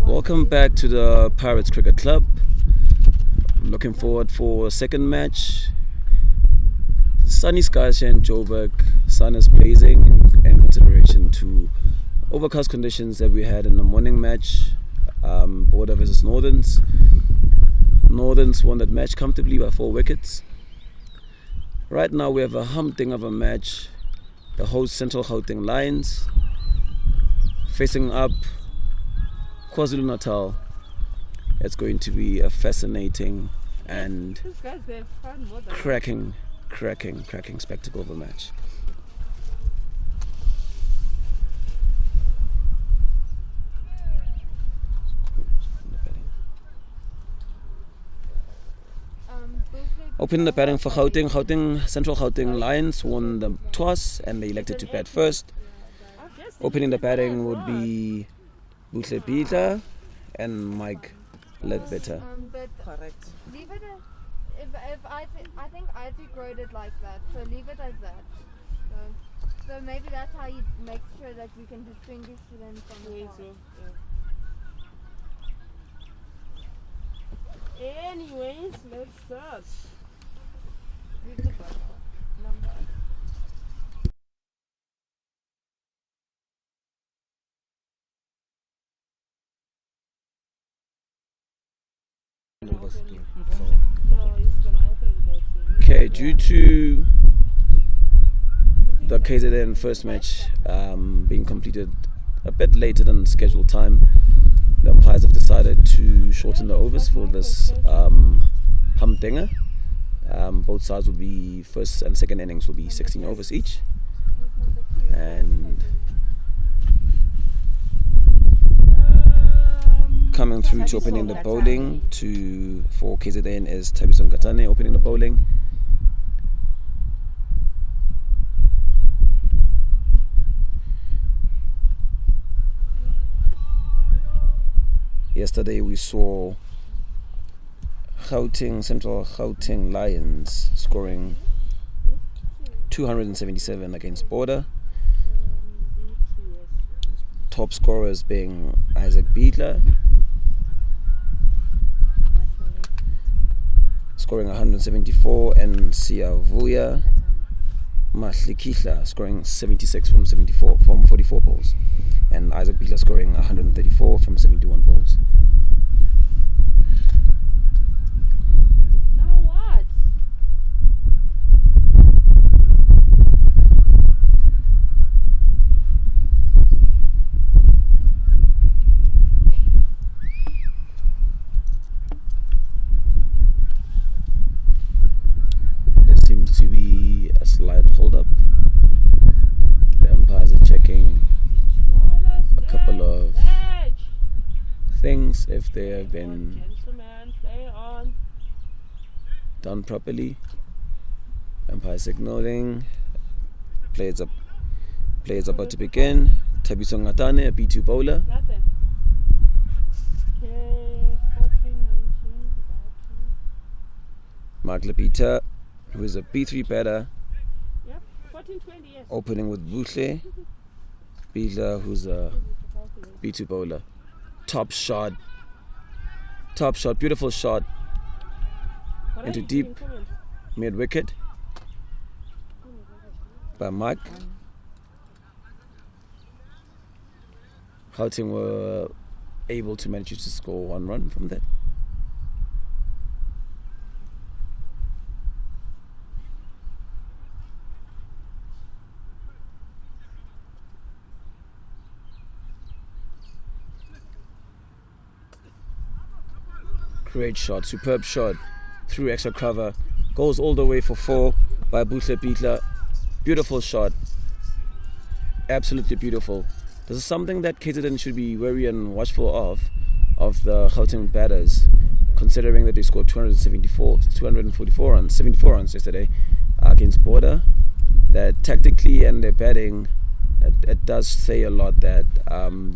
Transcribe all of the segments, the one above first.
Welcome back to the Pirates Cricket Club. Looking forward for a second match. Sunny skies here in Joburg. Sun is blazing in consideration to overcast conditions that we had in the morning match. Border versus Northerns. Northerns won that match comfortably by 4 wickets. Right now we have a humdinger of a match. The host Central Gauteng Lions facing up KwaZulu-Natal. It's going to be a fascinating and cracking spectacle of a match. Opening the batting for Gauteng, Central Gauteng Lions won the toss and they elected to bat first. Opening the batting would be Buhle Peter and Mike Ledbetter. Correct. Leave it if I think I decode it like that, so leave it as that. So maybe that's how you make sure that you can distinguish them from the top. Anyways, let's start. Number. Okay, due to the KZN first match being completed a bit later than scheduled time, the umpires have decided to shorten the overs for this humdinger. Both sides will be, first and second innings will be 16 overs each. And coming through to opening the bowling for KZN is Thabiso Ngatane opening the bowling. Yesterday we saw Central Gauteng Lions scoring 277 against Border. Top scorers being Isaac Biedler scoring 174 and Siyavuya Mahlikihla scoring 76 from 44 balls, and Isaac Biedler scoring 134 from 71 balls. To be a slight hold up. The umpires are checking a couple of things if they have been done properly. Umpire signaling. Play is about to begin. Thabiso Ngatane, a B2 bowler. Mark Lepita, who is a B3 batter, opening with Buhle Biedler, who's a B2 bowler. Top shot, beautiful shot into deep mid wicket by Mike. Gauteng were able to manage to score 1 run from that. Great shot, superb shot through extra cover, goes all the way for 4 by Buhle Biedler. Beautiful shot, absolutely beautiful. This is something that KZN should be wary and watchful of the Gauteng batters, considering that they scored 244 runs, 74 runs yesterday against Border. That tactically and their batting, it does say a lot that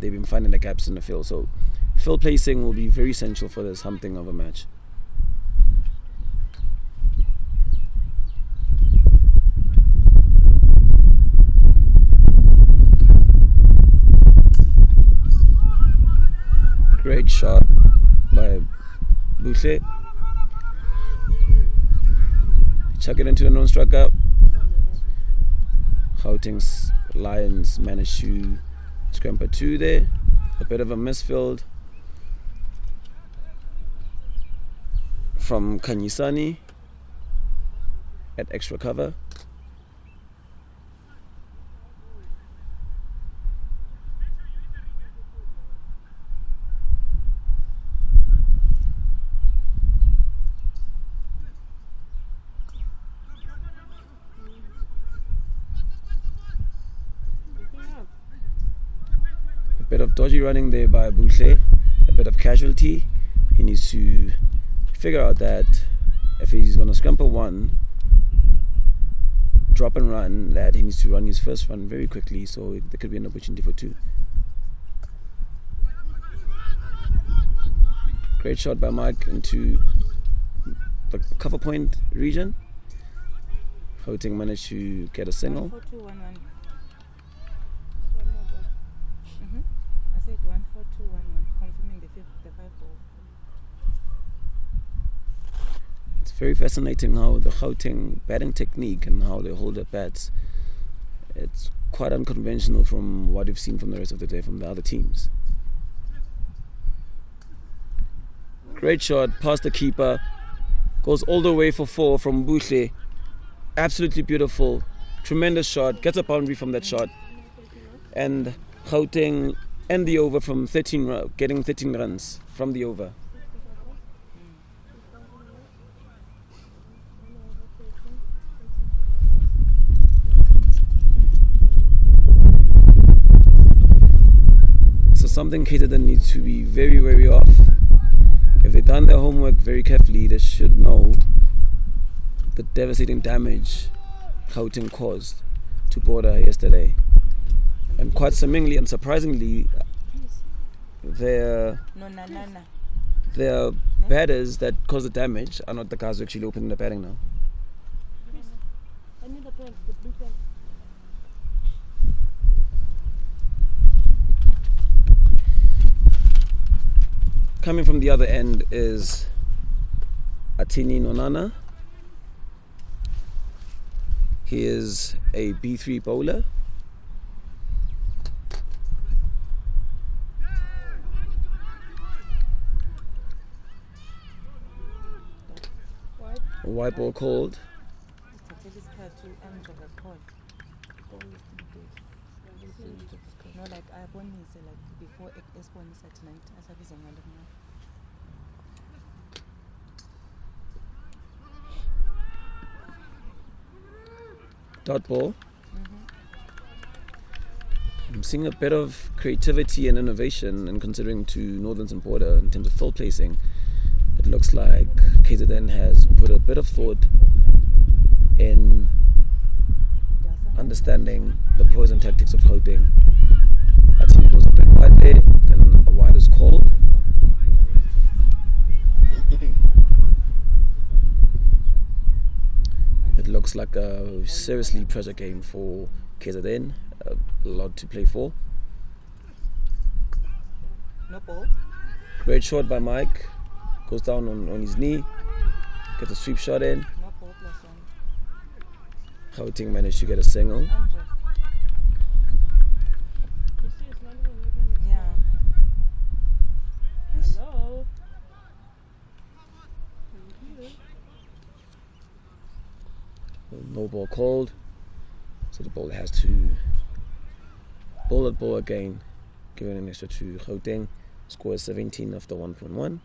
they've been finding the gaps in the field. So field placing will be very essential for this humdinger of a match. Great shot by Buhle. Chuck it into the non-striker. Gauteng's Lions managed to scramble 2 there. A bit of a misfield from Kanyisani at extra cover. A bit of dodgy running there by Buhle, a bit of casualty. He needs to figure out that if he's going to scramble 1, drop and run, that he needs to run his first run very quickly, so there could be an opportunity for 2. Great shot by Mike into the cover point region. Gauteng managed to get a single. 14211. I said 14211, confirming the 5 ball. It's very fascinating how the Gauteng batting technique and how they hold their bats. It's quite unconventional from what we've seen from the rest of the day from the other teams. Great shot past the keeper, goes all the way for 4 from Buhle. Absolutely beautiful, tremendous shot, gets a boundary from that shot, and Gauteng end the over from getting 13 runs from the over. So something KZN needs to be very, very off. If they've done their homework very carefully, they should know the devastating damage Gauteng caused to Border yesterday. And quite seemingly and surprisingly, their batters that caused the damage are not the guys who actually opening the batting now. I need the pen, the blue pen. Coming from the other end is Atini Nonana. He is a B3 bowler. White ball called. No, like I born is like before Expo is at night. I have his own one. Dot ball. I'm seeing a bit of creativity and innovation and considering to Northerns and Border in terms of field placing. It looks like KZN has put a bit of thought in understanding the pros and tactics of Gauteng. I think it goes a bit wide there and a wide is called. It looks like a seriously pressure game for KZN, a lot to play for. No ball. Great shot by Mike, goes down on his knee, gets a sweep shot in. No ball +1. Gauteng managed to get a single. You see, it's not even looking at Yeah. Hello. No ball called, so the ball has to bowl that ball again, giving an extra to Gauteng. Score is 17 after 1.1.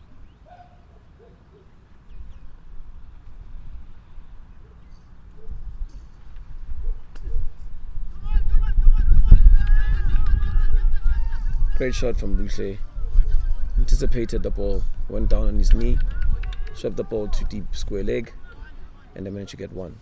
Great shot from Buhle. Anticipated the ball, went down on his knee, swept the ball to deep square leg, and they managed to get 1.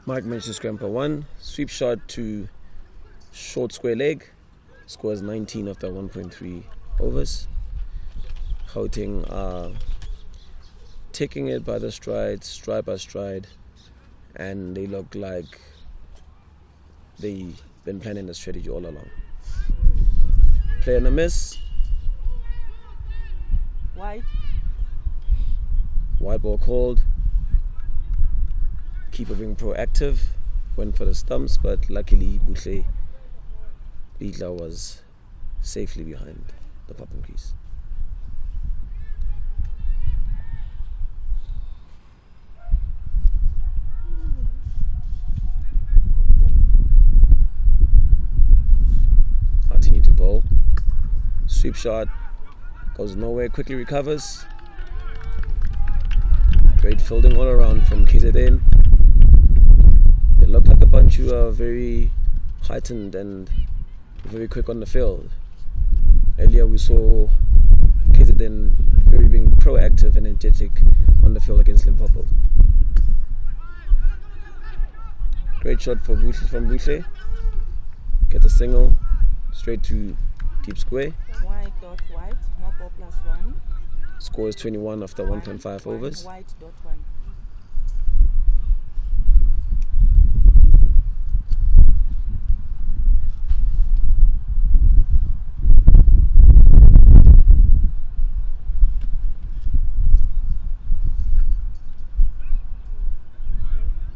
Mike managed to scramble 1, sweep shot to short square leg, scores 19 after 1.3 overs. Gauteng are taking it by the stride by stride, and they look like they've been planning the strategy all along. Play and a miss. Wide. Wide ball called. Keeper being proactive, went for the stumps, but luckily Buhle Bidla was safely behind the popping crease. Continue to bowl. Sweep shot goes nowhere, quickly recovers. Great fielding all around from KZN. They look like a bunch who are very heightened and very quick on the field. Earlier we saw KZN very being proactive and energetic on the field against Limpopo. Great shot from Buhle. Gets a single straight to deep square. Wide dot wide. No ball plus 1. Score is 21 after 1.5 overs. Wide dot 1.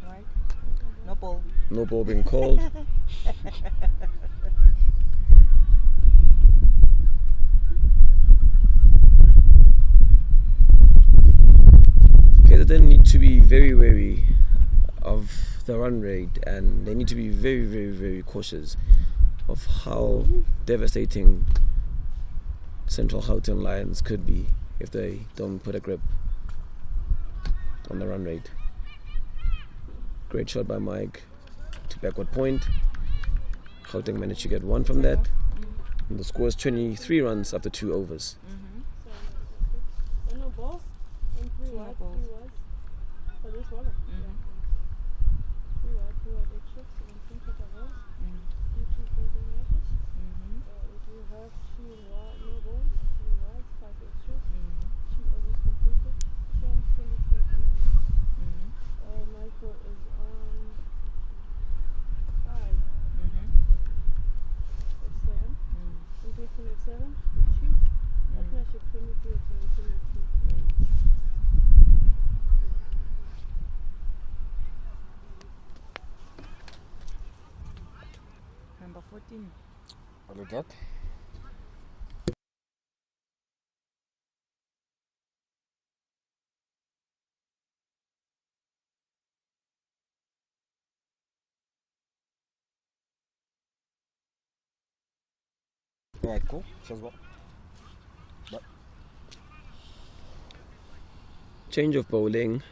Wide. No ball. No ball being called. They need to be very wary of the run rate, and they need to be very, very, very cautious of how devastating Central Gauteng Lions could be if they don't put a grip on the run rate. Great shot by Mike to backward point. Gauteng managed to get 1 from that, and the score is 23 runs after 2 overs. No balls and 3 wide, 3 wide. For this one. 3 wide extras, 17 balls. 2 closing matches. We do have 2 wide, no balls, 3 wides, 5 extras. 2 overs completed. 23 penalties. Michael is on 5. It's 7. Completing at 7. 2. Partnership 22 at 22. Number 14. What is that? Alright, cool. Says what? Change of bowling.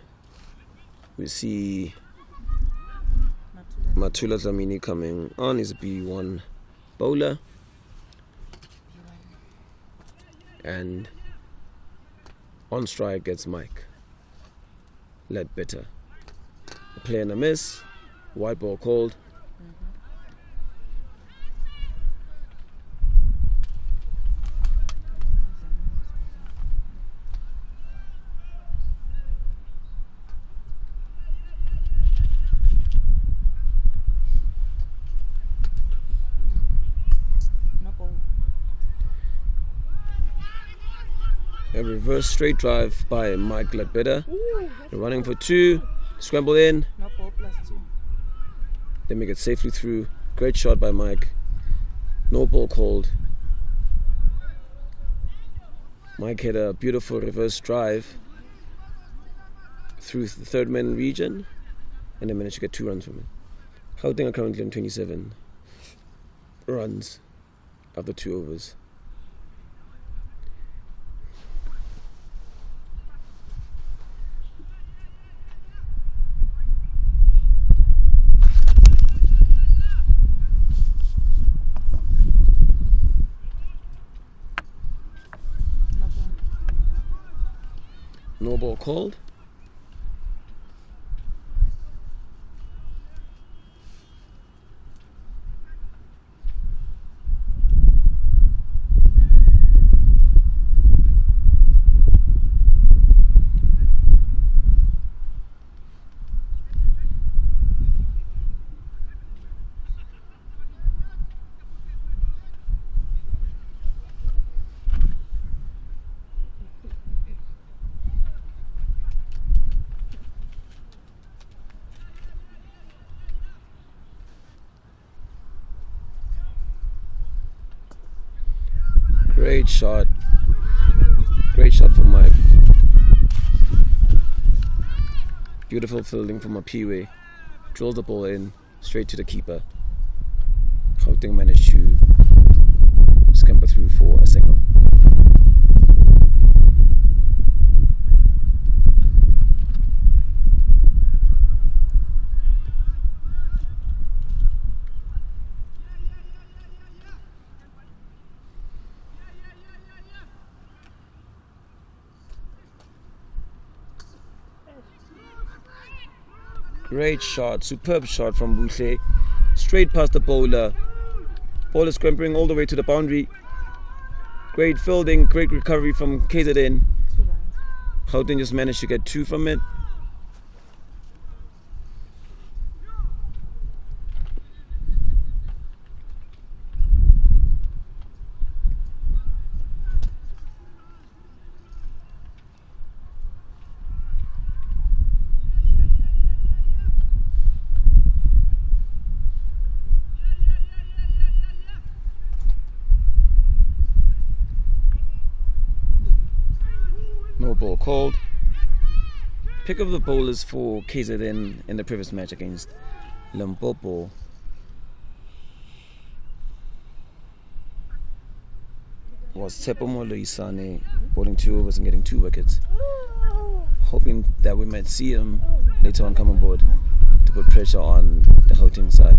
We see Matula Dlamini coming on. He's a B1 bowler. And on strike gets Mike Ledbetter. A play and a miss. White ball called. A reverse straight drive by Mike Ledbetter. They're running for 2. Scramble in. No ball plus 2. They make it safely through. Great shot by Mike. No ball called. Mike had a beautiful reverse drive through the third man region, and they managed to get 2 runs from it. Gauteng are currently on 27 runs after 2 overs. No ball called. Great shot. Great shot from Mike. Beautiful fielding from Apiwe. Drills the ball in straight to the keeper. Gauteng managed to scamper through for a single. Great shot, superb shot from Buhle. Straight past the bowler. Ball is scampering all the way to the boundary. Great fielding, great recovery from KZN. 2 runs. Gauteng just managed to get 2 from it. No ball called. Pick up the bowlers for KZN in the previous match against Limpopo. Was Tsepomo Loisane bowling 2 overs and getting 2 wickets. Hoping that we might see him later on come on board to put pressure on the Gauteng side.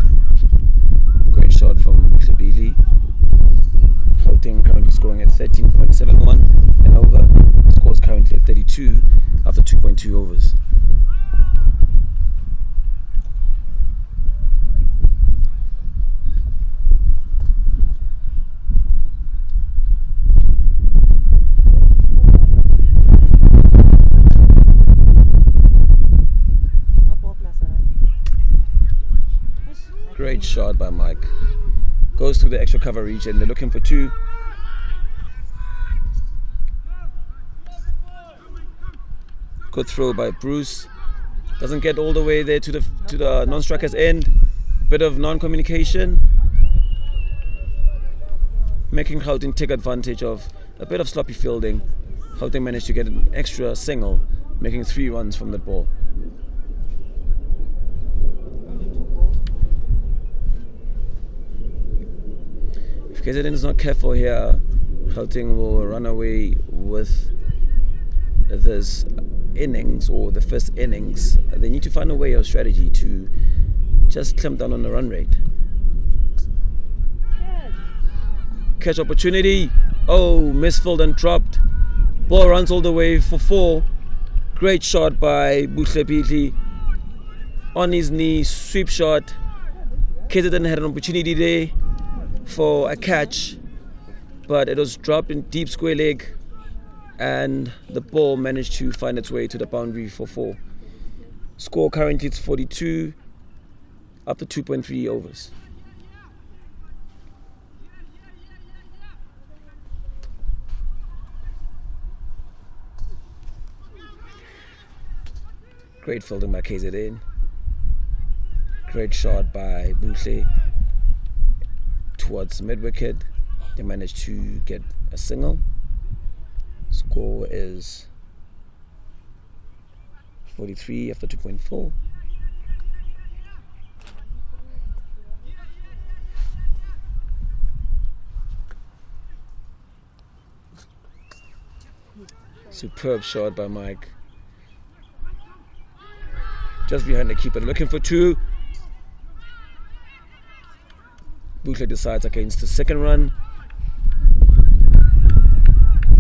Great shot from Klebili. Gauteng currently scoring at 13.71 and over. Scores currently at 32 after 2.2 overs. No ball plus a run. Great shot by Mike. Goes through the extra cover region. They're looking for 2. Good throw by Bruce. Doesn't get all the way there to the non-striker's end. Bit of non-communication. Making Gauteng take advantage of a bit of sloppy fielding. Gauteng managed to get an extra single, making 3 runs from that ball. Only 2 balls. If KZN is not careful here, Gauteng will run away with this innings or the first innings. They need to find a way or strategy to just clamp down on the run rate. Catch opportunity. Oh, misfilled and dropped. Ball runs all the way for 4. Great shot by Buhle on his knee, sweep shot. KZN had an opportunity there for a catch, but it was dropped in deep square leg, and the ball managed to find its way to the boundary for 4. Score currently it's 42 after 2.3 overs. Great fielding by KZN. Great shot by Buhle towards mid-wicket. They managed to get a single. Score is 43 after 2.4. Superb shot by Mike. Just behind the keeper, looking for 2. Buhle decides against the second run.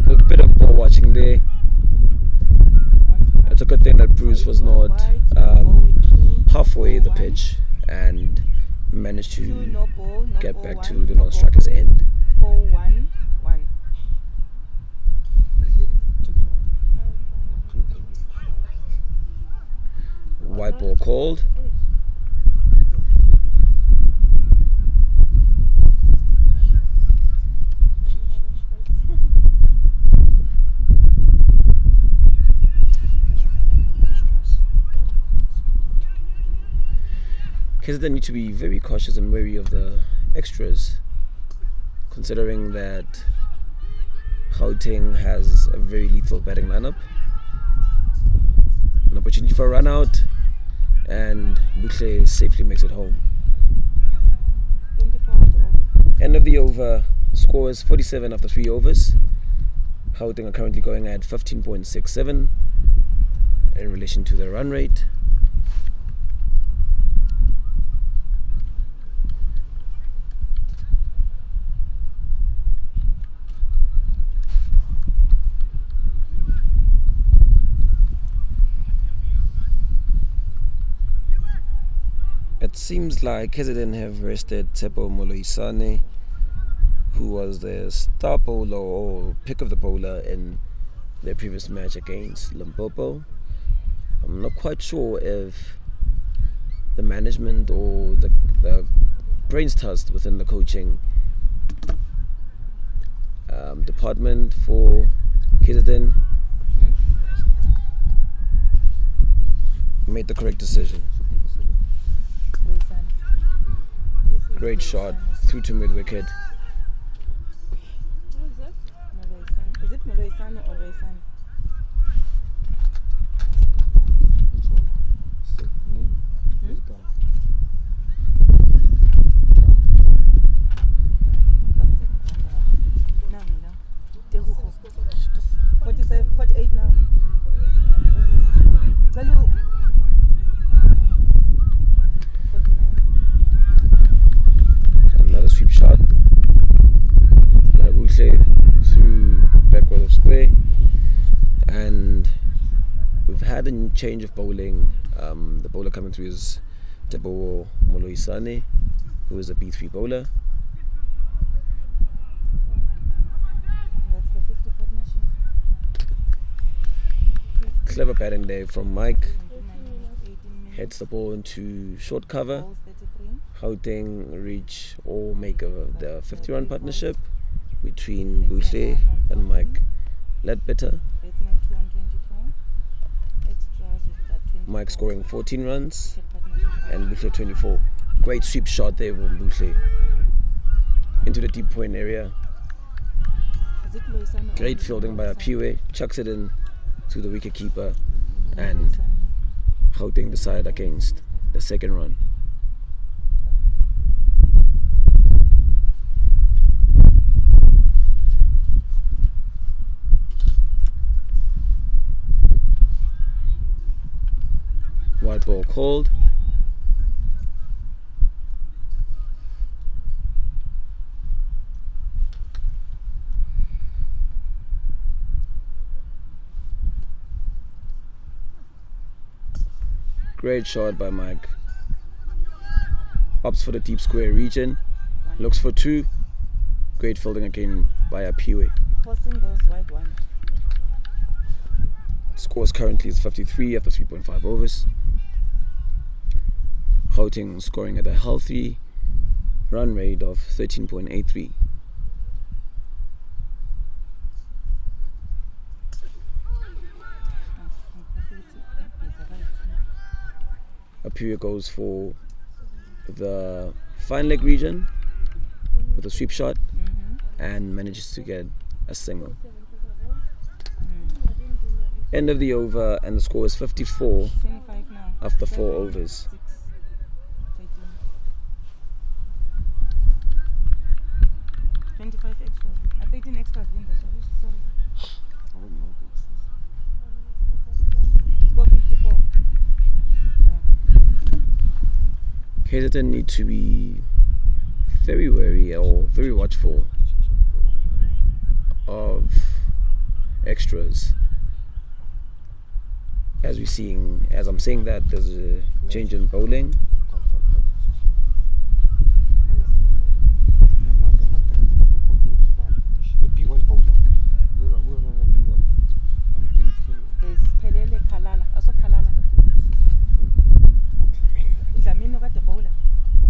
A bit of ball watching there. It's a good thing that Bruce was not halfway the pitch and managed to No ball, no get ball, back 1, to the no non-striker's ball. end. 4-1-1. White ball called. KZN need to be very cautious and wary of the extras, considering that Gauteng has a very lethal batting lineup. An opportunity for a run out, and Buhle safely makes it home. 24 of the over. End of the over. The score is 47 after 3 overs. Gauteng are currently going at 15.67 in relation to the run rate. It seems like KZN have rested Tsepo Moloisane, who was the star bowler or pick of the bowler in their previous match against Limpopo. I'm not quite sure if the management or the brains trust within the coaching department for KZN made the correct decision. Great shot through to mid wicket. What is that? Moloisane. Is it Moloisane or Loisane? Which one? Name. Who's gone? No, no. Tehugo. 47, 48 now. Hello. 49. Another sweep shot. Buhle through backward of square, and we've had a change of bowling. The bowler coming through is Tsepo Moloisane, who is a B3 bowler. That's the 50 partnership. Clever batting there from Mike. 18 minutes. Hits the ball into short cover. Balls 33. Gauteng reach or make the 50-run partnership between Buhle and Mike Ledbetter. Batsman 2 on 24. Extras is that 20. Mike scoring 14 runs Partnership. and Buhle 24. Great sweep shot there from Buhle into the deep point area. Is it Loisane or Great fielding by Apiwe, chucks it in to the wicket keeper, and Gauteng decide against the second run. White ball called. Great shot by Mike. Opts for the deep square region. Looks for 2. Great fielding again by Apiwe. 4 singles, wide 1. Scores currently is 53 after 3.5 overs. Gauteng scoring at a healthy run rate of 13.83. Apiwe goes for the fine leg region with a sweep shot and manages to get a single. End of the over, and the score is 54 25 now. after 4 overs. 6, 13. 25 extras. 13 extras, Linda. Sorry. I don't know. Score 54. Yeah. KZN need to be very wary or very watchful of extras. As I'm saying that, there's a change in bowling. There's Pelele Kalala. Also Kalala. Udlamini kade bowler.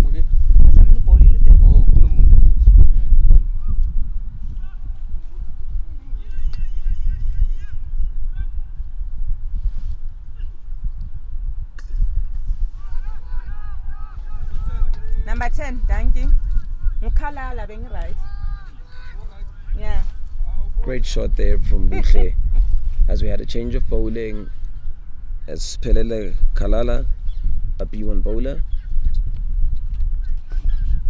Udlamini bowlile the. Number 10, thank you. Mukhalala being right. Yeah. Great shot there from Buhle as we had a change of bowling as Pelele Kalala, a B1 bowler,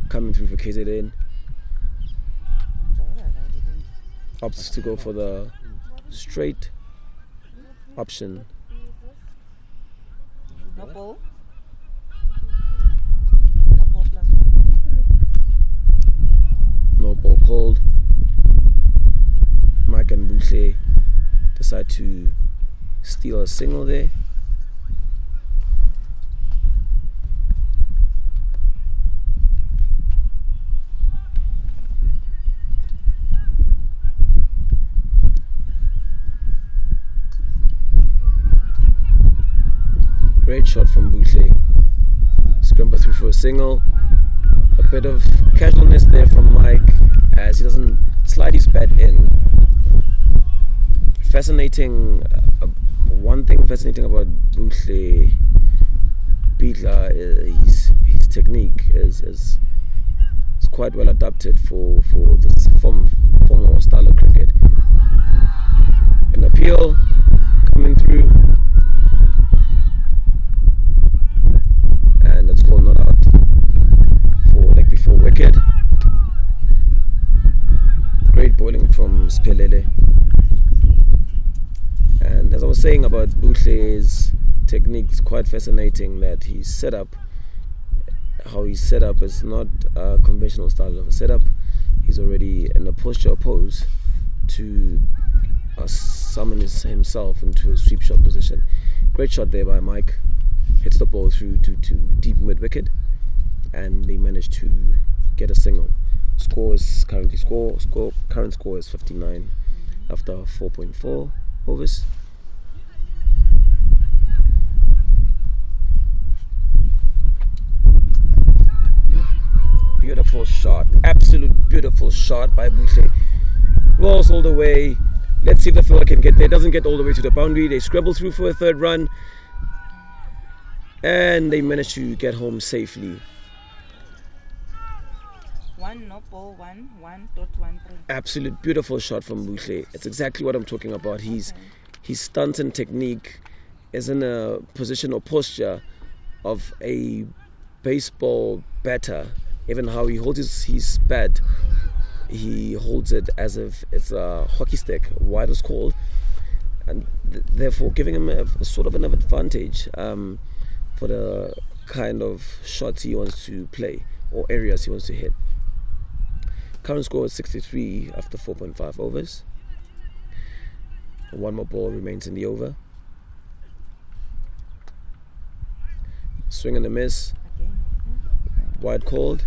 coming through for KZN. Opts to go for the straight option. No ball. No ball plus 1. No ball called. Mike and Buhle decide to steal a single there. Great shot from Buhle. Scrimper through for a single. A bit of casualness there from Mike as he doesn't slide his bat in. Fascinating. One thing fascinating about Buhle Beatler is his technique is quite well adapted for this form or style of cricket. An appeal coming through. And it's called not out for leg before wicket. Great bowling from Spelele. And as I was saying about Buhle's technique, it's quite fascinating that his setup, how he's set up is not a conventional style of a setup. He's already in a posture pose to summon himself into a sweep shot position. Great shot there by Mike. Hits the ball through to deep mid wicket, and they managed to get a single. Current score is 59 after 4.4 overs. Beautiful shot, absolute beautiful shot by Buhle. Rolls all the way. Let's see if the fielder can get there. Doesn't get all the way to the boundary. They scrabble through for a third run. And they managed to get home safely. 1 no ball, 1.13. Absolute beautiful shot from Buhle. It's exactly what I'm talking about. His stance and technique is in a position or posture of a baseball batter. Even how he holds his bat, he holds it as if it's a hockey stick, wide as called, and therefore giving him a sort of an advantage. For the kind of shots he wants to play or areas he wants to hit. Current score is 63 after 4.5 overs. One more ball remains in the over. Swing and a miss. Wide called.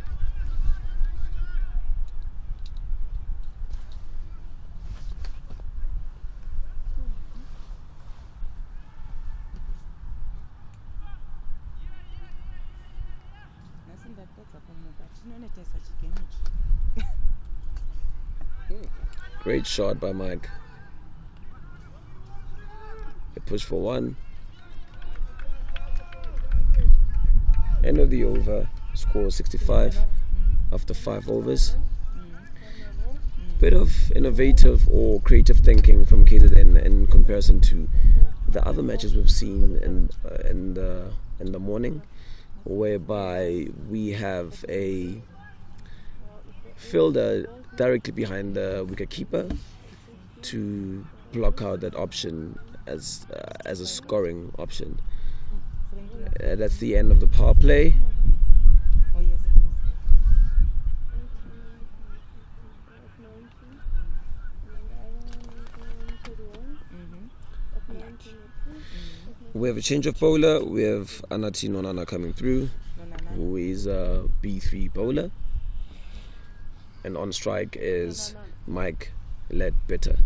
Great shot by Mike. A push for one. End of the over. Score 65 after 5 overs. Bit of innovative or creative thinking from KZN in comparison to the other matches we've seen in the morning, whereby we have a fielder directly behind the wicketkeeper to block out that option as a scoring option. That's the end of the power play. Oh yes, it is. We have a change of bowler. We have Anati Nonana coming through, who is a B3 bowler. And on strike is Mike Ledbetter.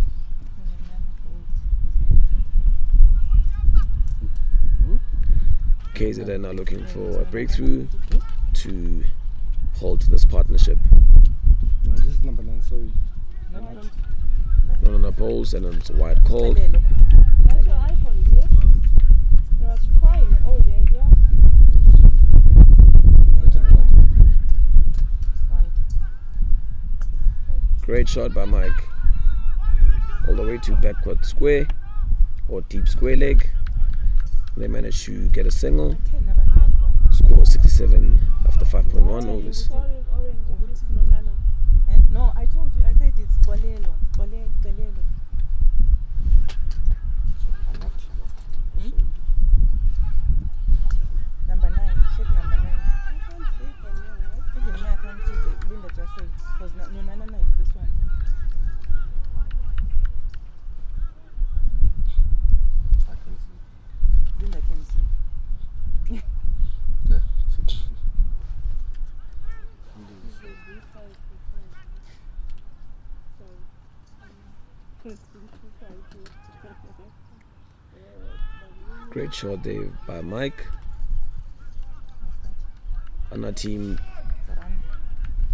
KZN are looking for a breakthrough to halt this partnership. No, this is number 9, sorry. Nonana bowls and it's a wide call. That's what I call it. He was crying. Oh, yeah. Great shot by Mike. way to backward square or deep square leg. They managed to get a single. Score 67 after 5.1 overs. Calling orange if it's Nonana. No, I told you, I said it's Bolelo. Bolelo. Number 9, check number 9. I can't see from here, right? Even me, I can't see the Linda just said. Because Nonana is this one. I can see. Linda can see. Yeah. So this side is different. So, it's two sides. Great shot there by Mike. Another team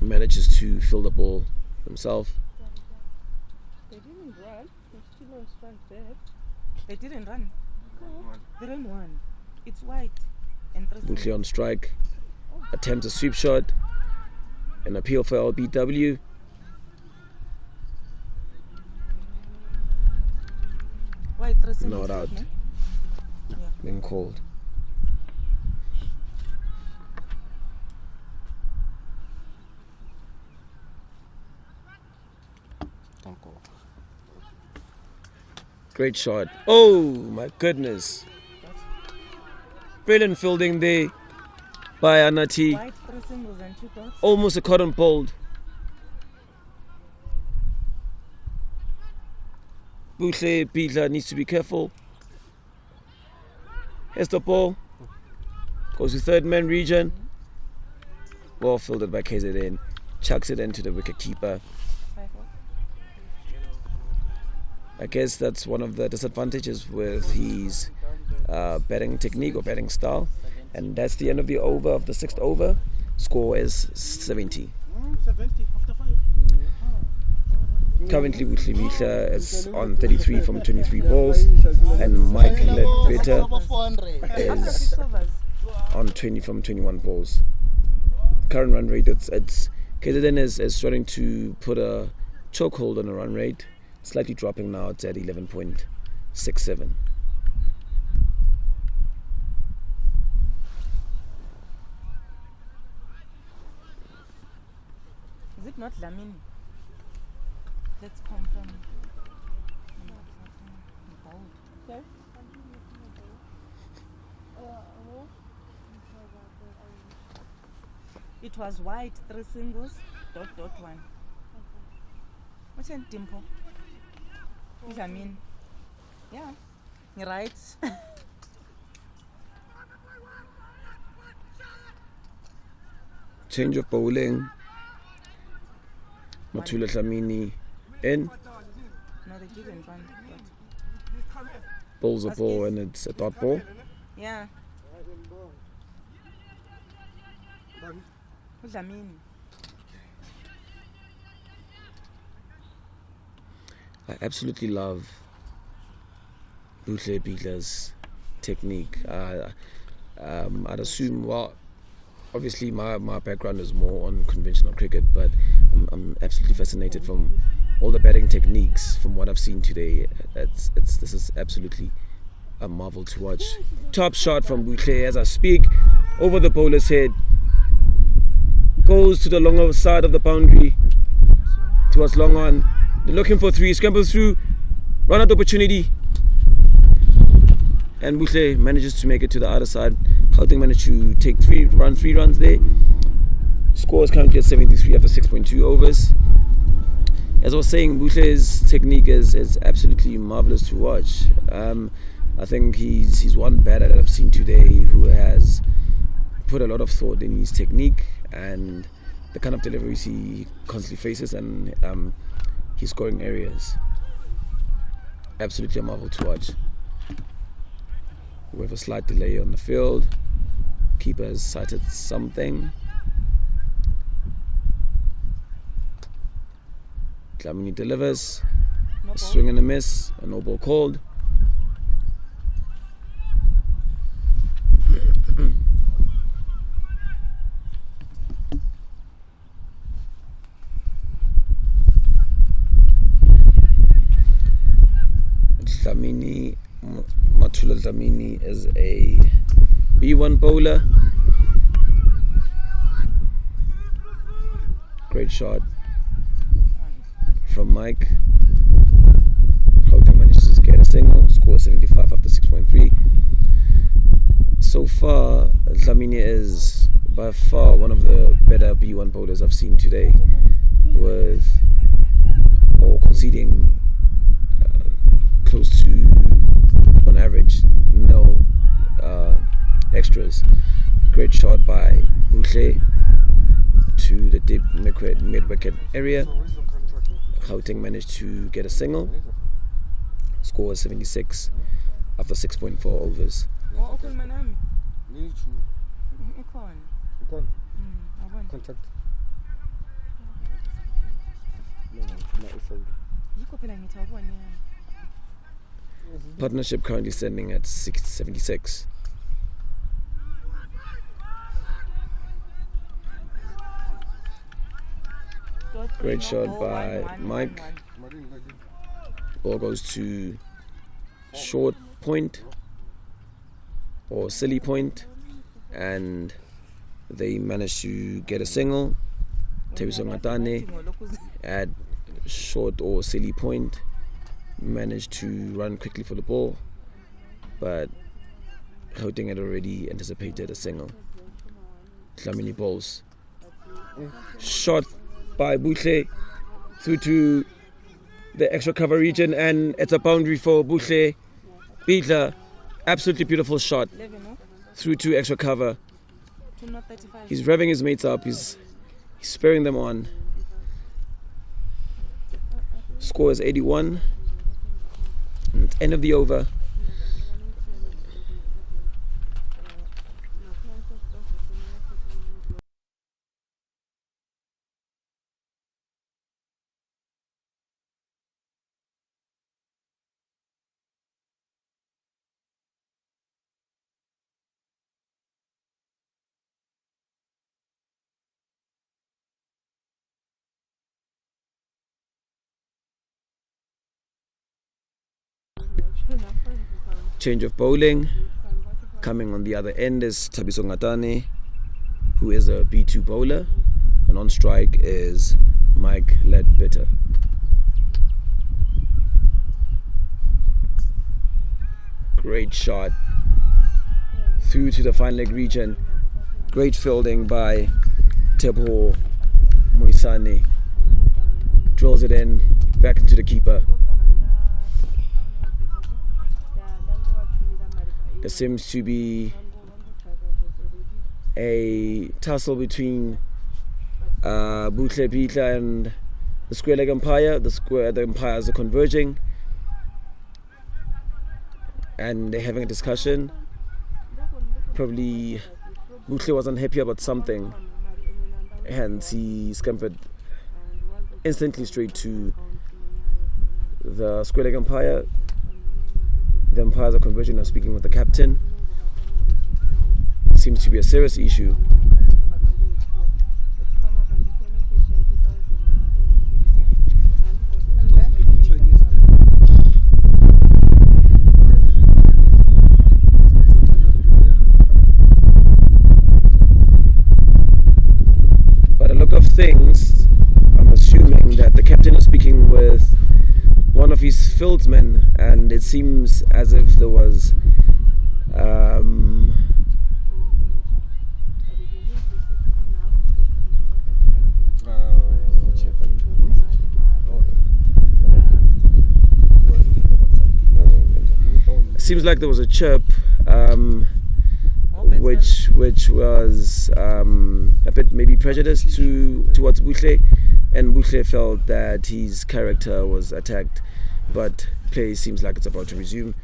manages to fill the ball himself. They didn't run. They still on strike there. They didn't run. They ran one. It's white and three. Butle on strike. Attempts a sweep shot. An appeal for LBW. White three. Not out. Yeah. Being called. Don't go. Great shot. Oh my goodness. Brilliant fielding there by Anati. White three singles and 2 dots. Almost a cotton bolt. Butle Beatler needs to be careful. Here's the ball. Goes to third man region. Well fielded by KZN. Chucks it into the wicket keeper. 5-4. I guess that's one of the disadvantages with his batting technique or batting style. And that's the end of the over, of the 6th over. Score is 70. 70 after 5. Currently, Butle Beatler is on 33 from 23 balls. And Mike Ledbetter After is 6 overs. on 20 from 21 balls. Current run rate, it's KZN is starting to put a chokehold on a run rate, slightly dropping now. It's at 11.67. Is it not Lamini? Let's confirm. Okay. It was white, 3 singles, dot 1. What's in Dimple? Lamini. Yeah, you're right. Change of bowling. Matula Dlamini in. No, they didn't run. Bowls a ball and it's a dot ball. Yeah. Lamini. I absolutely love Butle Beatler's technique. I'd assume, well, obviously my background is more on conventional cricket, but I'm absolutely fascinated from all the batting techniques from what I've seen today. This is absolutely a marvel to watch. Top shot from Butle as I speak, over the bowler's head, goes to the longer side of the boundary towards long on. They're looking for 3, scrambles through, run out opportunity, and Butle manages to make it to the other side. Gauteng managed to take 3 runs there. Score is currently at 73 after 6.2 overs. As I was saying, Butle's technique is absolutely marvelous to watch. I think he's one batter that I've seen today who has put a lot of thought in his technique and the kind of deliveries he constantly faces and his scoring areas. Absolutely a marvel to watch. We have a slight delay on the field. Keeper has sighted something. Dlamini delivers. No A ball. swing and a miss. A no ball called. Matula Dlamini is a B1 bowler. Great shot from Mike. Gauteng manages to get a single, score 75 after 6.3. So far, Dlamini is by far one of the better B1 bowlers I've seen today, with or conceding close to, on average, no extras. Great shot by Boucher to the deep mid-wicket area. Gauteng managed to get a single. Score was 76 after 6.4 overs. Contact. Partnership currently standing at 76. Great shot by Mike. Ball goes to short point or silly point, and they manage to get a single. Tebiso Ngatane at short or silly point managed to run quickly for the ball, but Gauteng had already anticipated a single. Dlamini balls. Shot by Boucher through to the extra cover region, and it's a boundary for Boucher. Beatler, absolutely beautiful shot through to extra cover. He's revving his mates up, he's spurring them on. Score is 81. And end of the over. Change of bowling. Coming on the other end is Thabiso Ngatane, who is a B2 bowler, and on strike is Mike Ledbetter. Great shot through to the fine leg region. Great fielding by Tebo Moisane. Drills it in back into the keeper. There seems to be a tussle between Boucher Beatler and the square leg umpire. The umpires are converging and they're having a discussion. Probably Boucher was unhappy about something, hence he scampered instantly straight to the square leg umpire. The umpires are converging and speaking with the captain. Seems to be a serious issue. By the look of things, I'm assuming that the captain is speaking with one of his fieldsmen, and it seems as if there was seems like there was a chirp which was a bit maybe prejudiced towards Boucher, and Boucher felt that his character was attacked, but play seems like it's about to resume.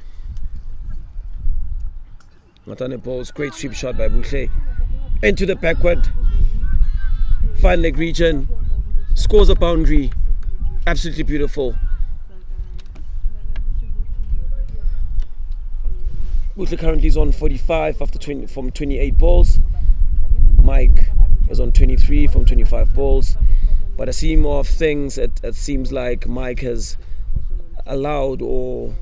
Matane balls, great sweep shot by Boucher into the backward fine leg region, scores a boundary, absolutely beautiful. Boucher currently is on 45 from 28 balls. Mike is on 23 from 25 balls. But a scheme of things, it seems like Mike has allowed or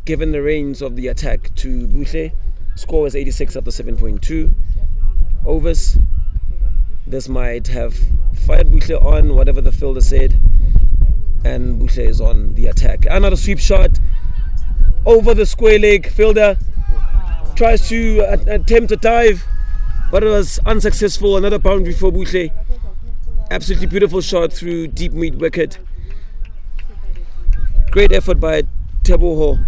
given the reins of the attack to Buhle. Score was 86 after 7.2 overs. This might have fired Buhle on, whatever the fielder said, and Buhle is on the attack. Another sweep shot over the square leg. Fielder tries to attempt a dive, but it was unsuccessful. Another boundary for Buhle. Absolutely beautiful shot through deep mid wicket. Great effort by Teboho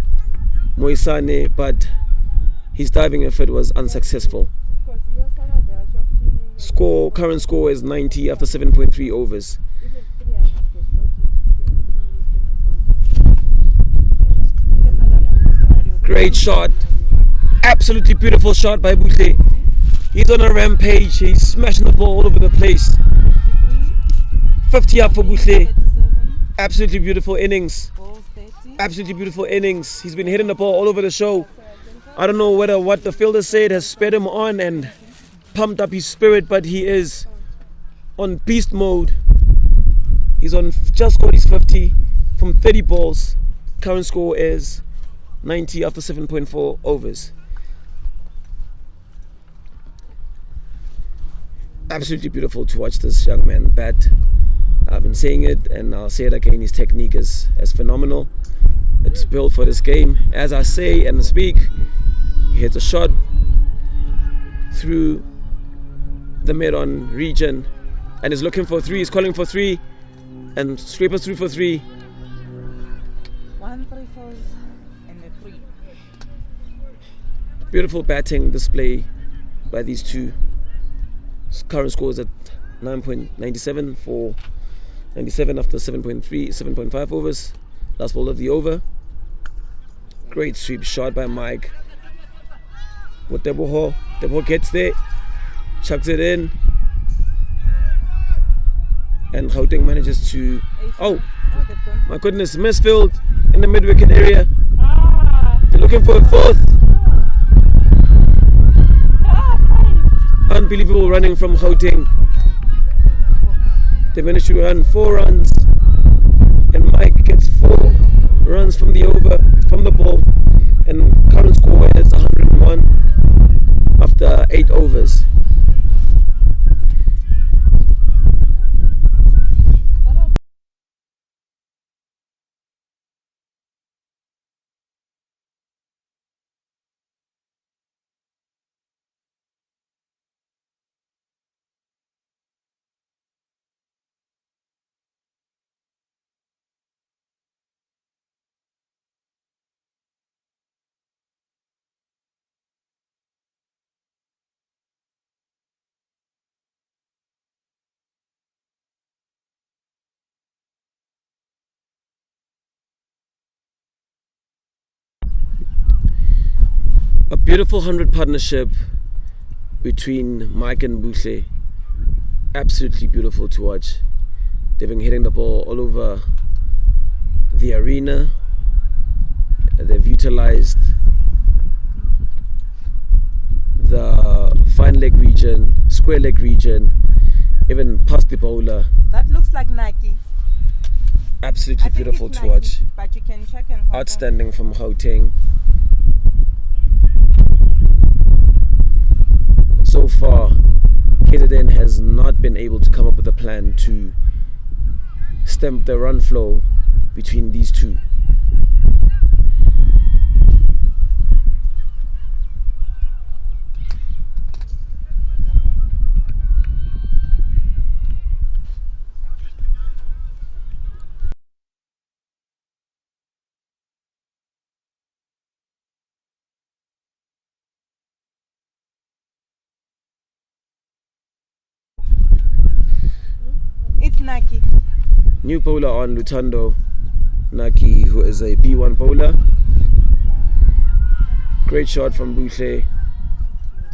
Moisane, but his diving effort was unsuccessful. Current score is 90 after 7.3 overs. Great shot. Absolutely beautiful shot by Buhle. He's on a rampage. He's smashing the ball all over the place. 50 up for Buhle. Absolutely beautiful innings. Absolutely beautiful innings. He's been hitting the ball all over the show. I don't know whether what the fielder said has sped him on and pumped up his spirit, but he is on beast mode. He's on just scored his 50 from 30 balls. Current score is 90 after 7.4 overs. Absolutely beautiful to watch this young man bat. I've been saying it and I'll say it again, his technique is phenomenal. It's built for this game. As I say and speak, he hits a shot through the mid-on region and is looking for three. He's calling for three and scrapers through for three. 1 3 4 and a 3. Beautiful batting display by these two. Current score is at 9.97 for 97 after 7.5 overs. Last ball of the over. Great sweep shot by Mike. With Teboho. Teboho gets there, chucks it in, and Gauteng manages to. Oh my goodness! Misfield in the mid-wicket area. They're looking for a fourth. Unbelievable running from Gauteng. They managed to run 4 runs, and Mike gets 4 runs from the ball, and current score is 101 after 8 overs. A beautiful 100 partnership between Mike and Buhle. Absolutely beautiful to watch. They've been hitting the ball all over the arena. They've utilized the fine leg region, square leg region, even past the bowler. That looks like Nike. Absolutely I think beautiful it's to Nike, watch. but you can check and confirm. Outstanding from Gauteng. So far, KZN has not been able to come up with a plan to stem the run flow between these two. It's Nike. New bowler on Lutando Naki, who is a B1 bowler. Great shot from Buhle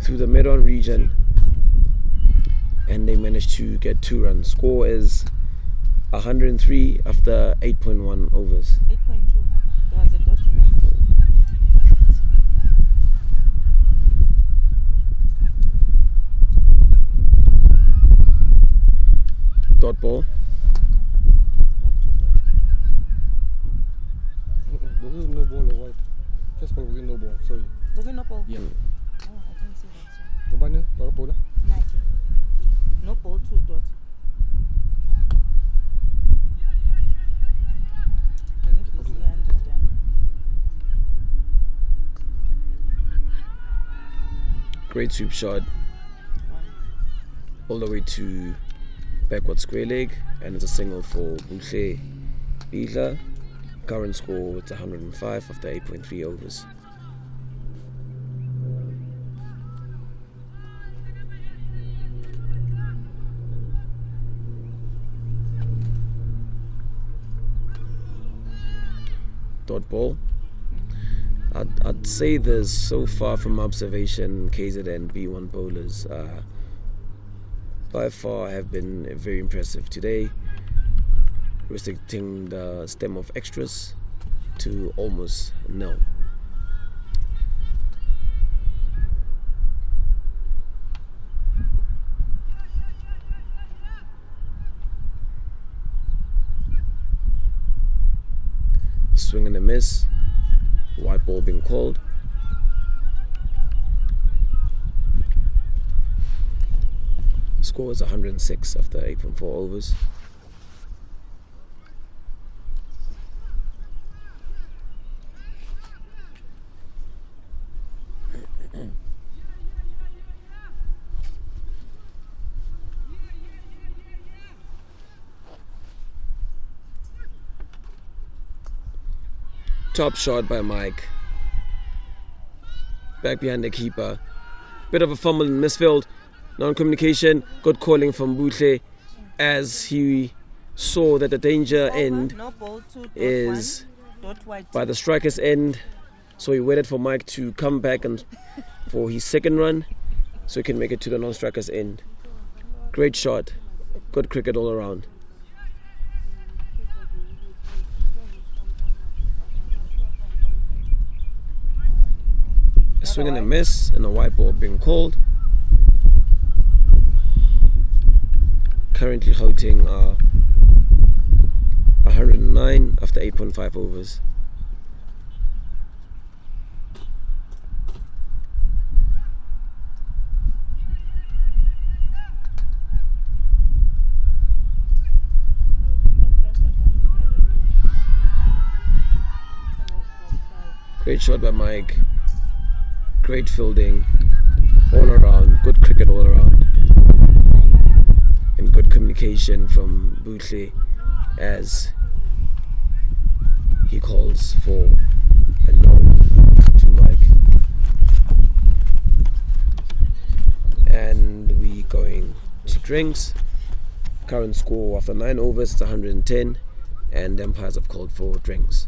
through the mid-on region, and they managed to get 2 runs. Score is 103 after 8.1 overs. 8.2. There was a dot, remember? Dot ball. Dot to dot. There was no ball or white. Springbok no ball. Sorry. Booking no ball? Yeah. Oh, I didn't see that. No banner. No ball. Nike. No ball, 2 dots. Can you please hand it down? Great sweep shot 1. all the way to backward square leg, and it's a single for Buhle Bidla. Current score, it's 105 after 8.3 overs. Dot ball. I'd say there's, so far from observation, KZN B1 bowlers by far have been very impressive today, restricting the stem of extras to almost nil. Swing and a miss, white ball being called. Score is 106 after 8.4 overs. Top shot by Mike. Back behind the keeper. Bit of a fumble in misfield. Non-communication. Good calling from Buhle as he saw that the danger end No ball, 2 is dot white. by the striker's end. So he waited for Mike to come back and for his second run so he can make it to the non-striker's end. Great shot. Good cricket all around. A swing and a miss, and a white ball being called. Currently Gauteng are 109 after 8.5 overs. Great shot by Mike. Great fielding all around. Good cricket all around. And good communication from Buhle as he calls for a no to Mike. And we going to drinks. Current score after 9 overs is 110, and the umpires have called for drinks.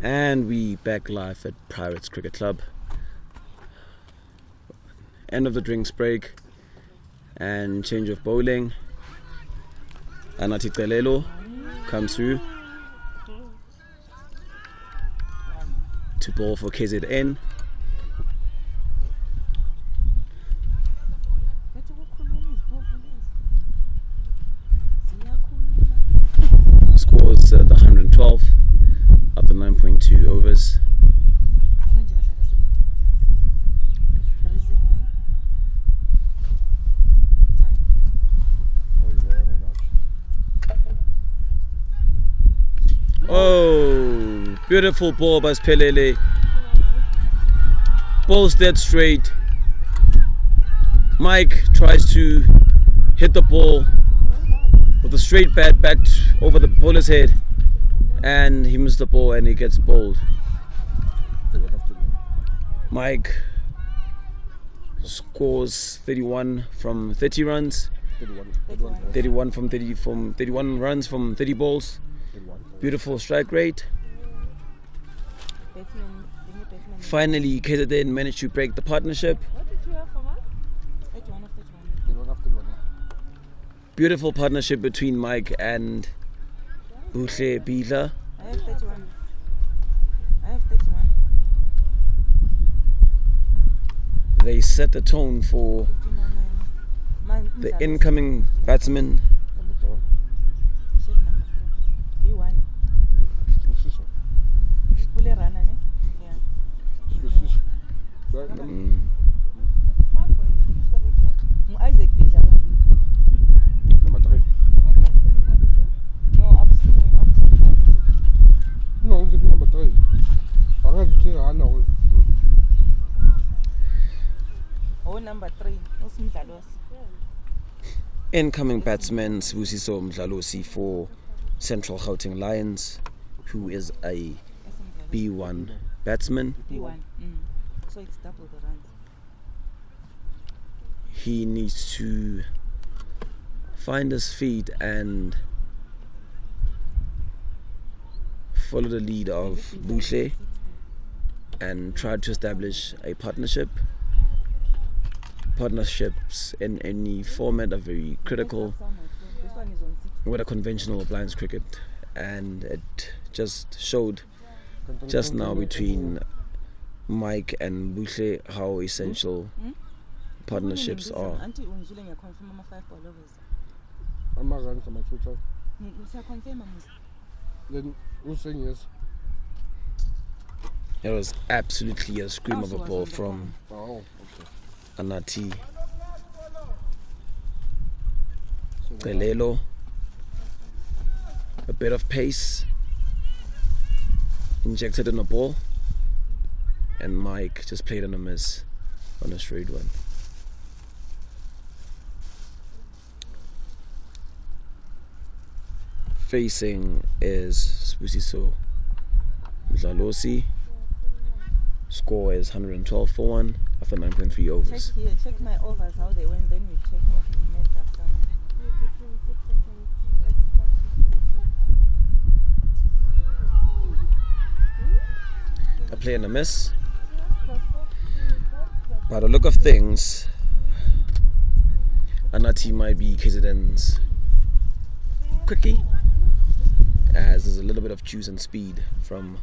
And we back live at Pirates Cricket Club. End of the drinks break and change of bowling. Anathi Telelo comes through to bowl for KZN. Scores the 112 after 9.2 overs. Oh, beautiful ball by Spelele. Ball's dead straight. Mike tries to hit the ball with a straight bat back over the bowler's head, and he missed the ball and he gets bowled. Mike scores 31 from 30 runs. 31 from 31 runs from 30 balls. Beautiful strike rate. Finally, KZN managed to break the partnership. What did you have for Mark? 31 of 31. Beautiful partnership between Mike and Buhle Bila. I have 31. I have 31. They set the tone for 59. the incoming batsman. Shit number 3. B1. Pule runner, ne? Yeah. Isaac Bidla. No, upstream. No, it's number 3. I'm going to say Hannah. Oh, number 3. Usimdlalos. Incoming batsman Sibusiso Mdlalosi for Central Gauteng Lions, who is a B1 batsman. B1. So it's double the runs. He needs to find his feet and follow the lead of Buhle and try to establish a partnership. Partnerships in any format are very critical This one is on 6. with a conventional blinds cricket, and it just showed just now between Mike and Buhle how essential partnerships are. Auntie Unzule ngiyaconfirm ama 5 ball overs. Amaranth, amathutha. Siyaconfirm mus. Then who's saying yes? It was absolutely a scream of a ball from Oh, okay. Anathi Telelo. A bit of pace injected in the ball, and Mike just played on a miss on a straight one. Facing is Sibusiso Mdlalosi. Score is 112 for 1 after 9.3 overs. Check here, check my overs how they went, then we check what we messed up somewhere. A play and a miss. By the look of things, Anathi might be KZN's quickie, as there's a little bit of juice and speed from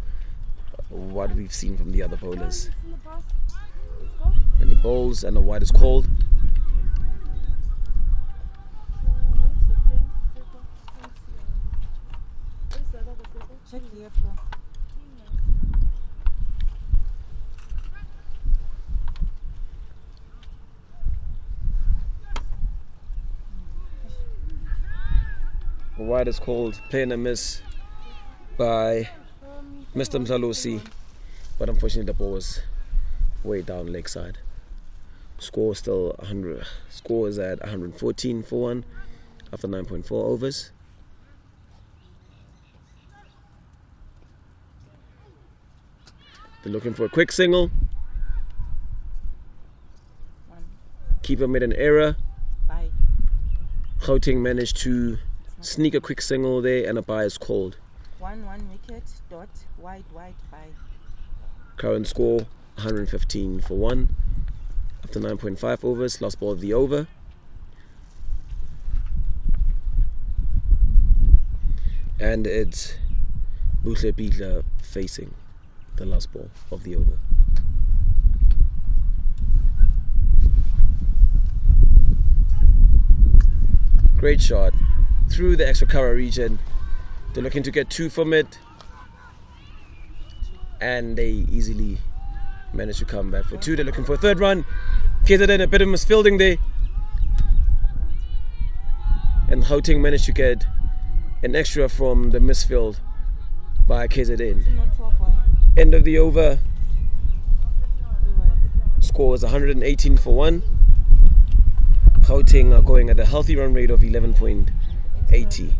what we've seen from the other bowlers. And he bowls and a wide is called. Check here, Flo. A wide is called, play and a miss by Mr. Mdlalosi, but unfortunately the ball was way down leg side. Score still 100. Score is at 114 for 1 after 9.4 overs. They're looking for a quick single. Keeper made an error. Bye. Gauteng managed to sneak a quick single there, and a bye is called. 1 wicket, dot, wide by. Current score 115 for 1 after 9.5 overs. Last ball of the over. And it's Buhle Bidla facing the last ball of the over. Great shot through the extra cover region. They're looking to get 2 from it, and they easily managed to come back for 2. They're looking for a 3rd run. KZN a bit of misfielding there, and Gauteng managed to get an extra from the misfield by KZN. End of the over. Score is 118 for 1. Gauteng are going at a healthy run rate of 11.80.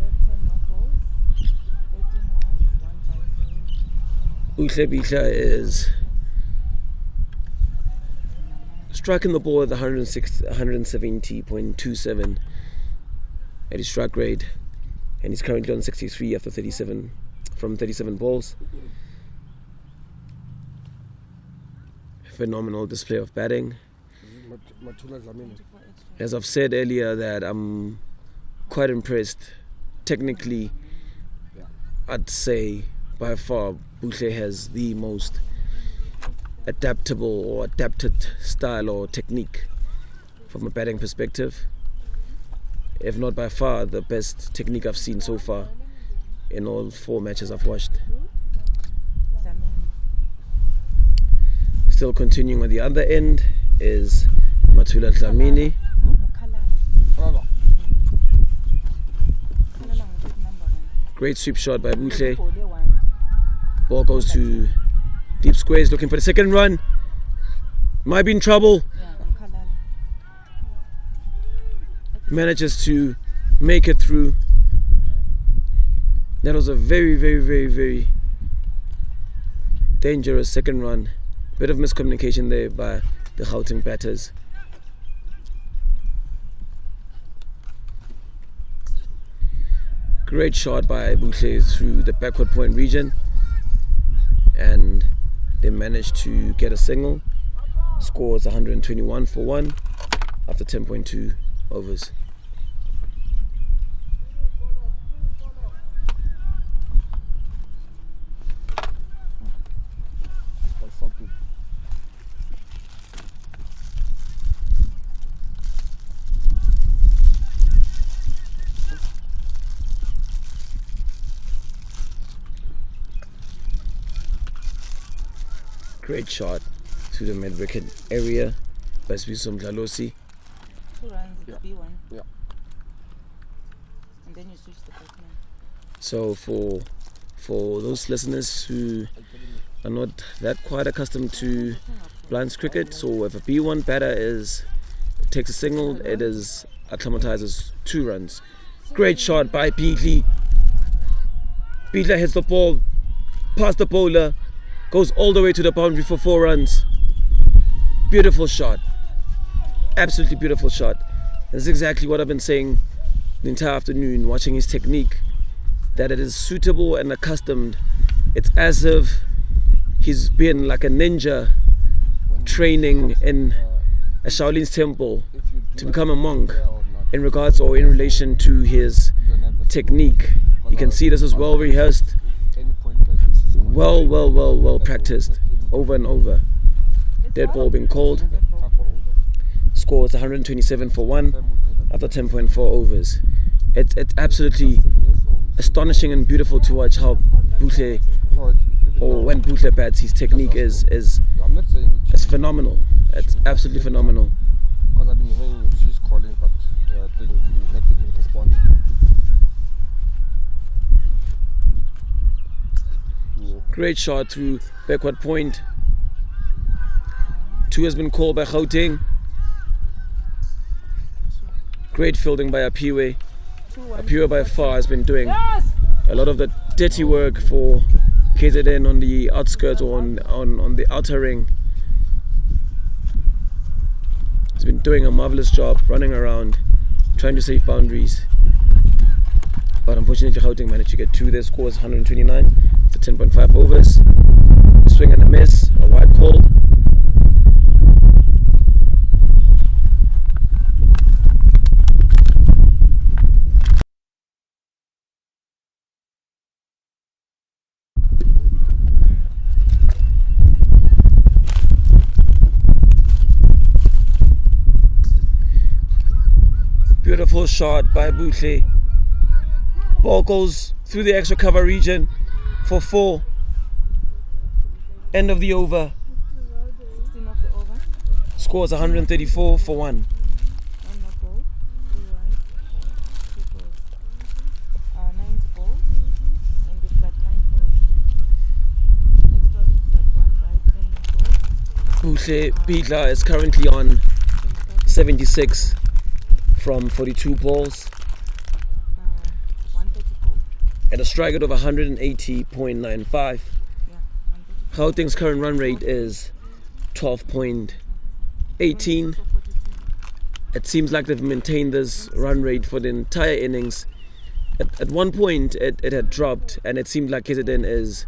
Buhle Bidla is striking the ball at 170.27 at his strike rate, and he's currently on 63 after 37 balls. Phenomenal display of batting. As I've said earlier, that I'm quite impressed. Technically, I'd say by far Buhle has the most adaptable or adapted style or technique from a batting perspective. If not by far the best technique I've seen so far in all 4 matches I've watched. Still continuing on the other end is Matula Dlamini. Great sweep shot by Buhle. Ball goes to deep squares, looking for the 2nd run. Might be in trouble. Manages to make it through. That was a very, very, very, very dangerous 2nd run. Bit of miscommunication there by the Gauteng batters. Great shot by Buhle through the backward point region, and they managed to get a single. Score is 121 for 1 after 10.2 overs. Great shot to the mid-wicket area by Swisum Dlalosi. 2 runs, it's B1. Yeah. And then you switch the batsman. So for those listeners who are not that quite accustomed to blinds cricket, so if a B1 batter takes a single, it is acclimatized as 2 runs. Great shot by Bidla. Bidla hits the ball past the bowler, goes all the way to the boundary for 4 runs. Beautiful shot. Absolutely beautiful shot. That's exactly what I've been saying the entire afternoon, watching his technique, that it is suitable and accustomed. It's as if he's been like a ninja training in a Shaolin's temple to become a monk in regards or in relation to his technique. You can see this is well rehearsed, well practiced over and over. Dead ball being called. Score is 127 for 1 after 10.4 overs. It's absolutely astonishing and beautiful to watch how Buhle, or when Buhle bats, his technique is phenomenal. It's absolutely phenomenal. Because I've been hearing she's calling, but not even responding. Great shot through backward point. 2 has been called by Gauteng. Great fielding by Apiwe. Apiwe by far has been doing a lot of the dirty work for KZN on the outskirts or on the outer ring. He's been doing a marvelous job running around, trying to save boundaries. but unfortunately Gauteng managed to get 2. Their score is 129 for 10.5 overs. Swing and a miss, a wide call. Beautiful shot by Buhle. Ball goes through the extra cover region for 4. End of the over. 16 of the over. Scores 134 for 1. One more ball. 3 wide. 2 balls. 9 balls. And we've got 9 balls. Extras, we've got 1 by 10 more balls. Buhle Bidla is currently on 76 from 42 balls 134. at a strike rate of 180.95. Yeah, 134. Gauteng's current run rate is 12.18. So 42. It seems like they've maintained this run rate for the entire innings. At one point it had dropped, and it seemed like KZN is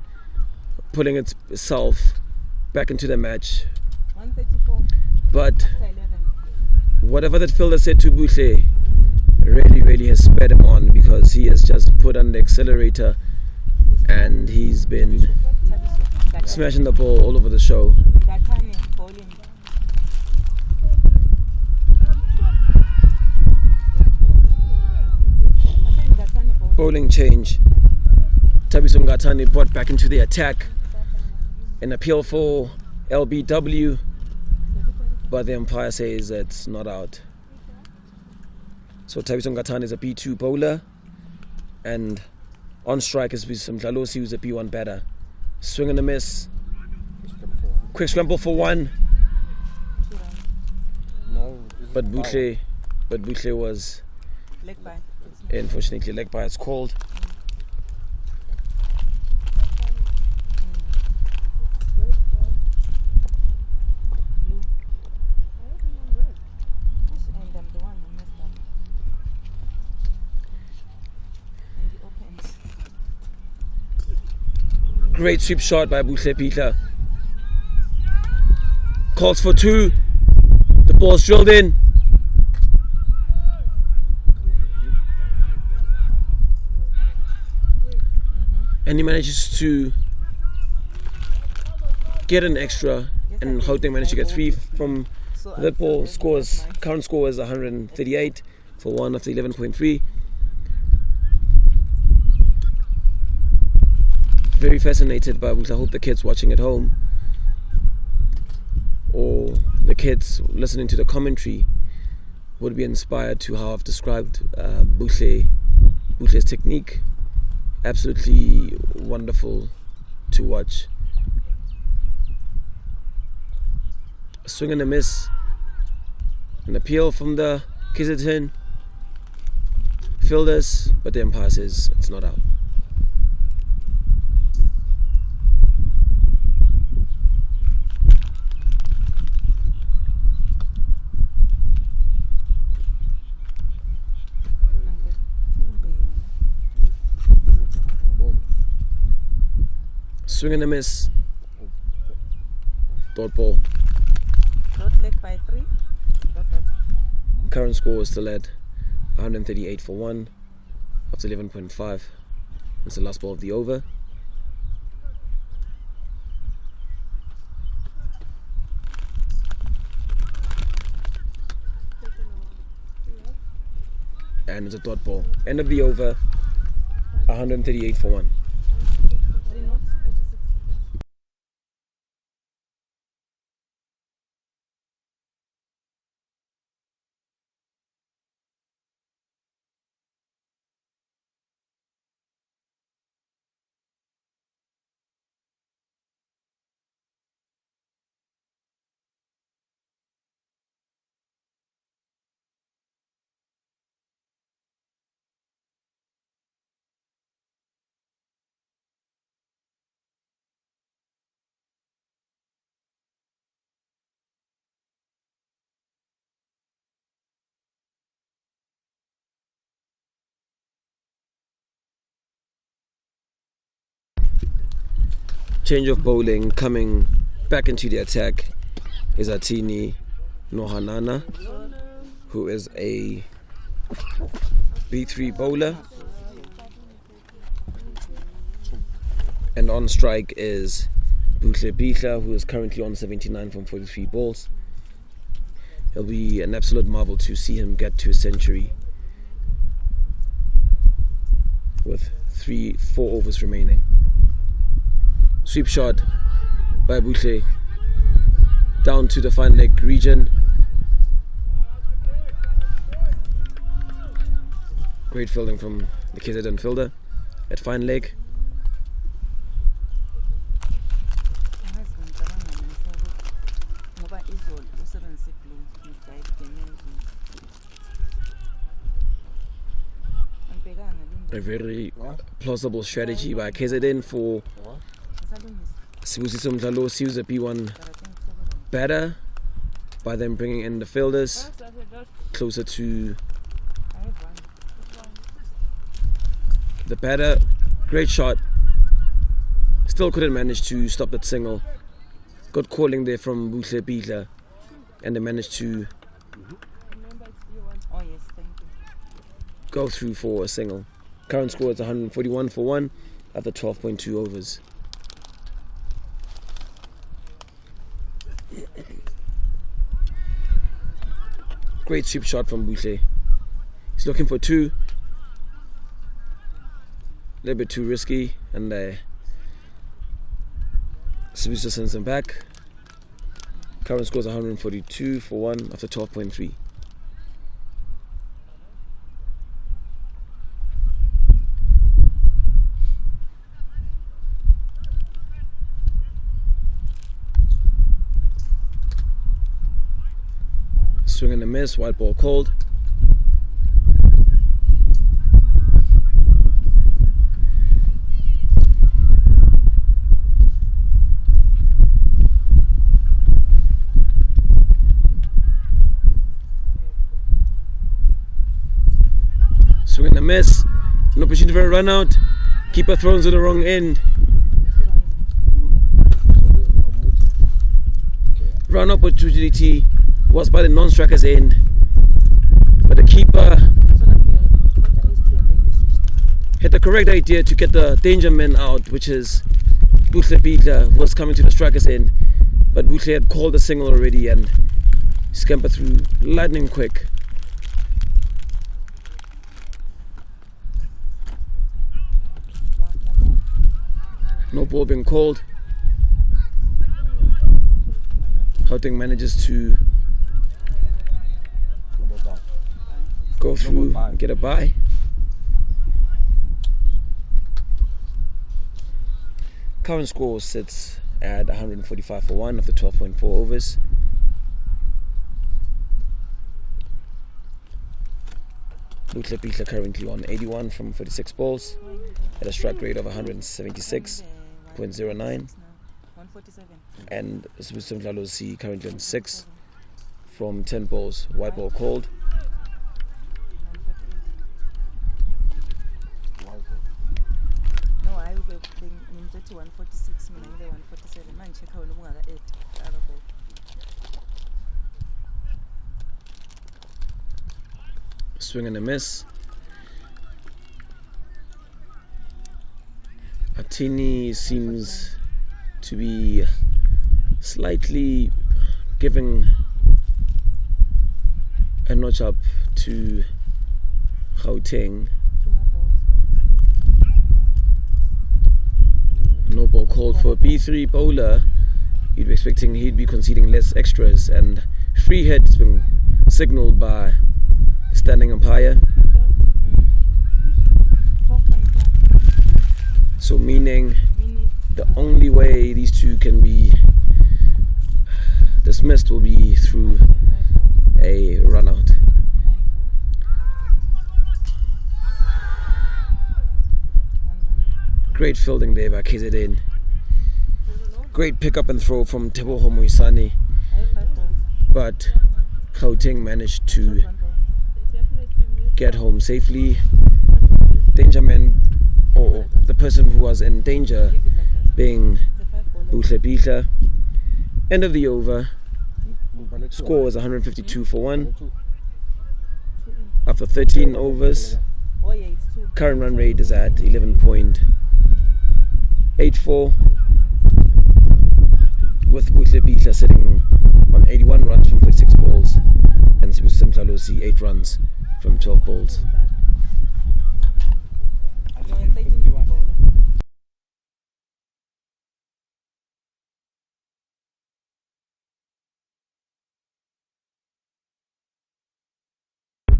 pulling itself back into the match. 134 But after 11. whatever that fielder said to Buhle really has sped him on, because he has just put on the accelerator and he's been smashing the ball all over the show. Gatane bowling. I think Gatane bowling. Bowling change. Tabiso Ngatani brought back into the attack. An appeal for LBW, but the umpire says it's not out. So Tabiso Ngatani is a B2 bowler, and on strike is Mdlalosi, who's a B1 batter. Swing and a miss. Quick scramble for 1, 2 runs. No, this is but foul. Buhle was Leg by. unfortunately leg by, it's called. Blue. And I'm the one who messed up. And he opened. Great sweep shot by Buhle Bidla. Calls for 2. The ball's drilled in. And he manages to get an extra, and Gauteng managed to get 3 from So that ball. Current score is 138 for 1 after 11.3. Very fascinated by Buhle. I hope the kids watching at home, or the kids listening to the commentary, would be inspired to how I've described Buhle's technique. Absolutely wonderful to watch. A swing and a miss. An appeal from the KZN fielders, but the umpire says it's not out. Swing and a miss. Dot ball. Dot leg by 3. Dot. Current score is still at 138 for 1 after 11.5. It's the last ball of the over. And it's a dot ball. End of the over. 138 for 1. change of bowling, coming back into the attack is Atini Nohanana, who is a B3 bowler. And on strike is Buhle Bihla, who is currently on 79 from 43 balls. It'll be an absolute marvel to see him get to a century with 4 overs remaining. Sweep shot by Buhle down to the fine leg region. Great fielding from the KZN fielder at fine leg. A very plausible strategy by KZN for Sibusiso Mdlalo sees a P1 batter by them bringing in the fielders closer to the batter. Great shot. Still couldn't manage to stop that single. Good calling there from Buhle Bihla, and they managed to go through for a single. Current score is 141 for 1 after 12.2 overs. Great sweep shot from Buhle. He's looking for 2. A little bit too risky, and Sibusiso sends him back. Current score is 142 for 1 after 12.3. Swing and a miss, white ball called. Swing and a miss, an opportunity for a run out. Keeper throws to the wrong end. Run up opportunity was by the non-striker's end, but the keeper had the correct idea to get the danger man out, which is Buhle Bihla, who was coming to the striker's end, but Buhle had called the single already and scampered through lightning quick. No ball being called. Gauteng manages to go through and get a bye. Current score sits at 145 for 1 after 12.4 overs. Buhle Bihla currently on 81 from 46 balls at a strike rate of 176.09, and Sibusiso Mdlalo C currently on 6 from 10 balls, white ball called. No, I will be 146, 147. Man, check how long I ate. Swing and a miss. Atini seems to be slightly giving a notch up to Gauteng. No ball called for a B3 bowler. You'd be expecting he'd be conceding less extras, and free hit's been signaled by the standing umpire. So meaning the only way these two can be dismissed will be through a run out. Great fielding there by KZN. Great pick up and throw from Teboho Moisani, but Gauteng managed to get home safely. Danger man, or the person who was in danger, being Buhle Bihla. End of the over. Score is 152 for 1. After 13 overs, Oh yeah, it's 2. current run rate is at 11.84, with Buhle Bihla sitting on 81 runs from 46 balls, and Sibusiso Mhlalosi 8 runs from 12 balls. No, in 13 bowler.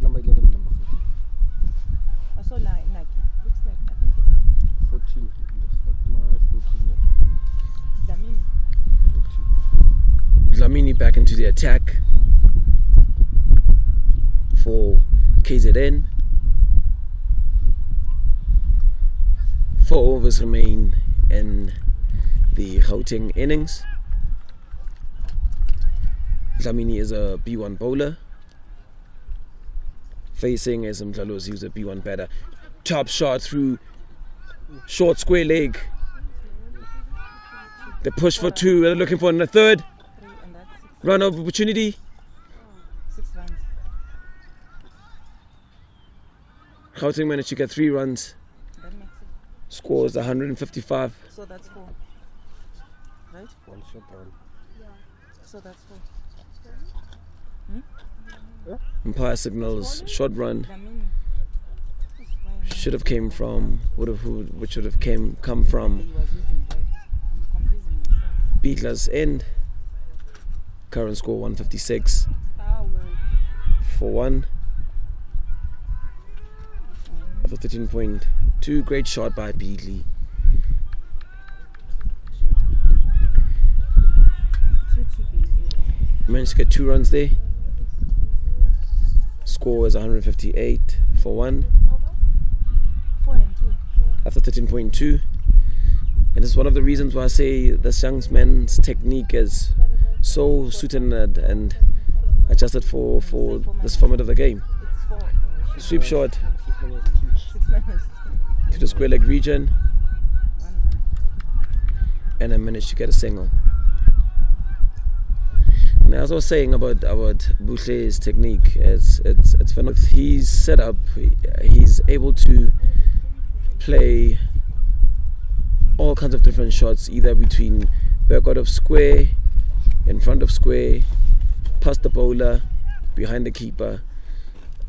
Number 11 and number 14. I saw Nike. Looks like, I think it's 14. Looks like my 14. No? Dlamini. 14. Dlamini back into the attack for KZN. 4 overs remain in the Gauteng innings. Dlamini is a B1 bowler. Facing is Mhlalosi, who's a B1 batter. Top shot through short square leg. They push for 2. They're looking for a third. 3 and that's 6. Run of opportunity. 6 runs. Gauteng managed to get 3 runs. That makes it. Score is 155. So that's 4. Right? One shot down. So that's 4. Umpire signals short run. Dlamini. Should have came from which should have come from He was using red. I'm confusing myself. Beatler's end. Current score 156 for 1. After 13.2, great shot by Beatley. 2-2. Managed to get 2 runs there. Score is 158 for 1. 4 and 2. After 13.2. And this is one of the reasons why I say this young man's technique is so suited and adjusted for this format of the game. It's 4. Sweep shot 6 minus to the square leg region, 1 run. and I managed to get a single. And as I was saying about Buhle's technique, it's phenomenal. He's set up, he's able to play all kinds of different shots, either between back out of square, in front of square, past the bowler, behind the keeper.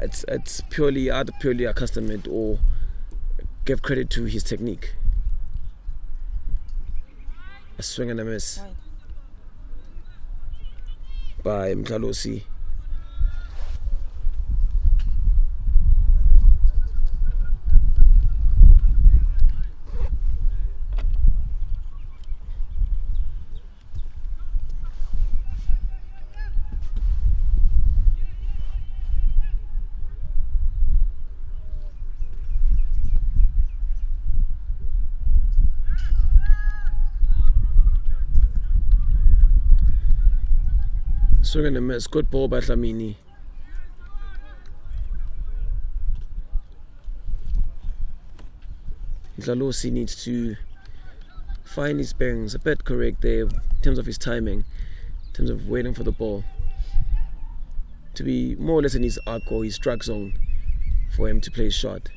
It's purely accustom it or give credit to his technique. A swing and a miss Right. by Mhlalosi. Swing and a miss. Good ball by Dlamini. Mhlalosi needs to find his bearings a bit correct there in terms of his timing, in terms of waiting for the ball to be more or less in his arc or his strike zone for him to play his shot.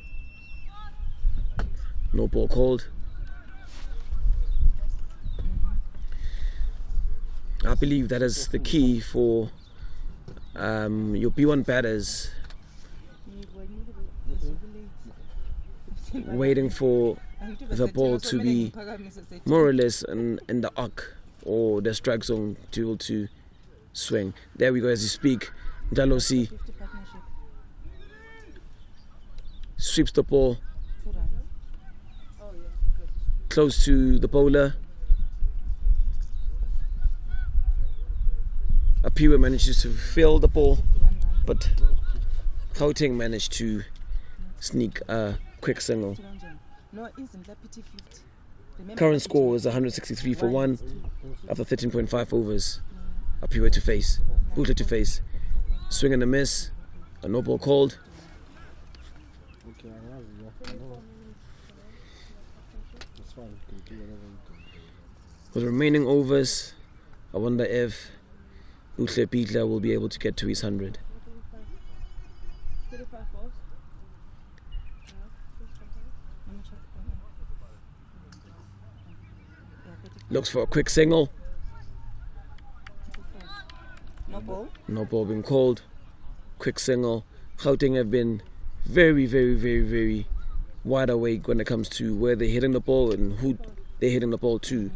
No ball called. I believe that is the key for your B1 batters, waiting for the ball to be more or less in the arc or the strike zone to be able to swing. There we go as you speak. Mhlalosi sweeps the ball 2 runs. close to the bowler. Apiwa manages to fill the ball, 1 run. but Gauteng managed to sneak a quick single. No, isn't that PT 50? Remember Current PT score is 163 for 1 after 13.5 overs. Apiwa to face, Buhle to face. Swing and a miss, a no ball called. Okay, I have it. That's fine. You can do whatever you can do. With remaining overs, I wonder if Buhle Pitla will be able to get to his 100. 35 balls. Looks for a quick single. No ball. No ball being called. Quick single. Gauteng have been very wide awake when it comes to where they're hitting the ball and who they're hitting the ball to,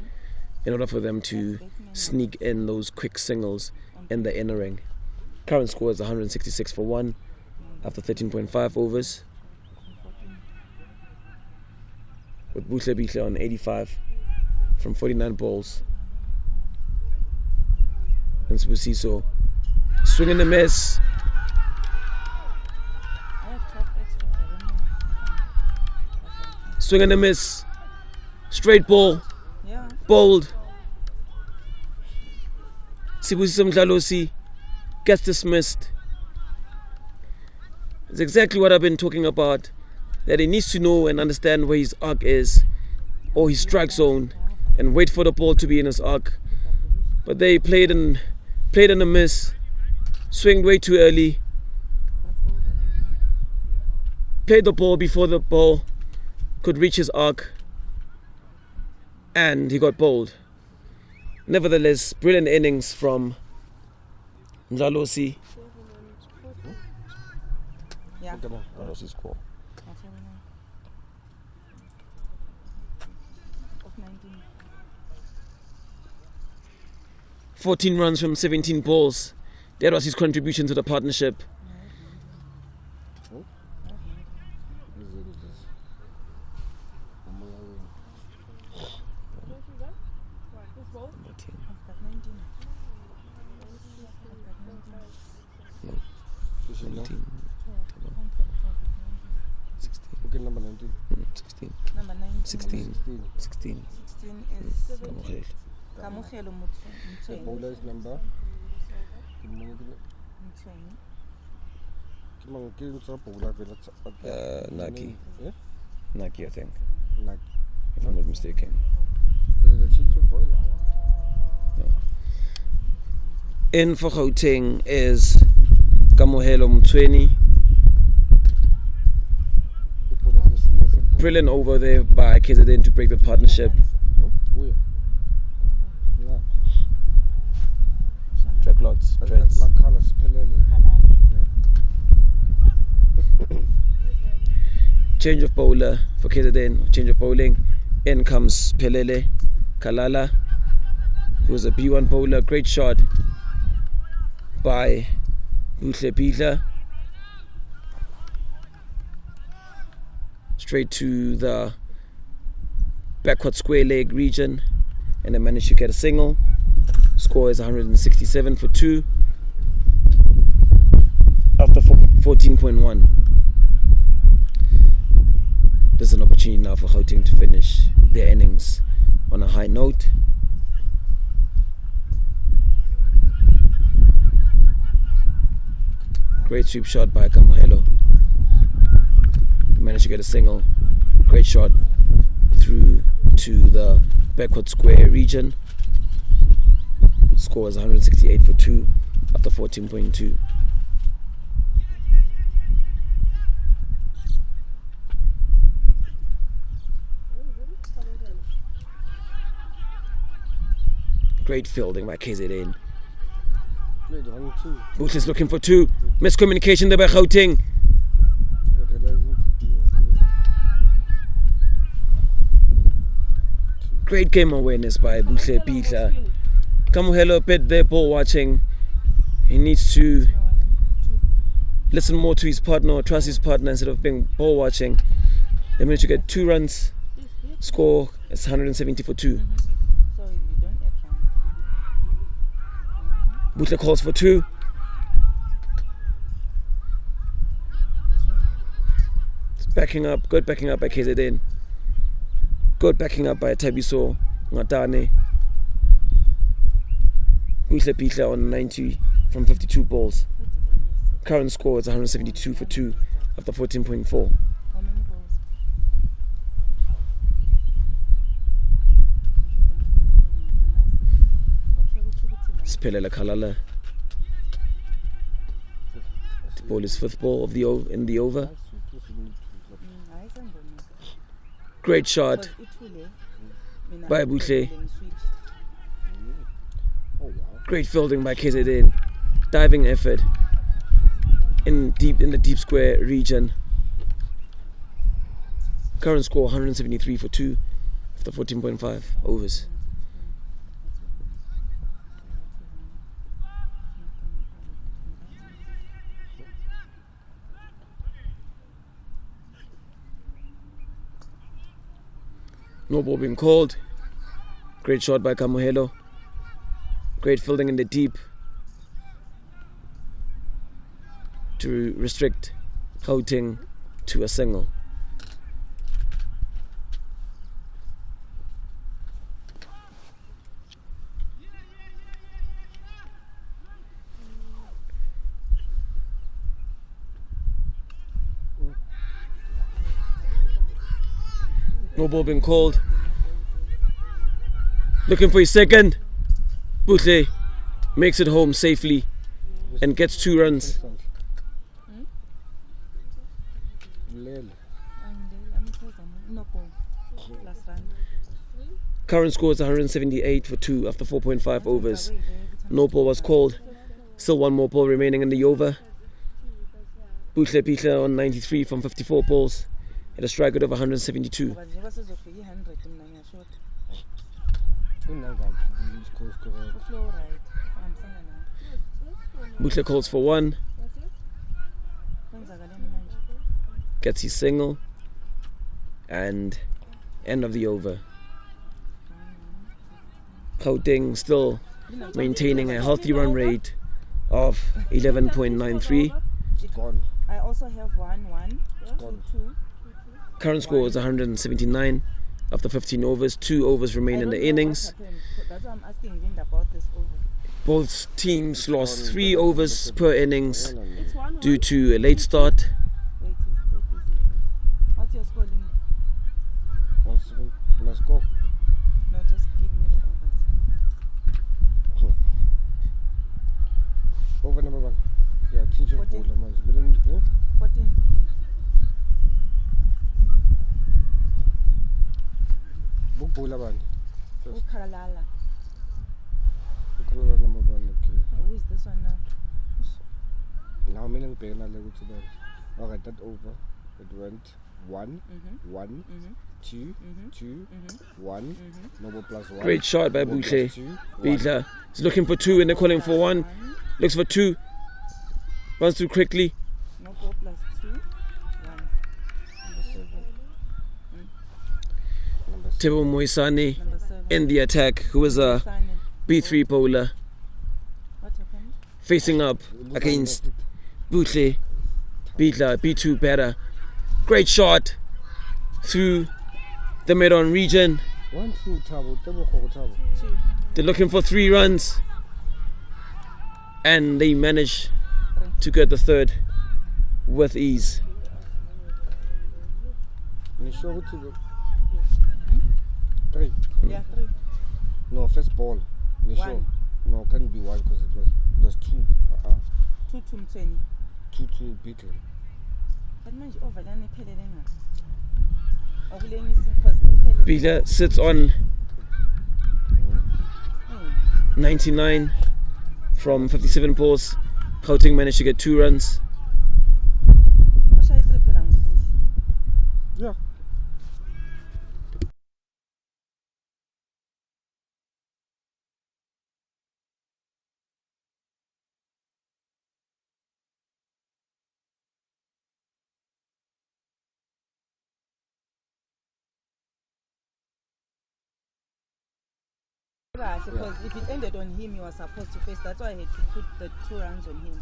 in order for them to sneak in those quick singles in the inner ring. Current score is 166 for 1 after 13.5 overs, with Buhle Pitla on 85 from 49 balls. And Sibusiso swing and a miss. Swing and a miss. Straight ball. Yeah. Bold. Sibusiso Mdlalosi gets dismissed. It's exactly what I've been talking about. That he needs to know and understand where his arc is, or his strike zone, and wait for the ball to be in his arc. But they played in a miss. Swinged way too early. Played the ball before the ball could reach his arc, and he got bowled. Nevertheless, brilliant innings from Mdlalosi. Yeah. That was his score. Of 19. 14 runs from 17 balls. That was his contribution to the partnership. Okay, number 19. 16. Number 19. 16. 16 is Kamogelo The Mtsweni. bowler's number. Naki. Yeah? Naki, I think, Like, if I'm not mistaken. In for Gauteng is Kamohelo Mtsweni. Brilliant over there by KZN to break the partnership. Dreadlocks. Dreads. Change of bowler for KZN. Change of bowling. In comes Pelele Kalala, who was a B1 bowler. Great shot by Buhle Pitla. Straight to the backward square leg region, and they managed to get a single. Score is 167 for 2 after 14.1. There's an opportunity now for Gauteng to finish their innings on a high note. Great sweep shot by Kamohelo. Managed to get a single. Great shot through to the backward square region. Score is 168 for 2 after 14.2. Great fielding by KZN. Booth is looking for 2. Miscommunication there by Gauteng. Great game awareness by Buhle Pitla. Kamohelo bit there ball watching. He needs to listen more to his partner or trust his partner instead of being ball watching. They managed to get 2 runs. Score is 170 for 2. So you don't add count. Buhle calls for 2. It's backing up, good backing up by KZN. Good backing up by Tabiso Ngatane. Buhle Pitla on 90 from 52 balls. Current score is 172 for 2 after 14.4. How many balls? Pelele Kalala. The ball is fifth ball of the in the over. Great shot by Buhle. Great fielding by KZN. Diving effort in the deep square region. Current score 173 for 2 after 14.5 overs. No ball being called. Great shot by Kamohelo. Great fielding in the deep to restrict Gauteng to a single. No ball being called. Looking for his second. Buhle makes it home safely and gets 2 runs. Current score is 178 for 2 after 4.5 overs. No ball was called. Still 1 more ball remaining in the over. Buhle Pitla on 93 from 54 balls at a strike rate of 172. Buhle calls for 1. Gets his single. And end of the over. Gauteng still maintaining a healthy run rate of 11.93. I also have 1-1, 2-2. Current score is 179 after 15 overs. 2 overs remain in the innings. That's why I'm asking Linda about this over. Both teams lost 3 overs per innings due to a late start. Wait, what's your score, Linda? 1-7. My score. No, just give me the over. Over number 1. Yeah, teacher. 14. 14. 14. Book bowler 1. First. Ukaralala. Color number 1. Okay. Who is this one now? Now I'm in pain. Alright, that over. It went 1, 1, 2, 2, 1. Number plus 1. Great shot by Number Buhle. plus 2, 1. Bidla is looking for 2 and they're calling for 1. Looks for 2. Runs through quickly. No ball plus 2, 1. Number 7. Tebo Moisani Number 7. in the attack, who is a Signing. B3 bowler, What happened? facing up against Buhle. Bidla, B2 batter. Great shot through the mid-on region. 1, 2, Tabo. Tabo, Tabo. 2. They're looking for 3 runs. And they manage to get the 3rd with ease. You sure who to go? 3. Yeah, 3. No, first ball. You sure? 1. No, can't be 1 because it was 2. 2 to 20. 2 to Beatle. But manje over lana iphelele ngapi? Okulengisa because iphelele. Bidla sits on 99 from 57 balls. Gauteng managed to get 2 runs. Oshaya 3 phela ngobuhle. Yeah. Because if it ended on him, he was supposed to face. That's why I had to put the 2 runs on him.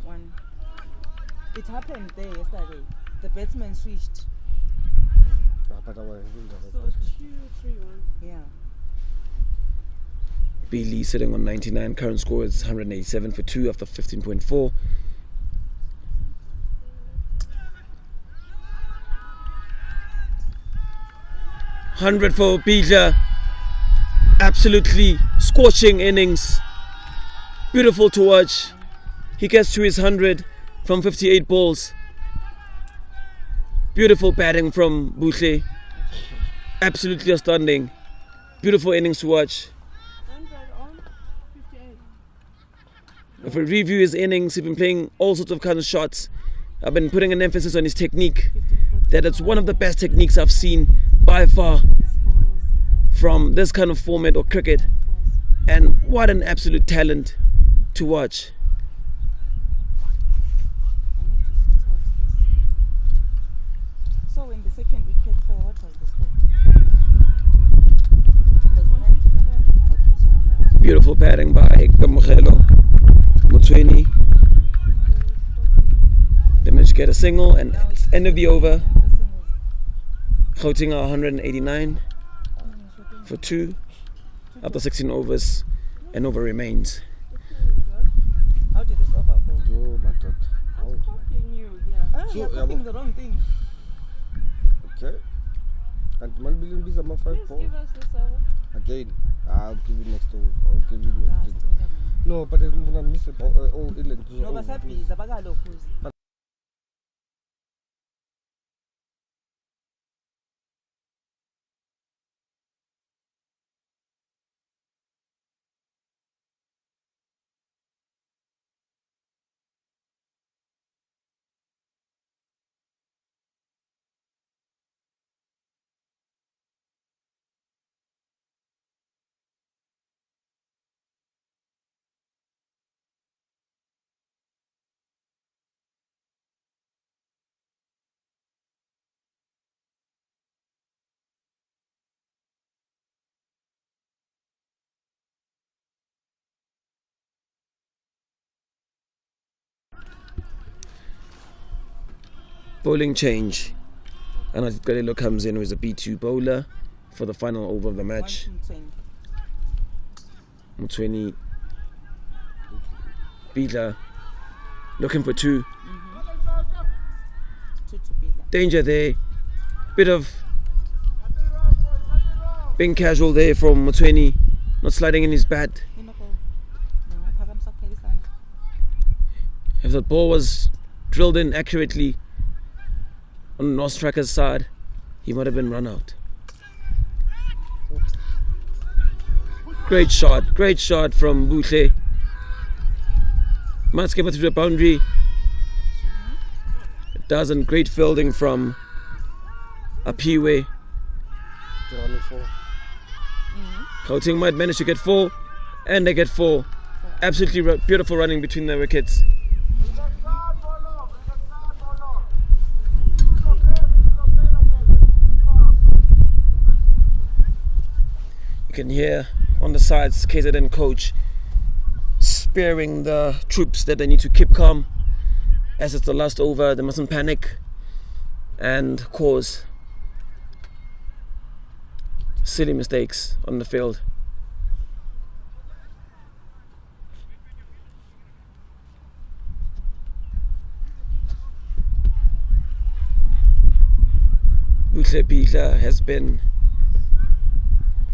1. It happened there yesterday. The batsman switched. But I was So 2-3-1. Yeah. B. Lee sitting on 99. Current score is 187 for 2 after 15.4. $100 for Bidla. Absolutely scorching innings. Beautiful to watch. He gets to his 100 from 58 balls. Beautiful batting from Buhle. Absolutely astounding. Beautiful innings to watch. 100 on 58. If we review his innings, he's been playing all sorts of kinds of shots. I've been putting an emphasis on his technique. That it's one of the best techniques I've seen by far from this kind of format or cricket. And what an absolute talent to watch. I need to sort out this. So when the second wicket fell, what was the score? Was the man? Okay, so I'm right. Beautiful batting by Kamogelo Motweni. They managed to get a single, and it's end of the over. Gauteng are 189 for 2 after 16 overs. An over remains. How did this over go? Yo, my God. Oh, Copying you, yeah. Ah, So, you're yeah, copying but- the wrong thing. okay. And 1 billion bees are my 5 Please balls. give us this over. Again, I'll give you next over. I'll give you Nah, next. still that man. No, but I'm gonna miss it. Oh, England. No, basabhiza bakalokhu. Bowling change. Anatit Galelo comes in as a B2 bowler for the final over of the match. 120. Motweni Bidla looking for 2. 2 to Bidla. Danger there. Bit of being casual there from Motweni. Not sliding in his bat. Inoko. No, phakamisa kuphela isandla. If the ball was drilled in accurately on North Striker's side, he might have been run out. Great shot from Buhle. Must skip it through the boundary. It doesn't. Great fielding from Apiwe. Gauteng might manage to get 4, and they get 4. Absolutely beautiful running between the wickets. You can hear on the sides KZN coach sparing the troops that they need to keep calm as it's the last over. They mustn't panic and cause silly mistakes on the field. Buhle Bidla has been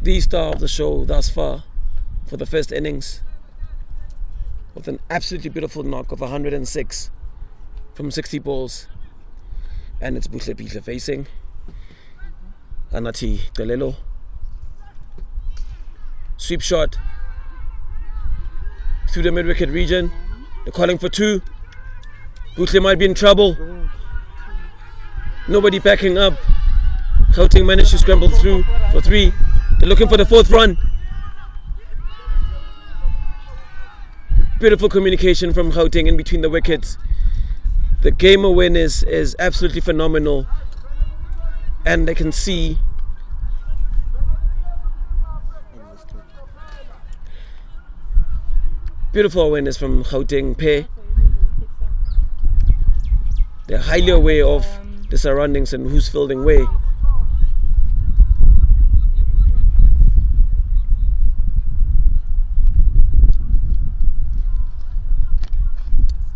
the star of the show thus far for the first innings, with an absolutely beautiful knock of 106 from 60 balls. And it's Buhle Bidla facing Anatit Galelo. Sweep shot through the mid-wicket region. They're calling for 2. Buhle might be in trouble. Nobody backing up. Gauteng managed to scramble through for 3. They're looking for the 4th run. Beautiful communication from Gauteng in between the wickets. The game awareness is absolutely phenomenal, and they can see beautiful awareness from Gauteng pair. They're highly aware of the surroundings and who's fielding where.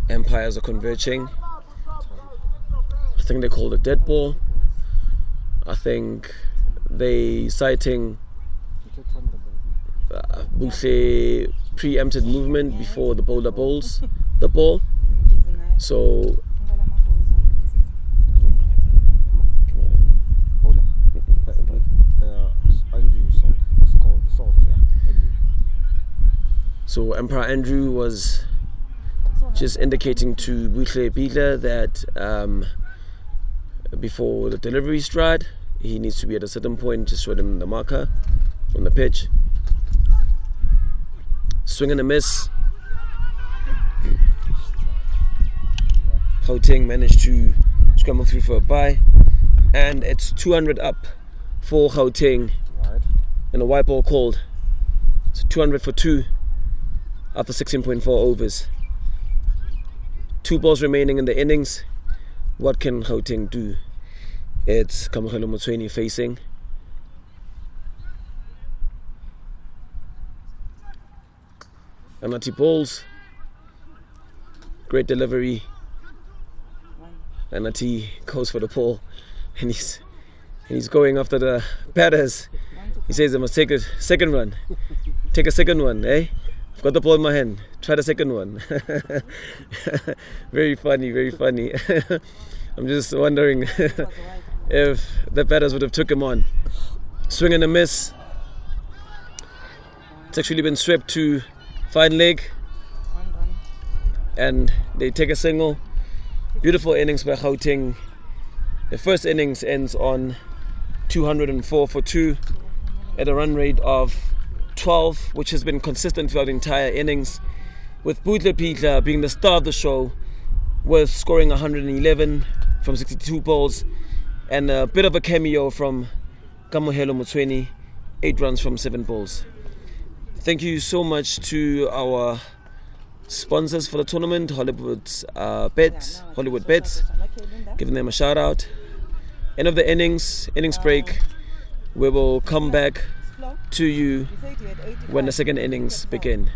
Empires are converging. I think they called it dead ball. I think they citing Buhle preempted movement before the bowler bowls the ball. So Bowler. Andrew Salt, yeah. Andrew. So Emperor Andrew was just indicating to Buhle Bidla that before the delivery stride, he needs to be at a certain point. Just showed him the marker on the pitch. Swing and a miss. Gauteng managed to scramble through for a bye, and it's 200 up for Gauteng Right. and a white ball called. So 200 for 2 after 16.4 overs. 2 balls remaining in the innings. What can Gauteng do? It's Kamohelo Motsweni facing. Anati balls. Great delivery. Anati goes for the ball, and he's going after the batters. He says, "I must take a second run. Take a second one, eh? I've got the ball in my hand. Try the second one." Very funny, very funny. I'm just wondering if the batters would have took him on. Swing and a miss. It's actually been swept to fine leg, and they take a single. Beautiful innings by Gauteng. The first innings ends on 204 for 2 at a run rate of 12, which has been consistent throughout the entire innings, with Buhle Bidla being the star of the show with scoring 111 from 62 balls, and a bit of a cameo from Kamohelo Motsweni, 8 runs from 7 balls. Thank you so much to our sponsors for the tournament, Hollywood Bets, giving them a shout out. End of the innings break. We will come back to you when the second innings begin.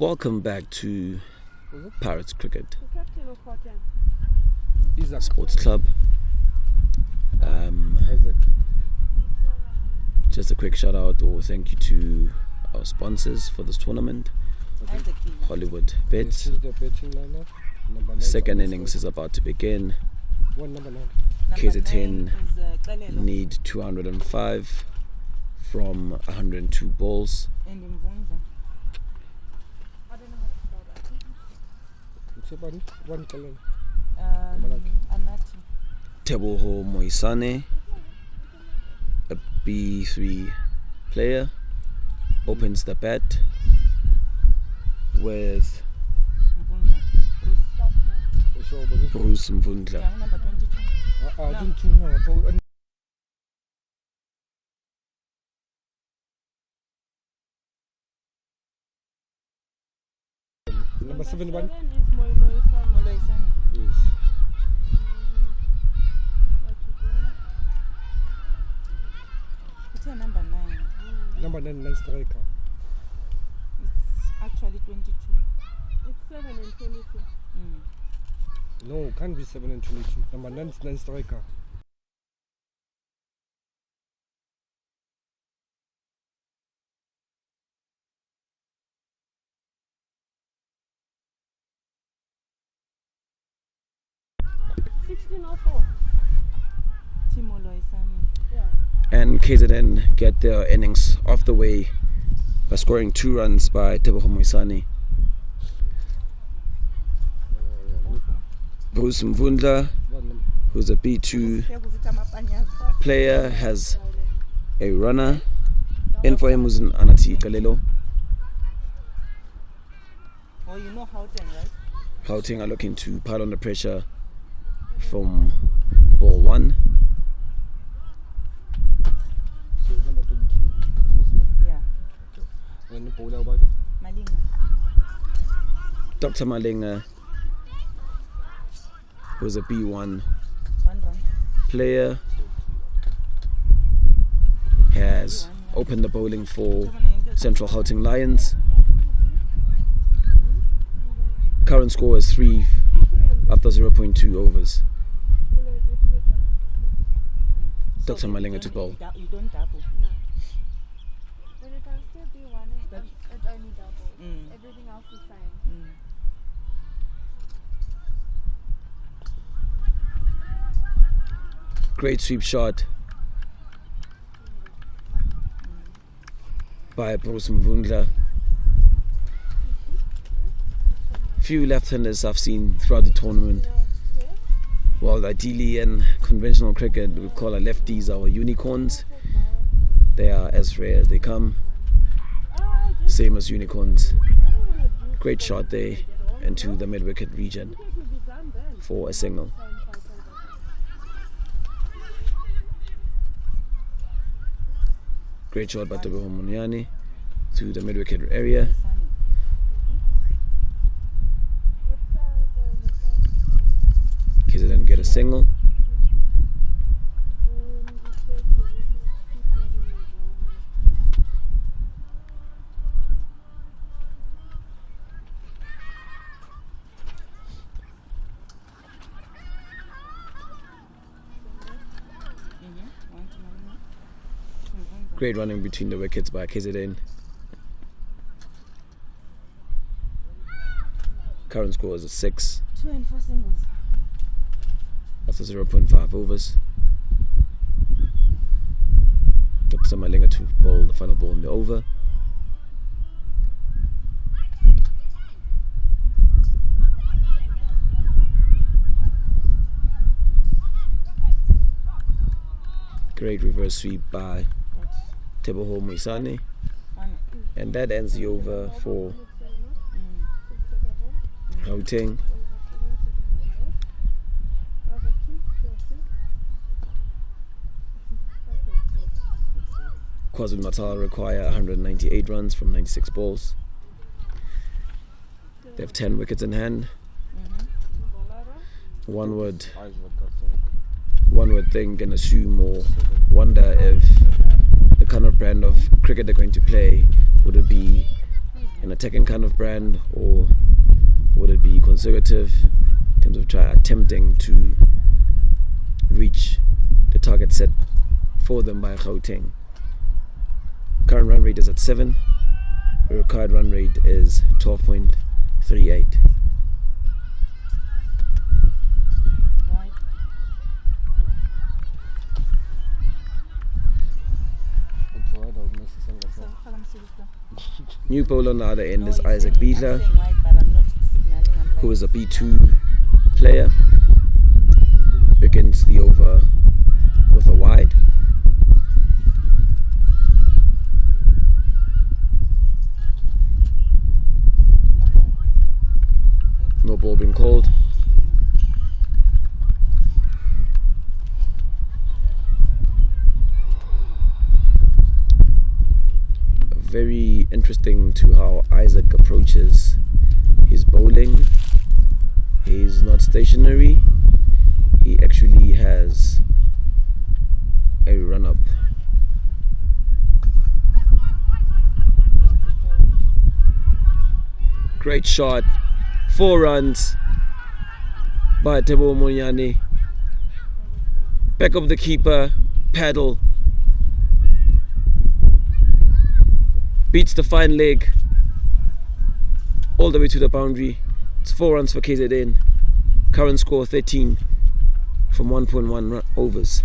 Welcome back to Pirates Cricket The captain of Gauteng. Isaac. Sports Club. Isaac. Just a quick shout out or thank you to our sponsors for this tournament, Hollywood Bets. This is the betting lineup. Number 9. Second innings is about to begin. One number 9. KZN need 205 from 102 balls. And Mvunza. I don't know how to spell that. It's about one color. Anati. Teboho Moisane, a B3 player, opens the bat with Mvunza. Bruce. Bruce Mvundla. Young number 22. I didn't know. Number 71. Is Moiloisana. Moloisane. Yes. It's a number 9. Number 9 striker. It's actually 22. It's 7 and 22. No, can't be 7 and 22. Number 9 is 9 striker. Timo Loisane. Yeah. And KZN get their innings off the way by scoring 2 runs by Teboho Moisane. Bruce Mvundla, who's a B2 player, has a runner. In for him was Anati Kalelo. Oh, you know Gauteng, right? Gauteng are looking to pile on the pressure from ball 1. So number 22. Yeah. And the bowler about Malinga. Dr. Malinga, who's a B1 1 run. player, has opened the bowling for Central Gauteng Lions. Current score is 3 after 0.2 overs. Dr. Malinga to bowl. You don't double. When it comes to B1, it only doubles. Everything else is the same. Great sweep shot by Bruce Mvundla. Few left-handers I've seen throughout the tournament. Well, ideally in conventional cricket, we call our lefties our unicorns. They are as rare as they come. Same as unicorns. Great shot there into the mid-wicket region for a single. Great shot by Teboho Moisane to the mid-wicket area. KZN get a single. Great running between the wickets by KZN. Current score is a 6 2 and 4 singles. after 0.5 overs. Dr. Malinga to bowl the final ball in the over. Great reverse sweep by Teboho Moisane, and that ends the over for Gauteng. KwaZulu-Natal require 198 runs from 96 balls. They have 10 wickets in hand. One would think and assume or wonder if the kind of brand of cricket they're going to play would it be an attacking kind of brand, or would it be conservative in terms of attempting to reach the target set for them by Gauteng? Current run rate is at 7. The required run rate is 12.38. Right. It's wide, I'll miss the single So, shot. New bowler on the other end No, is he's Isaac saying- I'm Biedler, saying white, but I'm not signaling. I'm like, who is a B2 player. Begins the over with a wide. no ball. No ball being called. Very interesting to how Isaac approaches his bowling. He's not stationary. He actually has a run up. Great shot. 4 runs by Tebo Monyane. Back of the keeper. Paddle. Beats the fine leg all the way to the boundary. It's 4 runs for KZN. Current score 13 from 1.1 overs.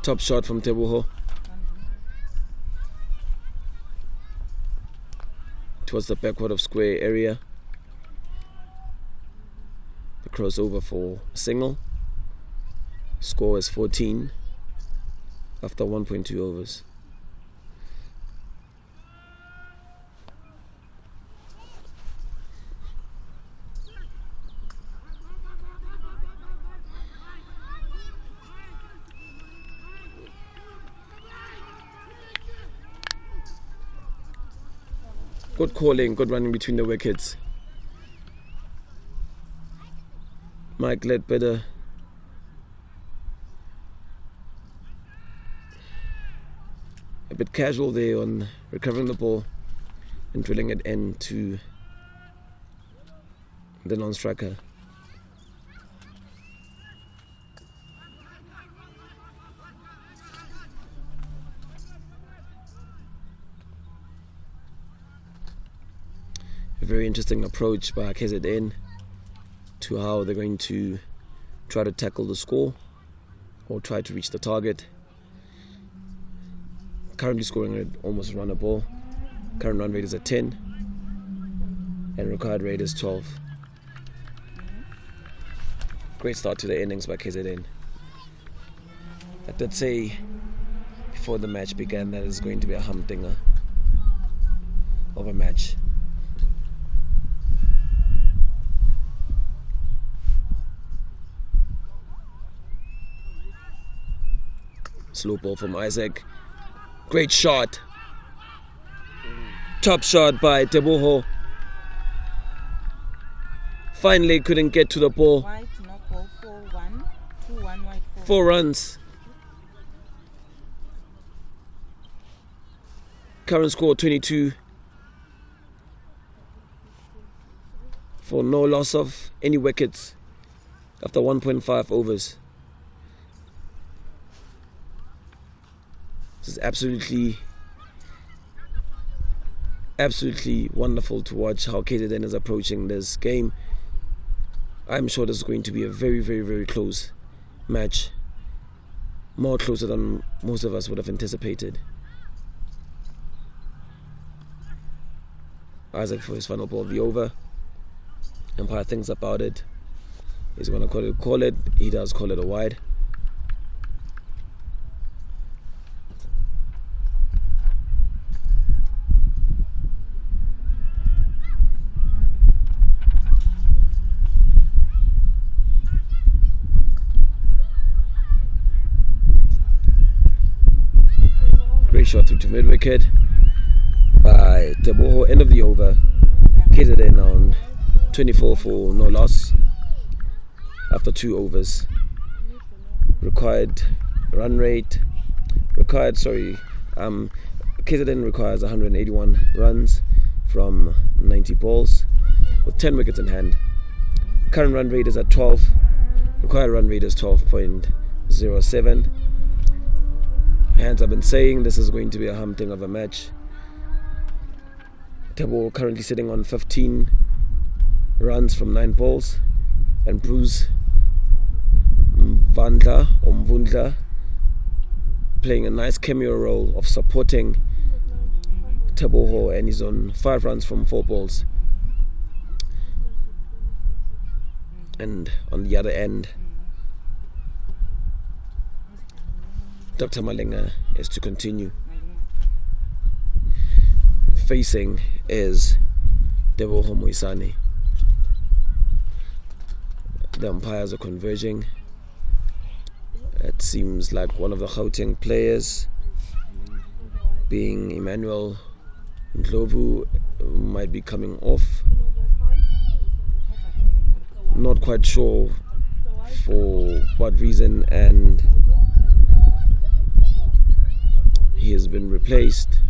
Top shot from Teboho towards the backward of square area. The crossover for a single. Score is 14 after 1.2 overs. Good calling, good running between the wickets. Mike Ledbetter a bit casual there on recovering the ball and drilling it into the non-striker. A very interesting approach by KZN to how they're going to try to tackle the score or try to reach the target. Currently scoring at almost run a ball. Current run rate is at 10 and required rate is 12. Great start to the innings by KZN. I did say before the match began that it's going to be a humdinger of a match. Slow ball from Isaac. Great shot. Top shot by Teboho. Finally couldn't get to the ball. White, no ball, 4-1. 2-1, white, 4 runs. Current score 22. For no loss of any wickets after 1.5 overs. This is absolutely wonderful to watch how KZN is approaching this game. I'm sure this is going to be a very, very, very close match. More closer than most of us would have anticipated. Isaac for his final ball of the over. Umpire thinks about it. He's going to call it. He does call it a wide. shot through to mid wicket by Teboho. End of the over. KZN on 24 for no loss after 2 overs. KZN requires 181 runs from 90 balls with 10 wickets in hand. Current run rate is at 12. Required run rate is 12.07. Hence, I've been saying this is going to be a humdinger of a match. Teboho currently sitting on 15 runs from 9 balls, and Bruce Mvundla playing a nice cameo role of supporting Teboho, and he's on 5 runs from 4 balls. And on the other end, Dr. Malinga is to continue. Facing is Teboho Moisane. The umpires are converging. It seems like one of the Gauteng players, being Emmanuel Ndlovu, might be coming off. Not quite sure for what reason, and he has been replaced.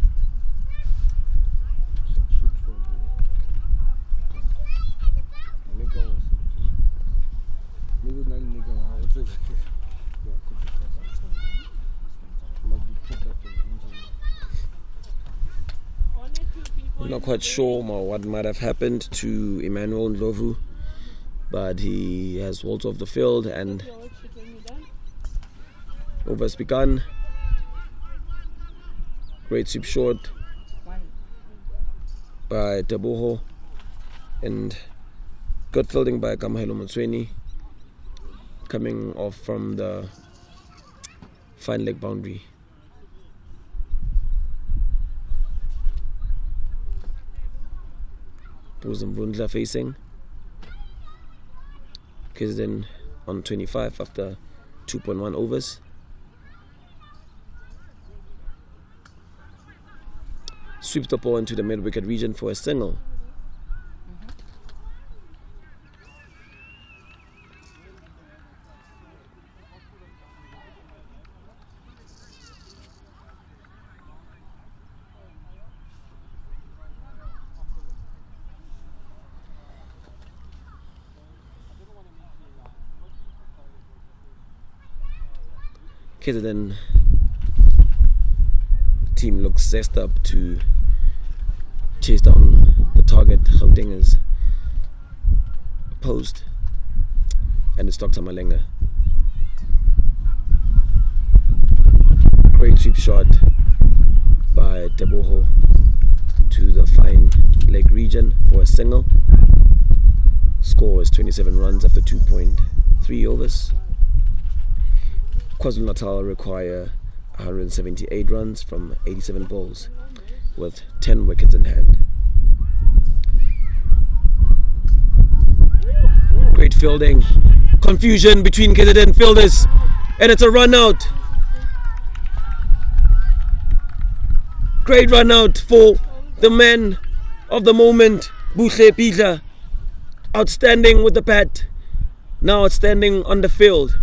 I'm not quite sure what might have happened to Emmanuel Ndlovu, but he has walked off the field and over has begun. Great sweep short by Teboho and good fielding by Kamahelo Motsweni, coming off from the fine leg boundary. Mvundla facing. KZN on 25 after 2.1 overs. Sweeps the ball into the mid wicket region for a single. KZN team looks zest up to chase down the target Gauteng is posed, and it's Dr. Malinga. Great sweep shot by Teboho to the fine leg region for a single. Score is 27 runs after 2.3 overs. KwaZulu-Natal require 178 runs from 87 balls with 10 wickets in hand. Great fielding. Confusion between KZN fielders, and it's a run out. Great run out for the man of the moment, Buhle Pidla. Outstanding with the bat. Now outstanding on the field.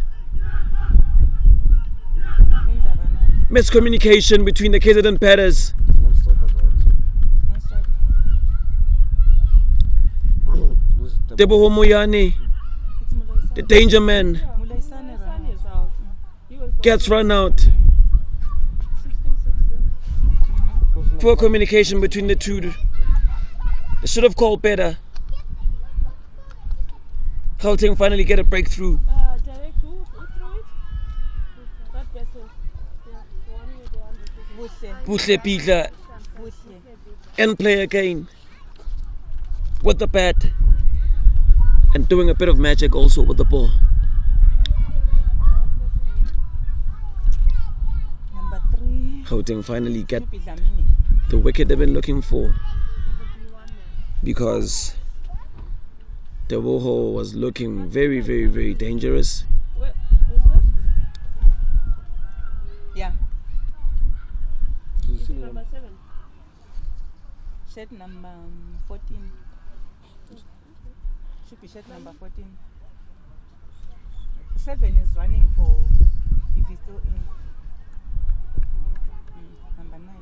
Miscommunication between the KZN batters. Teboho Moyane, the danger man, gets run out. Poor communication between the two. They should have called better. Gauteng finally get a breakthrough. Buhle Pidla and play again with the bat and doing a bit of magic also with the ball. Gauteng finally get the wicket they've been looking for, because Teboho was looking very, very, very dangerous. number 7. Shed number 14. Should be shed number 14. 7 is running for if he's still in. Number 9.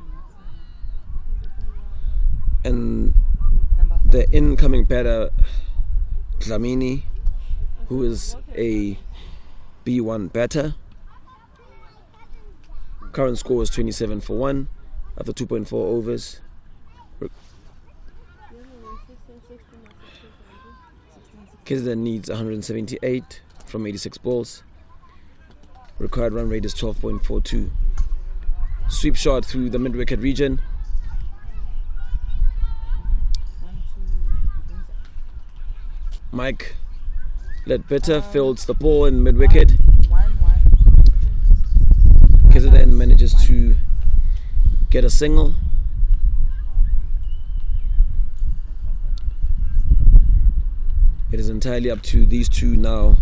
And Number 4. the incoming batter, Dlamini, who is a B1 batter. Current score is 27 for 1 after 2.4 overs. KZN needs 178 from 86 balls. Required run rate is 12.42. Sweep shot through the mid-wicket region. Mike Ledbetter fields the ball in mid-wicket. 1-1. KZN manages to get a single. It is entirely up to these two now,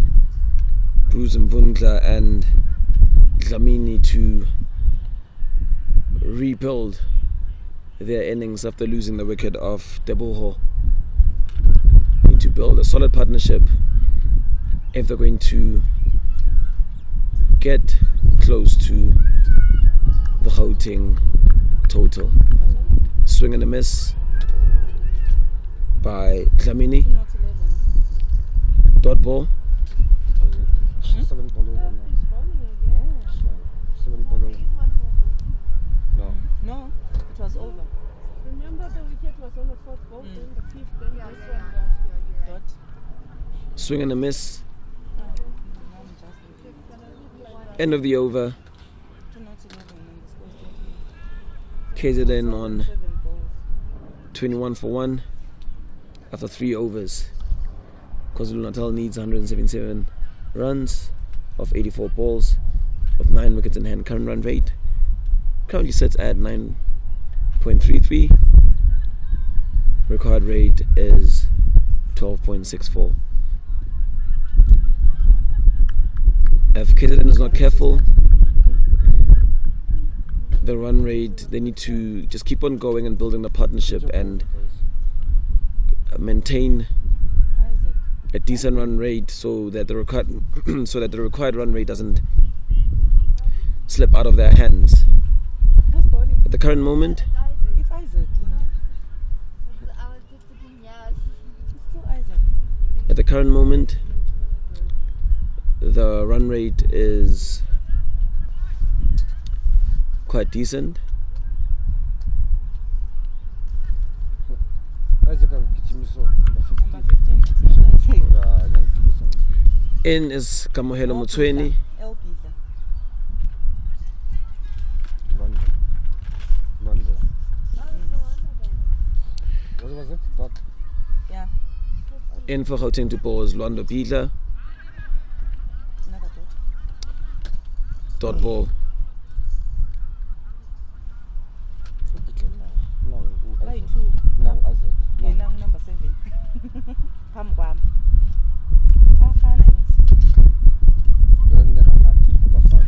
Bruce Mvundla and Dlamini, to rebuild their innings after losing the wicket of Deboho. Need to build a solid partnership if they're going to get close to the Gauteng total. Swing and a miss by Dlamini. Dot ball. 7 ball over now. He's bowling again. 7 ball over. No. No, it was over. Remember the wicket was on the 4th ball, then the 5th, then Yeah, this yeah, one. yeah. Dot. Swing and a miss. Now I'm just End of the over. 2-11 and the score is KZN on 7 balls. 21 for 1 after 3 overs. KwaZulu-Natal needs 177 runs of 84 balls with 9 wickets in hand. Current run rate currently sits at 9.33. Required rate is 12.64. If KZN is not careful, the run rate, they need to just keep on going and building the partnership and maintain Isaac. a decent run rate so that the required run rate doesn't slip out of their hands. Who's bowling? At the current moment, It's Isaac, Linda. I was just thinking, yeah. It's still Isaac. at the current moment, the run rate is quite decent. Isaac agijimiso number 15. Number 15, it's not Isaac. Ngiyangipikisa ngempilo. In is Kamohelo Mutsweni. El Pita. Londo. What was it? Dot. Yeah, In for Gauteng to ball is Lwando Bidla. it's another dot. Dot ball. No, Why Isaac. 2? No, Isaac. Yeah, No. now number 7. Phambi kwami. Bafana yes. Number 5.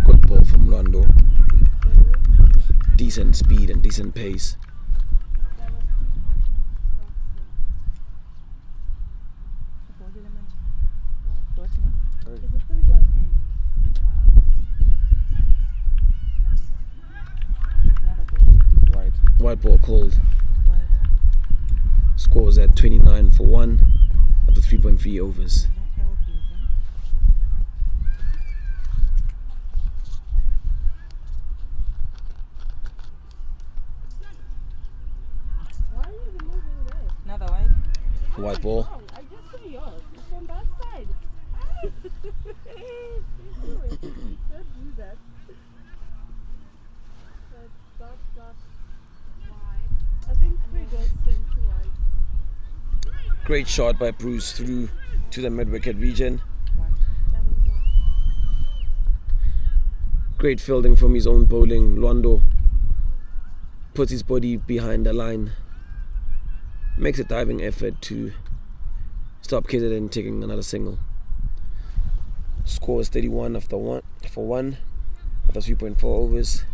Good ball from Lwando. Decent speed and decent pace. Ubholile manje. Dot no? Is it 3 dots? Another dot. Right. White ball called. White. Scores at 29 for 1 after 3.3 overs. El Pita. Why are you removing that? Another white. White ball. Oh, I just saw yours. It's on that side. Don't do that. That's dot, dot, wide. I think 3 dots and 2 wide. Great shot by Bruce through to the mid-wicket region. 1. Great fielding from his own bowling. Lwando puts his body behind the line. Makes a diving effort to stop KZN taking another single. Score is 31 for 1 after 3.4 overs.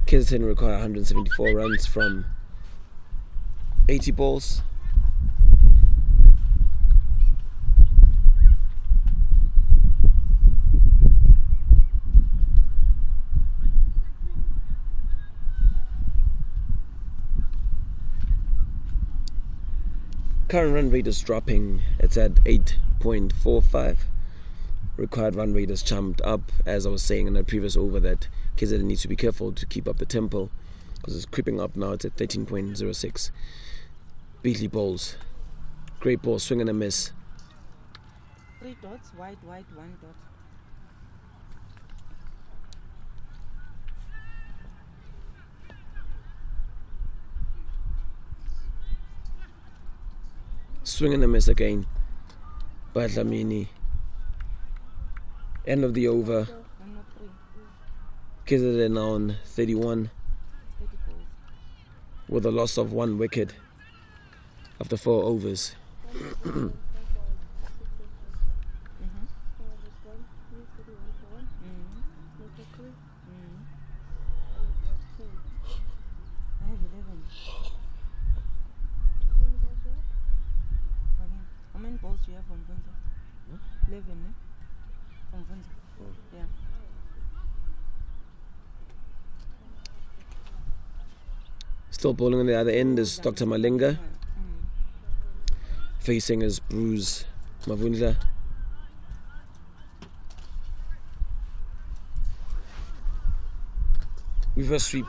KZN require 174 runs from 80 balls. Current run rate is dropping. It's at 8.45. Required run rate has jumped up, as I was saying in the previous over, that KZN needs to be careful to keep up the tempo because it's creeping up now. It's at 13.06. Beatley balls. Great ball, swing and a miss. 3 dots, wide, 1 dot. Swing and a miss again by Dlamini. End of the over. 103. KZN now on 31 30 balls. with a loss of 1 wicket after 4 overs. I have 11. How many balls do you have on Vunza? 11, eh? On Vunza. Yeah. Still bowling on the other end is Dr. Malinga, facing his Bruce Mavundla. Reverse sweep.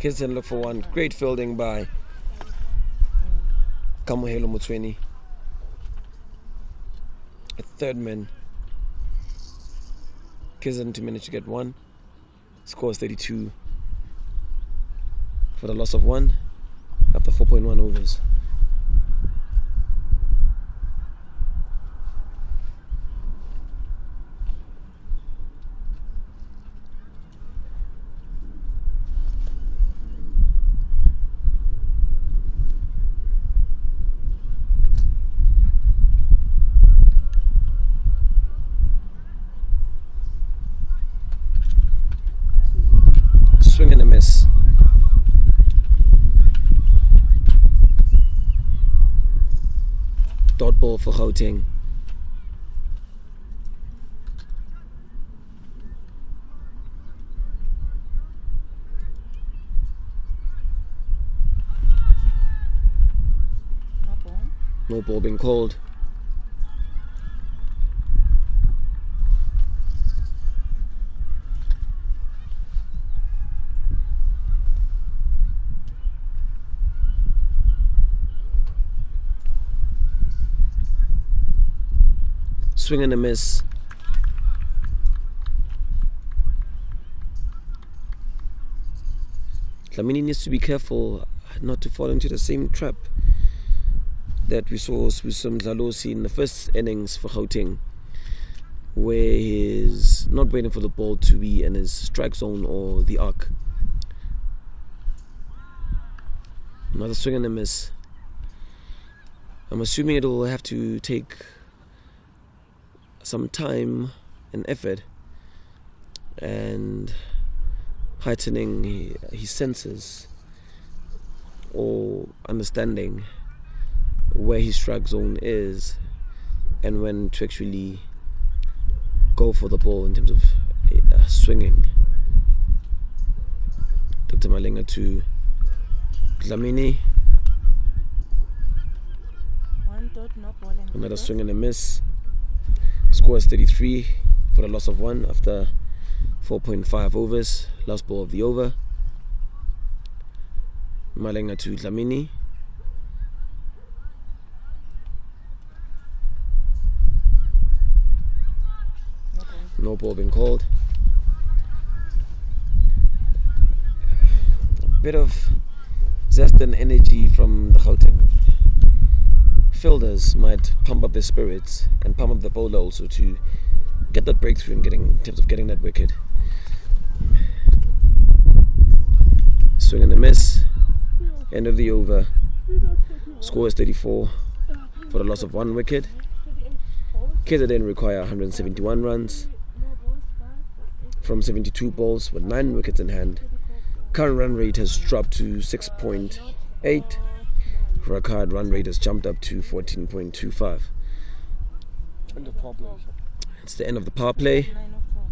KZN look for 1. Great fielding by Kamohelo Motsweni. A third man. KZN to manage to get 1. Scores 32 for the loss of 1 after 4.1 overs. Swing and a miss. Dot ball for Gauteng. No ball. No ball being called. Swing and a miss. Dlamini needs to be careful not to fall into the same trap that we saw with some Dlalosi in the first innings for Gauteng, where he's not waiting for the ball to be in his strike zone or the arc. Another swing and a miss. I'm assuming it will have to take some time and effort and heightening his senses or understanding where his strike zone is and when to actually go for the ball in terms of swinging. Dr. Malinga to Dlamini. 1 dot, no ball and Another swing and a miss. Scores 33 for the loss of 1 after 4.5 overs. Last ball of the over. Malinga to Dlamini. no ball. No ball being called. Bit of zest and energy from the Gauteng fielders might pump up their spirits and pump up the bowler also to get that breakthrough in terms of getting that wicket. Swing and a miss. End of the over. Score is 34 for the loss of 1 wicket. KZN require 171 runs. from 72 balls with 9 wickets in hand. Current run rate has dropped to 6.8. Record run rate has jumped up to 14.25. And the problem is It's the end of the power play. 9 of 12.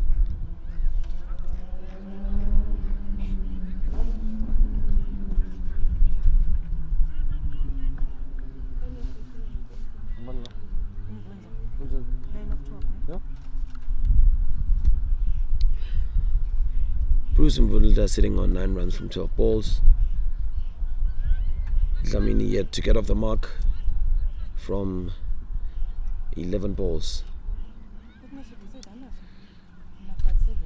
Umvundla. 9 of 12. Yeah. Bruce Mvundla sitting on 9 runs from 12 balls. Dlamini yet to get off the mark from 11 balls. What must you say? I'm not. Not but 7.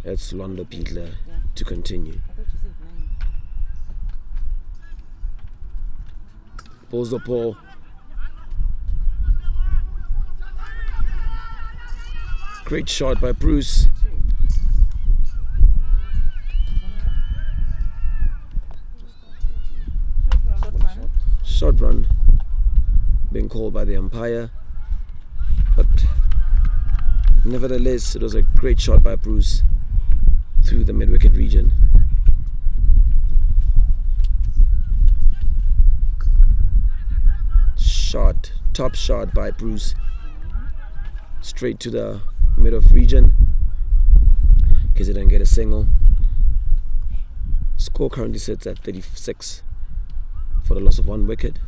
It's Londo Piedler Yeah. to continue. I thought you said 9. Pulls the ball. Great shot by Bruce. 2. Short run. Short run being called by the umpire, but nevertheless it was a great shot by Bruce through the mid-wicket region. Top shot by Bruce, straight to the mid-off region. Because he didn't get a single. Score currently sits at 36 for the loss of 1 wicket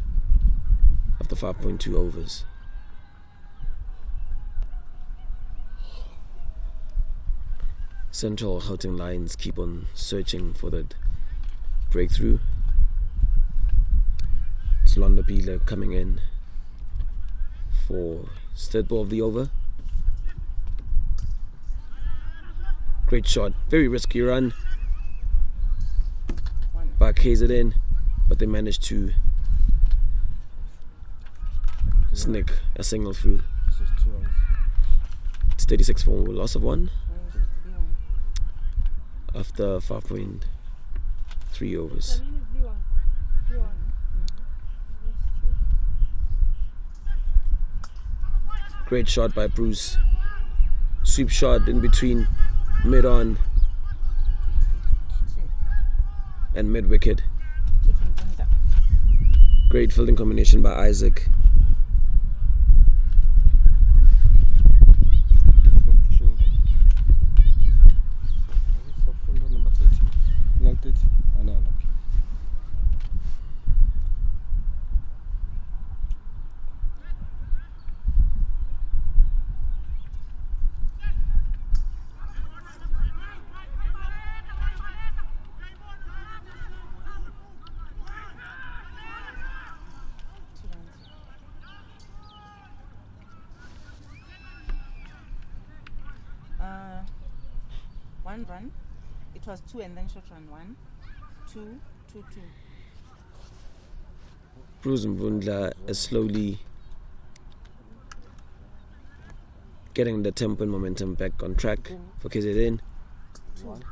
after 5.2 overs. Central Gauteng Lions keep on searching for that breakthrough. It's Londo Piedler coming in for his 3rd ball of the over. Great shot, very risky run by KZN, but they managed to sneak a single through. This is 2 runs. It's 36 for a loss of 1 1. after 5.3 overs. That means B1. B1. Great shot by Bruce. Sweep shot in between mid-on and mid-wicket. 2 to Mvundla. Great fielding combination by Isaac. Fielder number 30. No, 30. Oh, no, okay. One run. It was 2 and then short run 1, 2, 2, 2. Bruce Mvundla is slowly getting the tempo and momentum back on track for KZN. 1.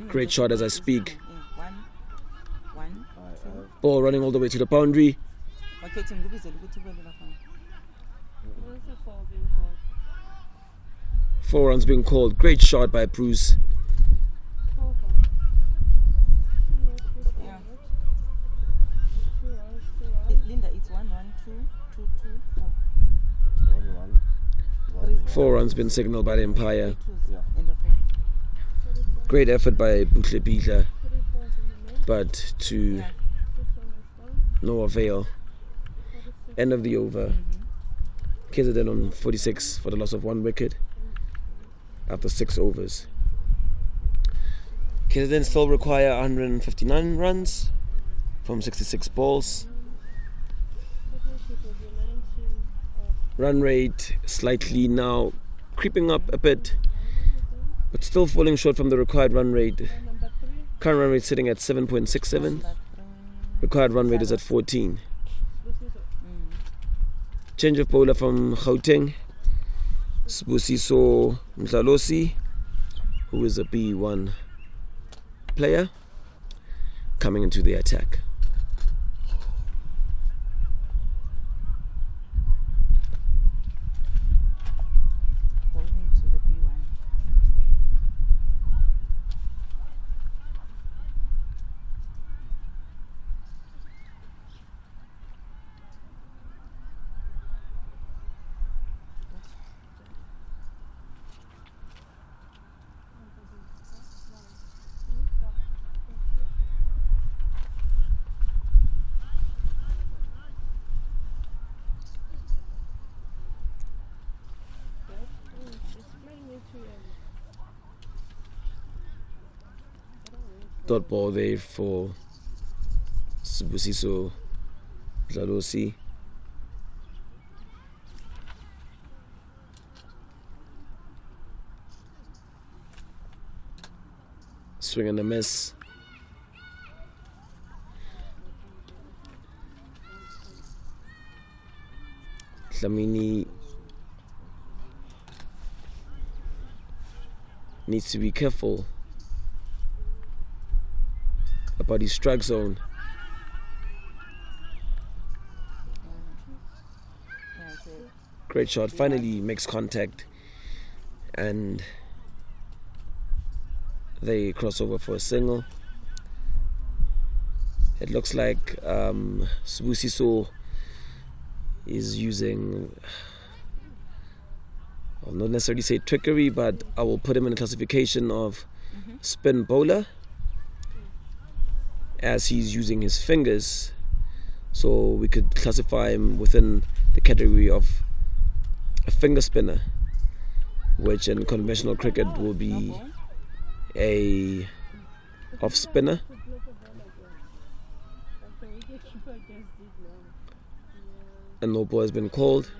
Great shot as I speak. 1, 1, 2. Ball running all the way to the boundary. Wakhethi ngikubizela ukuthi ubele lapha. What's the foul being called? 4 runs being called. Great shot by Bruce. Foul. Yeah. 2 runs, 2 runs. Linda, it's 1, 1, 2, 2, 2, 4. 1, 1. 4 runs been signaled by the umpire. 3 twos. Yeah. End of 4. Great effort by Buhle Piedler, 3 points in the middle. but to Yeah. 6 on the stand. no avail. 46. End of the over. KZN on 46 for the loss of 1 wicket after 6 overs. KZN still require 159 runs from 66 balls. Partnership will be 19 of Run rate slightly now creeping up a bit, but still falling short from the required run rate. number 3. Current run rate sitting at 7.67. Required run rate is at 14. This is Change of bowler from Gauteng, Sibusiso Mdlalosi, who is a B1 player, coming into the attack. Bowling to the B1. Dot ball there for Sibusiso Dlalosi. Swing and a miss. Dlamini needs to be careful about his strike zone. Great shot, finally makes contact, and they cross over for a single. It looks like Sibusiso is using, I'll not necessarily say trickery, but I will put him in a classification of spin bowler, as he's using his fingers, so we could classify him within the category of a finger spinner, which in conventional cricket will be a off spinner. A no ball has been called.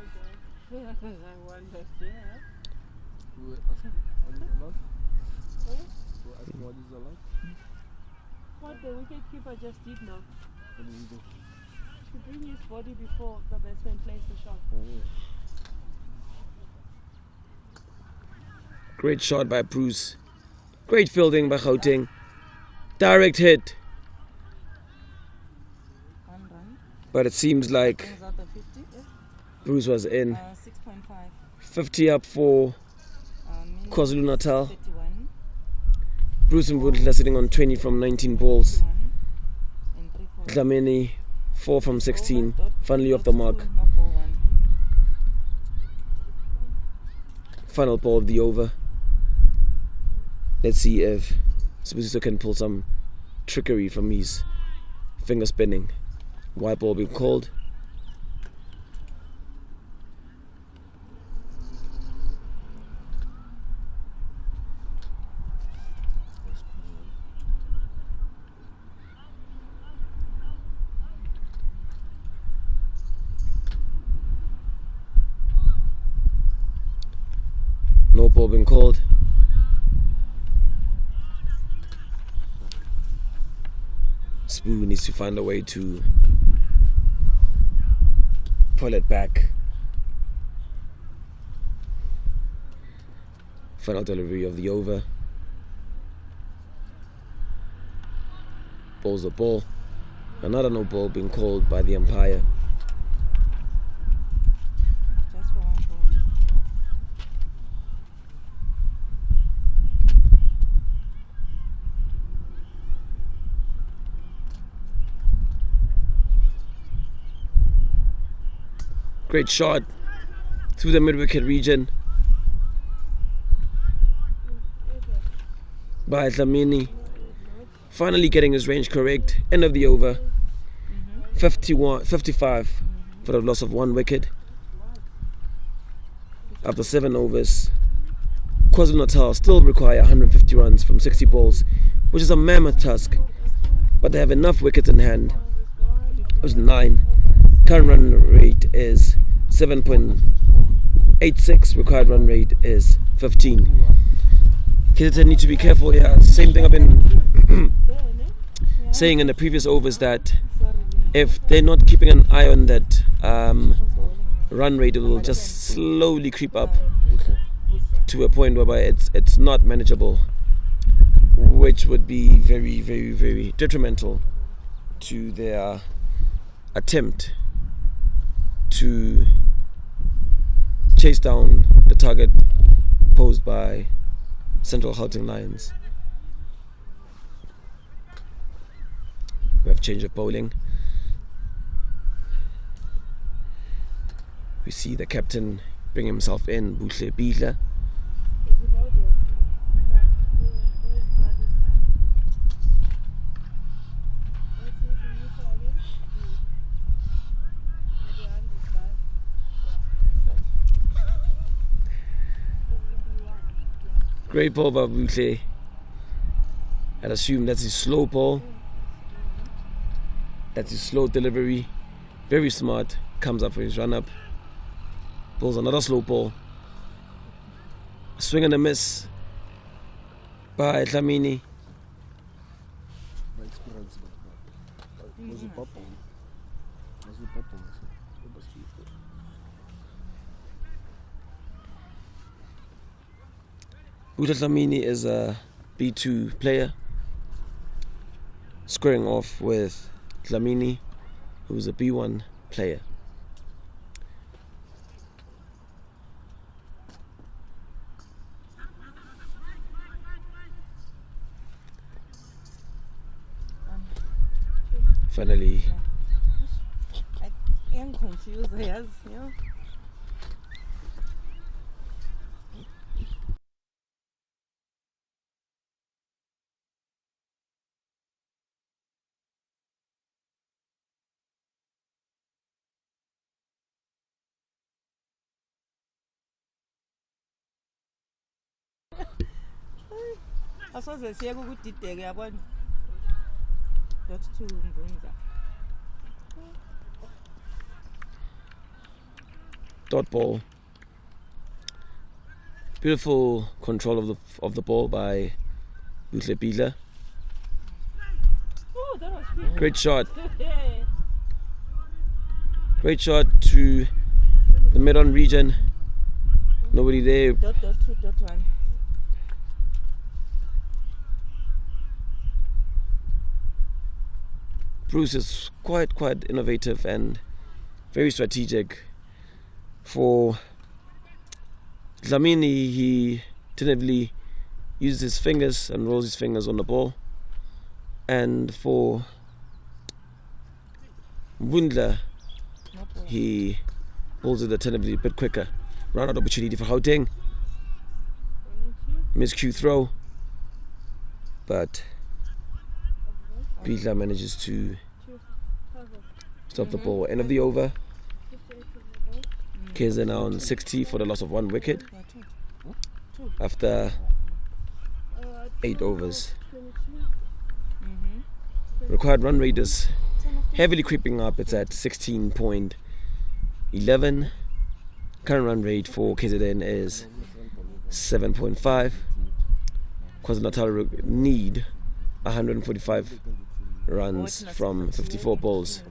What the wicketkeeper just did now? To bring his body before the batsman plays the shot. Great shot by Bruce. Great fielding by Gauteng. Direct hit. But it seems like Bruce was in. 6.5. 50 up for KwaZulu-Natal. Bruce and Mbudla sitting on 20 from 19 balls. Dlamini 4 from 16. Finally off the mark. Final ball of the over. Let's see if Sibusiso can pull some trickery from his finger spinning. White ball being called. No ball being called. Spoo needs to find a way to pull it back. Final delivery of the over. Bowls the ball. Another no ball being called by the umpire. Great shot through the mid-wicket region by Dlamini. Finally getting his range correct. End of the over. 55 for the loss of 1 wicket. After 7 overs, KwaZulu-Natal still require 150 runs from 60 balls, which is a mammoth task, but they have enough wickets in hand. It was 9. Current run rate is 7.86. Required run rate is 15. KZN need to be careful here. Same thing I've been saying in the previous overs, that if they're not keeping an eye on that run rate, it will just slowly creep up to a point whereby it's not manageable, which would be very, very, very detrimental to their attempt to chase down the target posed by Central Gauteng Lions. We have change of bowling. We see the captain bring himself in, Buhle Bidla. Great ball by Butle. I'd assume that's his slow ball. That's his slow delivery. Very smart. Comes up for his run up. Pulls another slow ball. Swing and a miss by Dlamini. My experience. Was it purple? Was it purple? Butle Dlamini is a B2 player, squaring off with Dlamini, who's a B1 player. Finally, I am confused, yes. Yeah. Asoze siye ukudideka yabona. Dot 2 Mvunza. dot ball. Beautiful control of the ball by Butle Bila. Oh, that was good. Great shot. Great shot to the mid-on region. Nobody there. Dot 2, dot 1. Bruce is quite innovative and very strategic. For Dlamini, he tentatively uses his fingers and rolls his fingers on the ball. And for Mvundla, he pulls it attentively a bit quicker. Run out opportunity for Gauteng. Miscue throw. But Bila manages to stop the ball. End of the over. KZN now on 60 for the loss of 1 wicket after 8 overs. Required run rate is heavily creeping up. It's at 16.11. Current run rate for KZN is 7.5. KwaZulu-Natal need 145 runs from 54 balls.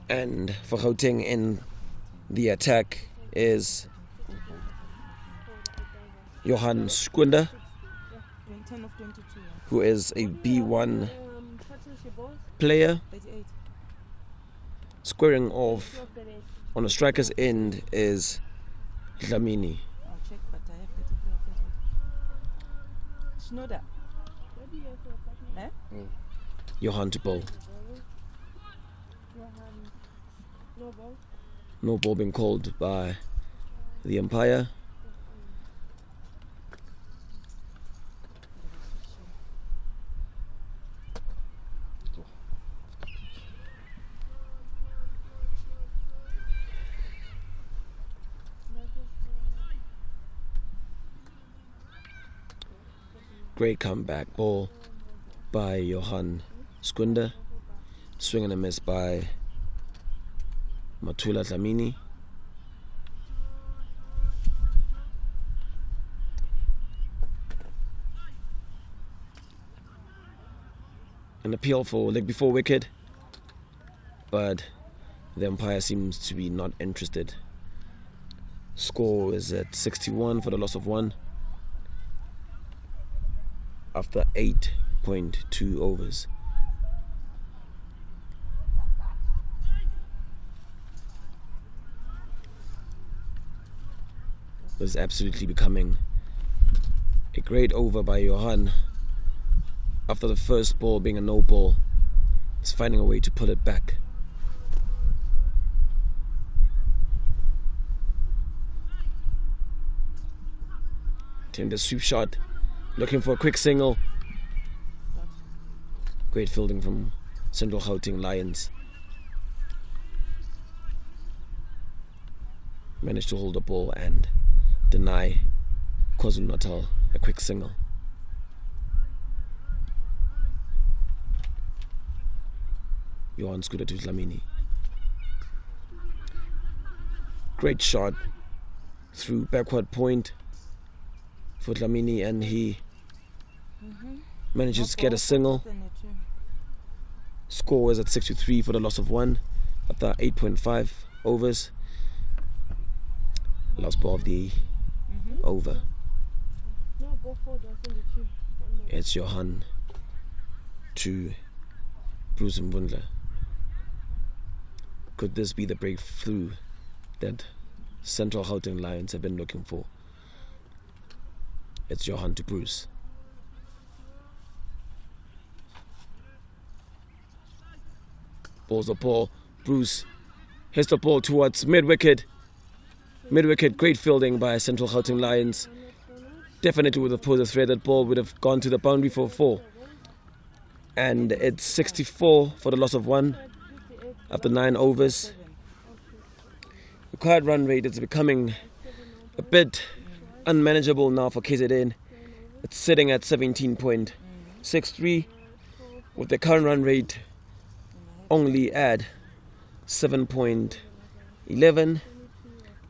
And for Gauteng in the attack is Johan Skunda, who is a B1 player. Squaring off on the striker's end is Dlamini. Johan to bowl. No ball being called by the umpire. Great comeback ball by Johan Skunda. Swing and a miss by Matula Dlamini. An appeal for leg before wicket, but the umpire seems to be not interested. Score is at 61 for the loss of 1 after 8.2 overs. Was absolutely becoming a great over by Johan. After the first ball being a no ball, he's finding a way to pull it back. Taking the sweep shot, looking for a quick single. Great fielding from Central Gauteng Lions. managed to hold the ball and deny KwaZulu-Natal a quick single. Johan Scooter to Dlamini. Great shot through backward point for Dlamini, and he manages to get a single. Score is at 6-3 for the loss of 1 after 8.5 overs. Last ball of the over. It's Johan to Bruce Mvundla. Could this be the breakthrough that Central Gauteng Lions have been looking for? It's Johan to Bruce. Balls the ball. Bruce hits the ball towards mid-wicket. Mid-wicket, great fielding by Central Gauteng Lions. Definitely would have posed a threat. That ball would have gone to the boundary for 4. And it's 64 for the loss of 1 after 9 overs. Required run rate is becoming a bit unmanageable now for KZN. It's sitting at 17.63. With the current run rate only at 7.11.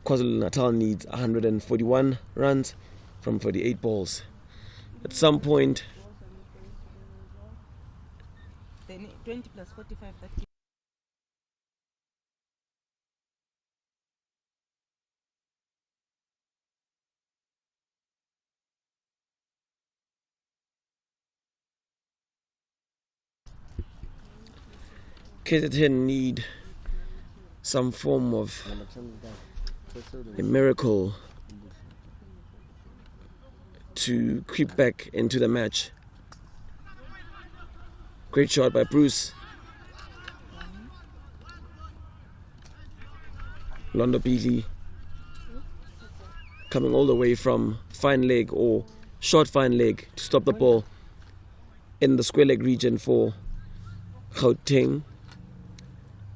KwaZulu-Natal needs 141 runs from 48 balls. At some point, 20 plus 45, 30. KZN need some form of a miracle to creep back into the match. Great shot by Bruce. Londo Beatley coming all the way from fine leg or short fine leg to stop the ball in the square leg region for Gauteng.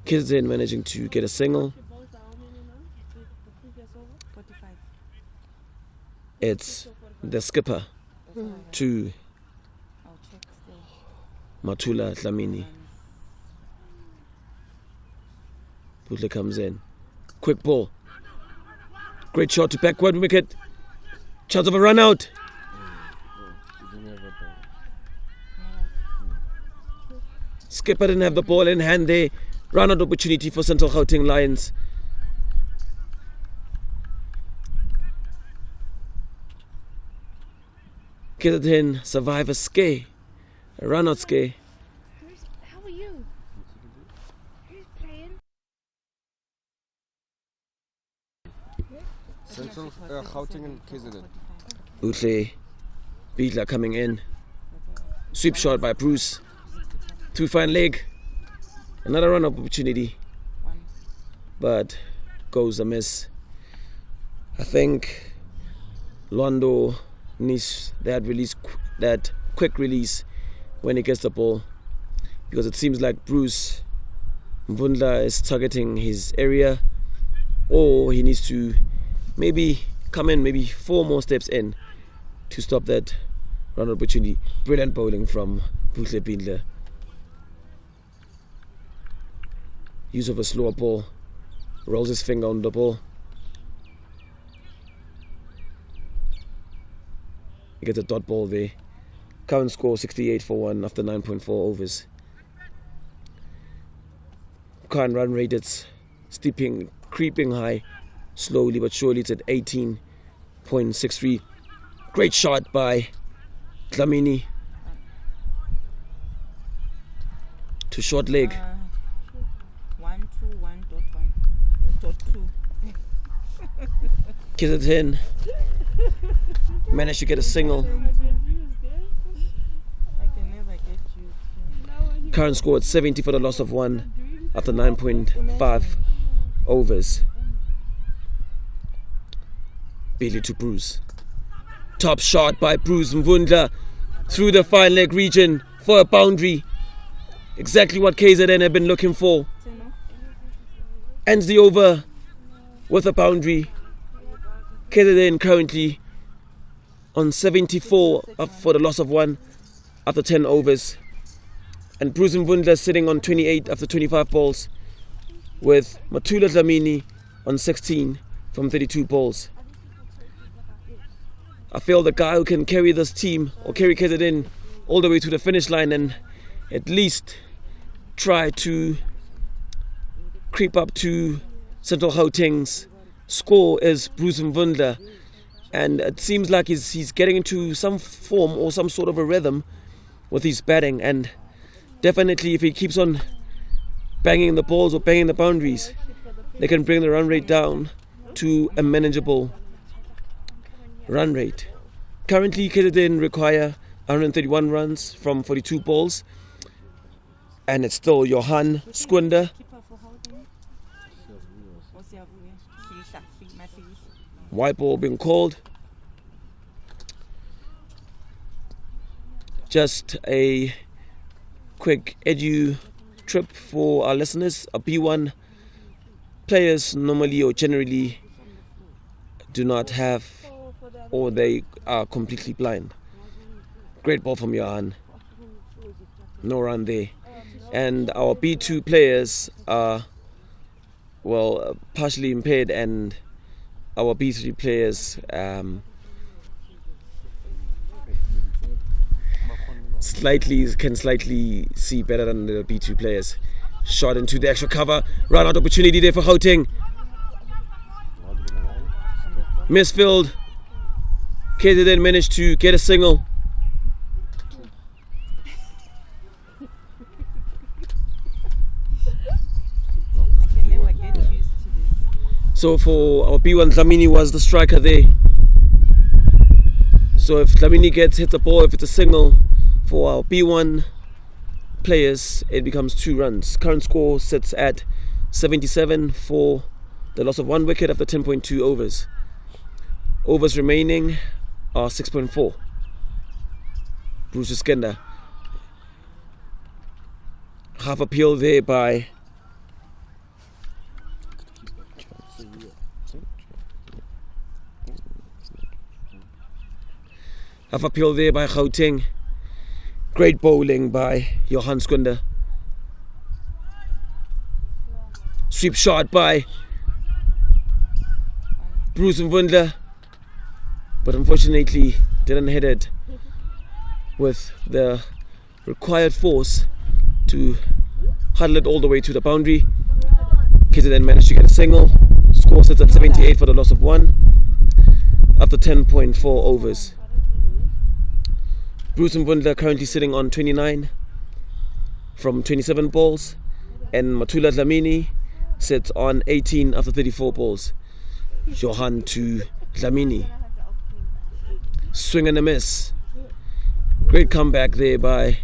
KZN managing to get a single. 45. It's the skipper to I'll check still. Matula Dlamini. Putle comes in. Quick ball. Great shot to backward wicket. Chance of a run out. Skipper didn't have the ball in hand there. Run out opportunity for Central Gauteng Lions. KZN survive a scare. A run out scare. How are you? Who's playing? Central Gauteng and KZN. Utle Beatler coming in. Sweep shot by Bruce. Too fine leg. Another run up opportunity. But goes amiss. I think Londo needs that release, that quick release when he gets the ball, because it seems like Bruce Mvundla is targeting his area, or he needs to maybe come in maybe 4 more steps in to stop that run opportunity. Brilliant bowling from Buhle Bindler. Use of a slower ball. Rolls his finger on the ball. He gets a dot ball there. Current score 68 for 1 after 9.4 overs. Current run rate, it's creeping high. Slowly but surely it's at 18.63. Great shot by Dlamini. To short leg. 121.1.2. KZN managed to get a single. I can never get you. Current score at 70 for the loss of 1 after 9.5 overs. Bailey to Bruce. Top shot by Bruce Mvundla through the fine leg region for a boundary. Exactly what KZN have been looking for. Ends the over with a boundary. KZN currently on 74 for the loss of 1 after 10 overs. And Bruce Mvundla sitting on 28 after 25 balls, with Matula Dlamini on 16 from 32 balls. I feel the guy who can carry this team or carry KZN all the way to the finish line and at least try to creep up to Central Gauteng's score is Bruce Mvundla. And it seems like he's getting into some form or some sort of a rhythm with his batting, and definitely if he keeps on banging the balls or banging the boundaries, they can bring the run rate down to a manageable run rate. Currently, KZN require 131 runs from 42 balls, and it's still Johan Skunda. White ball being called. Just a quick edu trip for our listeners. A B1 players normally or generally do not have, or they are completely blind. Great ball from Johan. No run there. And our B2 players are, well, partially impaired, and our B3 players can slightly see better than the B2 players. Shot into the extra cover. Run out opportunity there for Gauteng. Misfield. KZN managed to get a single. So for our B1, Dlamini was the striker there. So if Dlamini hits the ball, if it's a single for our B1 players, it becomes 2 runs. Current score sits at 77 for the loss of 1 wicket after 10.2 overs. Overs remaining are 6.4. Bruce Skenda. Half appeal there by Gauteng. Great bowling by Johan Skunda. Sweep shot by Bruce Mvundla, but unfortunately didn't hit it with the required force to huddle it all the way to the boundary. KZN managed to get a single. Score sits at 78 for the loss of 1 after 10.4 overs. Bruce Mvundla currently sitting on 29 from 27 balls, and Matula Dlamini sits on 18 after 34 balls. Johan to Dlamini. Swing and a miss. Great comeback there by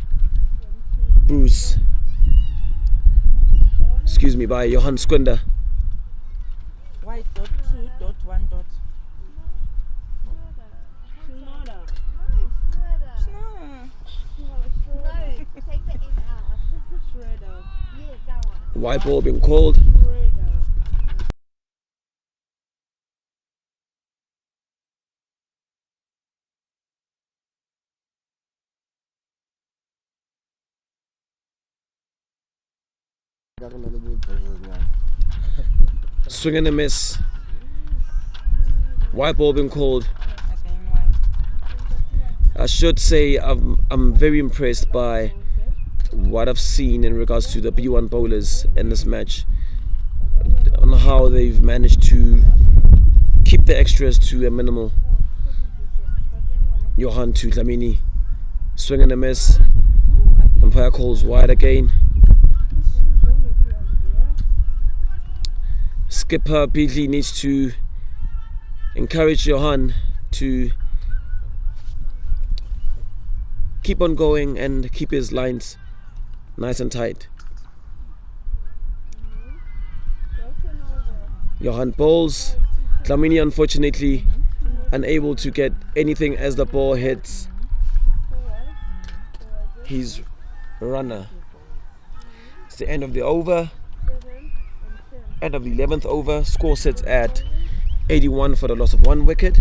by Johan Skunda. White dot 2 dot 1 dot. Take the M out. Yeah, that one. White ball being called. Swing and a miss. White ball being called. I should say I'm very impressed by what I've seen in regards to the B1 bowlers in this match, on how they've managed to keep the extras to a minimal. Johan to Dlamini. Swing and a miss. Umpire calls wide again. Skipper Beatley needs to encourage Johan to keep on going and keep his lines nice and tight. Johan bowls. Dlamini unfortunately unable to get anything as the ball hits his runner. It's the end of the over. End of the 11th over. Score sits at 81 for the loss of 1 wicket.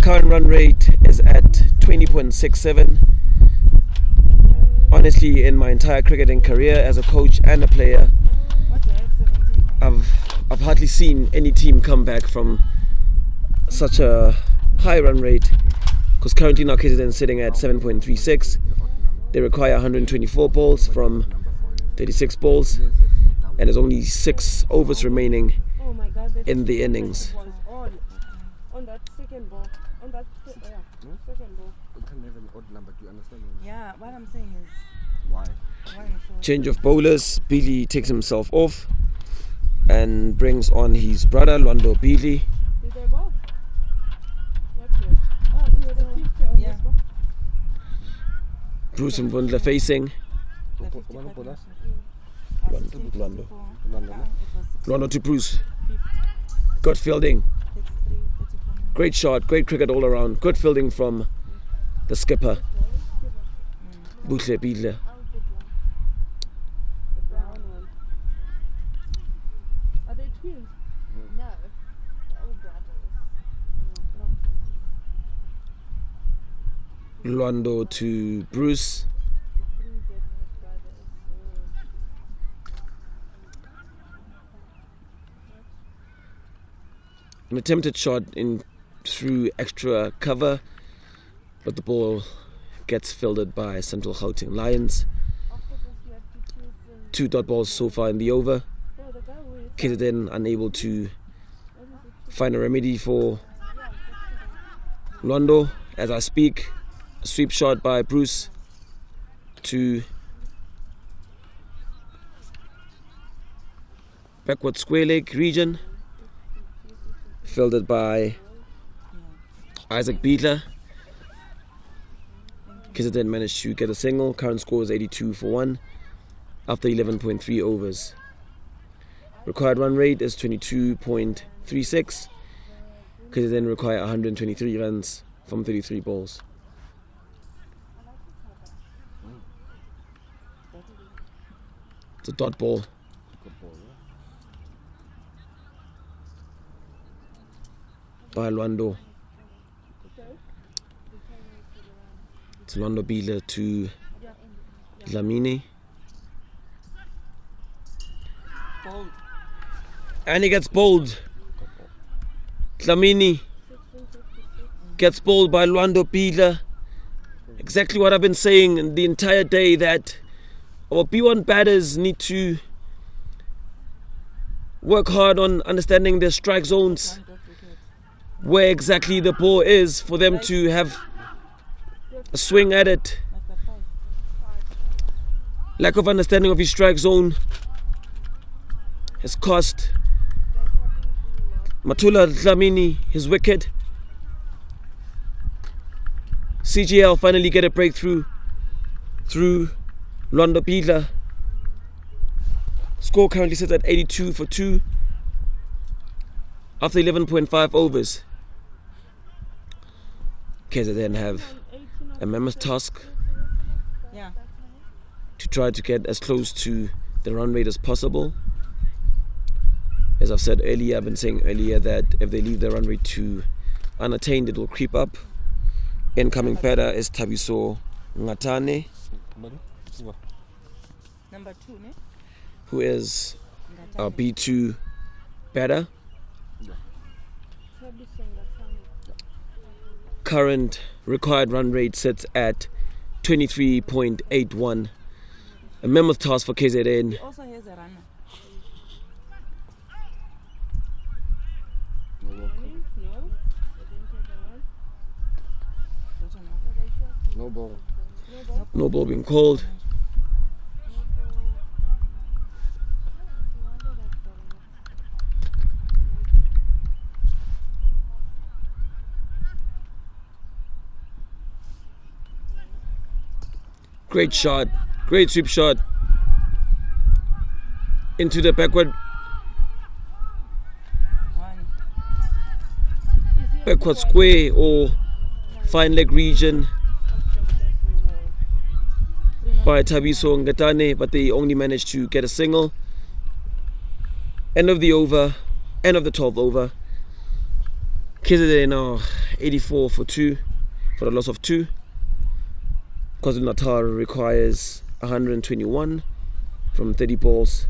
Current run rate is at 20.67. Honestly, in my entire cricketing career as a coach and a player, I've hardly seen any team come back from such a high run rate, because currently now KZN is sitting at 7.36. They require 124 balls from 36 balls, and there's only 6 overs remaining Oh my God, that in the innings. was on that second ball. On that second ball. You can have an odd number, do you understand? Yeah, what I'm saying is, Why? why I'm sure. Change of bowlers. Billy takes himself off and brings on his brother Lwando Billy. Did they both? Not yet. Oh, you had a 50 on Yeah. this one? Bruce and Vundla facing. The 50 One of partnership. Lwando. 16, Lwando. 24. Lwando, no? It was 16, Lwando to Bruce. 50, Good fielding. 33, 34. Great shot. Great cricket all around. Good fielding from the skipper. Buhle Bidle. The brown one. Are they twins? No, they're all brothers. Lwando to Bruce. Three Bednar's brothers. An attempted shot in through extra cover, but the ball gets fielded by Central Gauteng Lions. After this, you have to choose. 2 dot balls so far in the over. Oh, the guy who is. KZN unable to find a remedy for Lwando. As I speak, a sweep shot by Bruce to backward square leg region, fielded by Isaac Beatler. KZN managed to get a single. Current score is 82 for 1 after 11.3 overs. Required run rate is 22.36. KZN require 123 runs from 33 balls. It's a dot ball. Good ball, yeah? By Lwando. It's Lwando Bidle to Dlamini. Bold. And he gets bowled. Dlamini gets bowled by Lwando Bidle. Exactly what I've been saying the entire day, that our B1 batters need to work hard on understanding their strike zones, One dot wicket. where exactly the ball is, for them to have a swing at it. After 5. Lack of understanding of his strike zone has cost Matula Dlamini his wicket. CGL finally get a breakthrough through Lwando Bidle. Score currently sits at 82 for 2 after 11.5 overs. KZN have a mammoth task Yeah. to try to get as close to the run rate as possible. As I've said earlier, I've been saying earlier that if they leave the run rate to unattained, it will creep up. Incoming batter is Thabiso Ngatane, Number 2, ne? who is our Ngatane. B2 batter. Current required run rate sits at 23.81. A mammoth task for KZN. He also has a runner. No ball. No ball being called. Great shot, great sweep shot into the backward square or fine leg region by Thabiso Ngatane, but they only managed to get a single. End of the over, end of the 12th over. KZN now 84 for 2 for the loss of 2. KwaZulu-Natal requires 121 from 30 balls.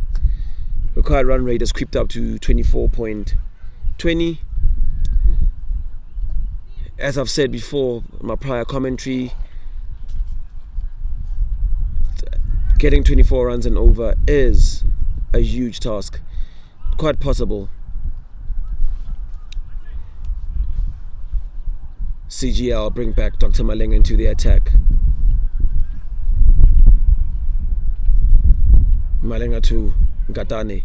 Required run rate has creeped up to 24.20. As I've said before in my prior commentary, getting 24 runs and over is a huge task. Quite possible. CGL bring back Dr. Malenga into the attack. Malenga to Gauteng.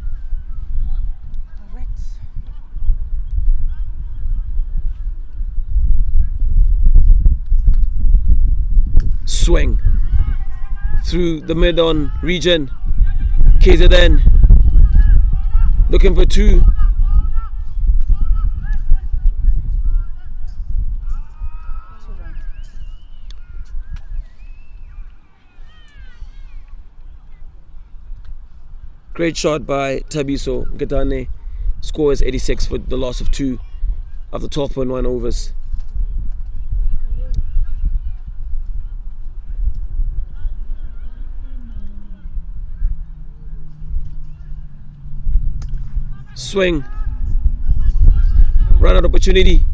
Swing through the mid-on region. KZN looking for 2. Great shot by Thabiso Gauteng. Score is 86 for the loss of 2 after 12.1 overs. Swing. Run out opportunity.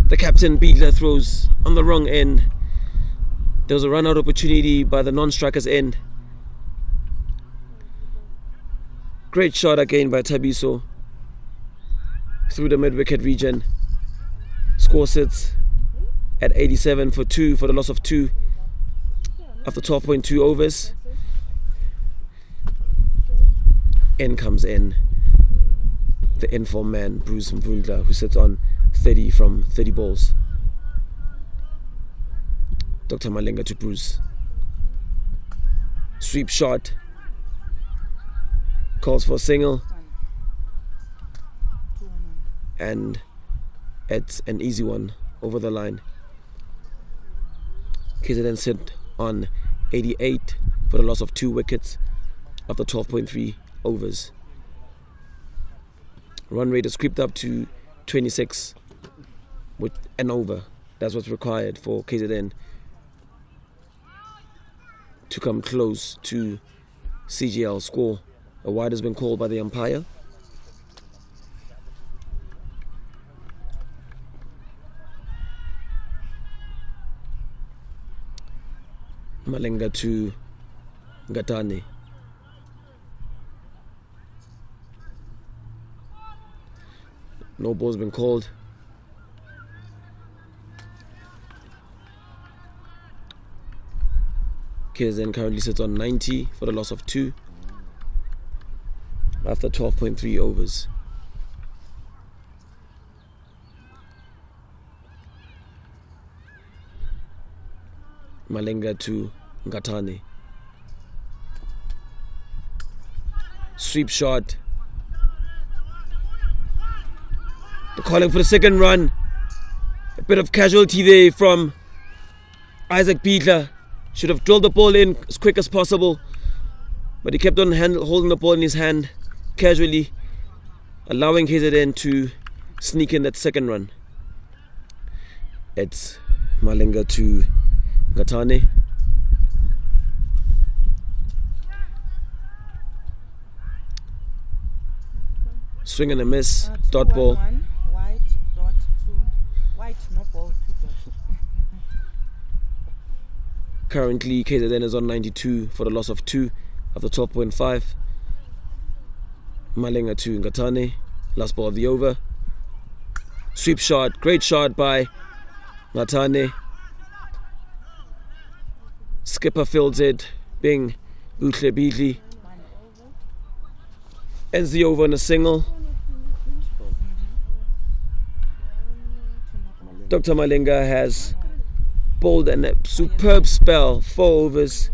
The captain Beatler throws on the wrong end. There was a run out opportunity by the non-striker's end. Great shot again by Thabiso through the mid-wicket region. Score sits at 87 for 2 for the loss of 2 after 12.2 overs. In comes in the informed man Bruce Mvundla, who sits on 30 from 30 balls. Dr. Malenga to Bruce. Sweep shot. Calls for a single. And it's an easy one over the line. KZN sit on 88 for the loss of 2 wickets after 12.3 overs. Run rate has creeped up to 26 with an over. That's what's required for KZN to come close to CGL score. A wide has been called by the umpire. Malenga to Gauteng. No ball's been called. KZN currently sits on 90 for the loss of 2 after 12.3 overs. Malenga to Gauteng. Sweep shot. They're calling for the second run. A bit of casualty there from Isaac Beatler. Should have drilled the ball in as quick as possible, but he kept on holding the ball in his hand casually, allowing KZN to sneak in that second run. It's Malenga to Gauteng. Swing and a miss. Dot ball. White, dot, 2. White, no ball, 2 dots. Currently, KZN is on 92 for the loss of 2 after 12.5. Malenga to Gauteng. Last ball of the over. Sweep shot. Great shot by Gauteng. Skipper fields it. Being Buhle Beatley. Ends the over in a single. Dr. Malenga has bowled a superb spell. 4 overs,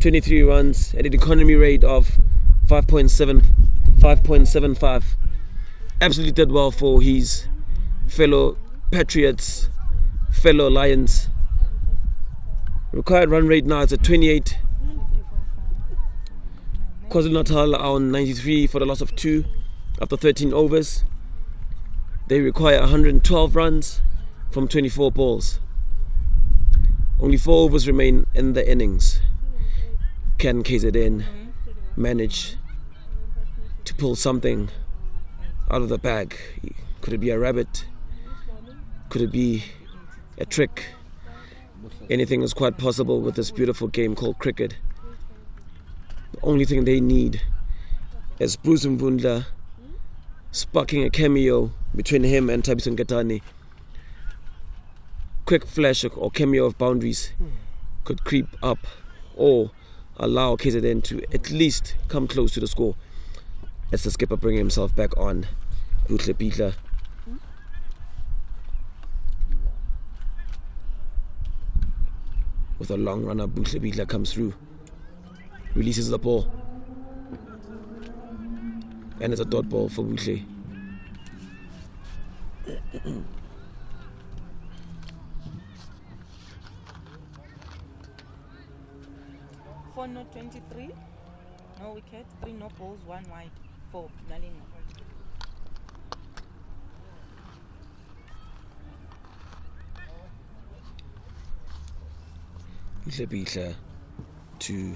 23 runs at an economy rate of 5.75. Absolutely did well for his fellow Patriots, fellow Lions. Required run rate now is at 28. KwaZulu-Natal are on 93 for the loss of 2 after 13 overs. They require 112 runs from 24 balls. Only 4 overs remain in the innings. Can KZN manage to pull something out of the bag? Could it be a rabbit? Could it be a trick? Anything is quite possible with this beautiful game called cricket. The only thing they need is Bruce Mvundla sparking a cameo between him and Thabiso Nkatane. Quick flash or cameo of boundaries could creep up or allow KZN to at least come close to the score. As the skipper bringing himself back on. Buhle Pitla. With a long runner, Buhle Pitla comes through. Releases the ball. And it's a dot ball for Buhle. Four not 23, no wicket, 3 no balls, 1 wide for Nalinga. Buhle to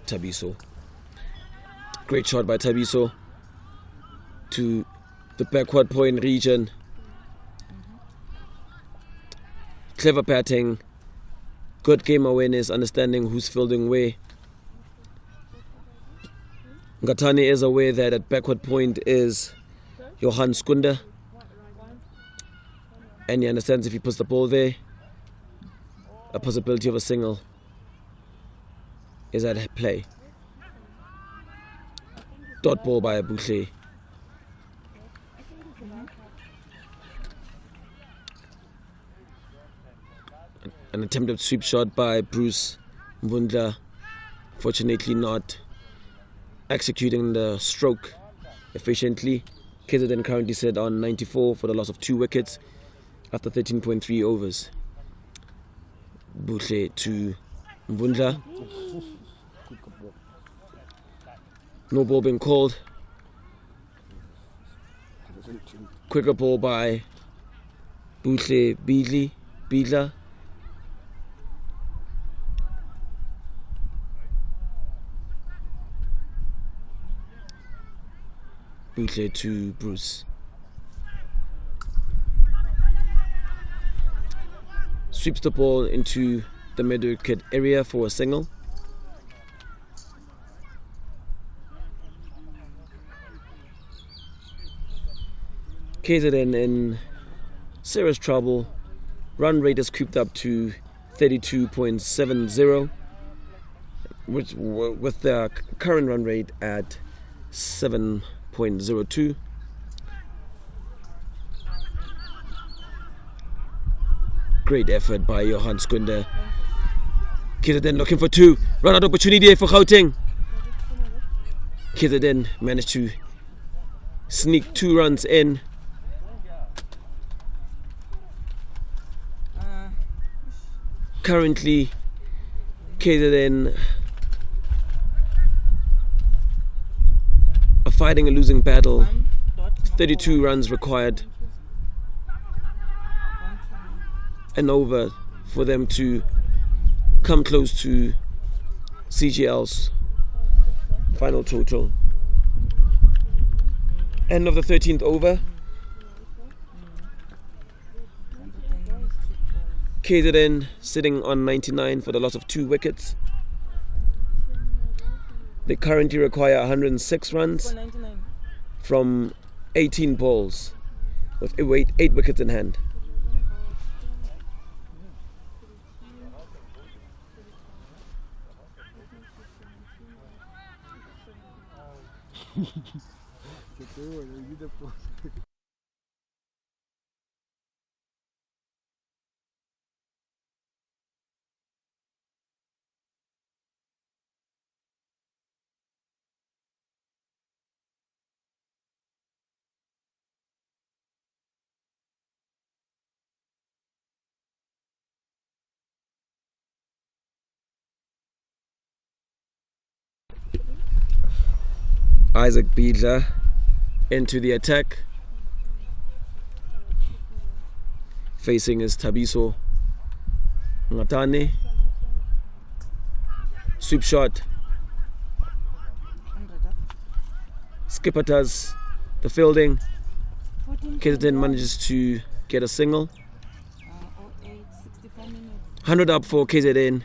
Thabiso. Great shot by Thabiso to the backward point region. Clever batting, good game awareness, understanding who's fielding where. Nkatane is aware that at backward point is Johan Skunda, and he understands if he puts the ball there, a possibility of a single is at play. Dot ball by Buhle. An attempted sweep shot by Bruce Mvundla, fortunately not executing the stroke efficiently. KZN currently set on 94 for the loss of 2 wickets after 13.3 overs. Buhle to Mvundla. No ball being called. Quicker ball by Buhle Bidla. Buhle to Bruce. Sweeps the ball into the mid-wicket area for a single. KZN in serious trouble. Run rate is creeped up to 32.70, which with their current run rate at 7.02. Great effort by Johan Skunda. KZN looking for 2. Run out opportunity for Gauteng. KZN managed to sneak 2 runs in. Currently, KZN are fighting a losing battle. 32 runs required. And over for them to come close to CGL's final total. End of the 13th over. KZN sitting on 99 for the loss of 2 wickets. They currently require 106 runs from 18 balls with 8 wickets in hand. Isaac Bidla into the attack. Facing is Tabiso Ngatane. Sweep shot. Skipper does the fielding. KZN manages to get a single. 100 up for KZN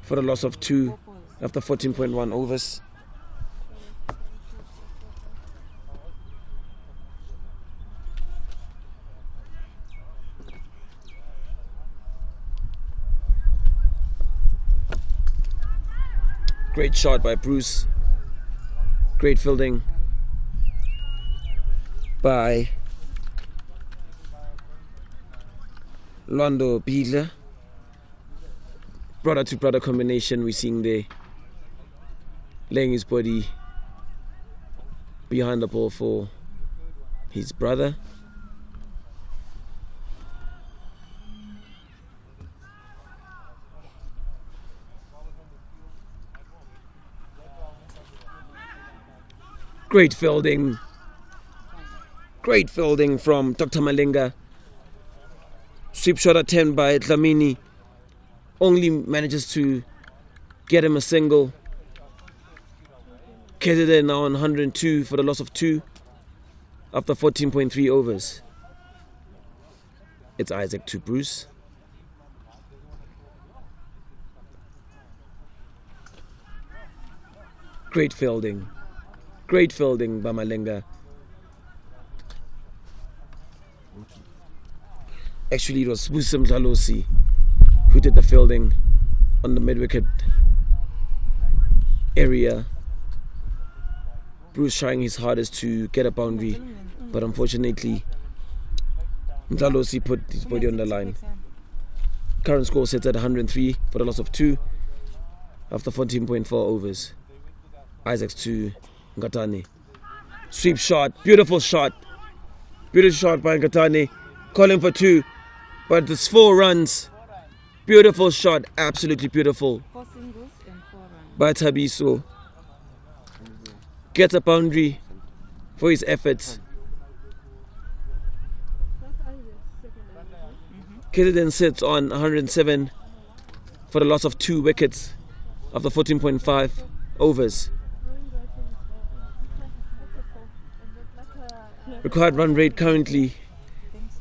for a loss of 2 after 14.1 overs. Great shot by Bruce. Great fielding by Londo Bidla. Brother to brother combination we're seeing there. Laying his body behind the ball for his brother. Great fielding. Great fielding from Dr. Malinga. Sweep shot attempt by Dlamini. Only manages to get him a single. KZN now on 102 for the loss of 2 after 14.3 overs. It's Isaac to Bruce. Great fielding. Great fielding by Malinga. Actually, it was Busem Dlalosi who did the fielding on the mid-wicket area. Bruce trying his hardest to get a boundary, but unfortunately, Dlalosi put his body on the line. Current score sits at 103 for the loss of 2 after 14.4 overs. Isaacs to Ngatane. Sweep shot, beautiful shot. Beautiful shot by Ngatane. Calling for 2, but it's 4 runs. Beautiful shot, absolutely beautiful. 4 singles and 4 runs. By Tabiso. Gets a boundary for his efforts. KZN sits on 107 for the loss of 2 wickets after 14.5 overs. Required run rate currently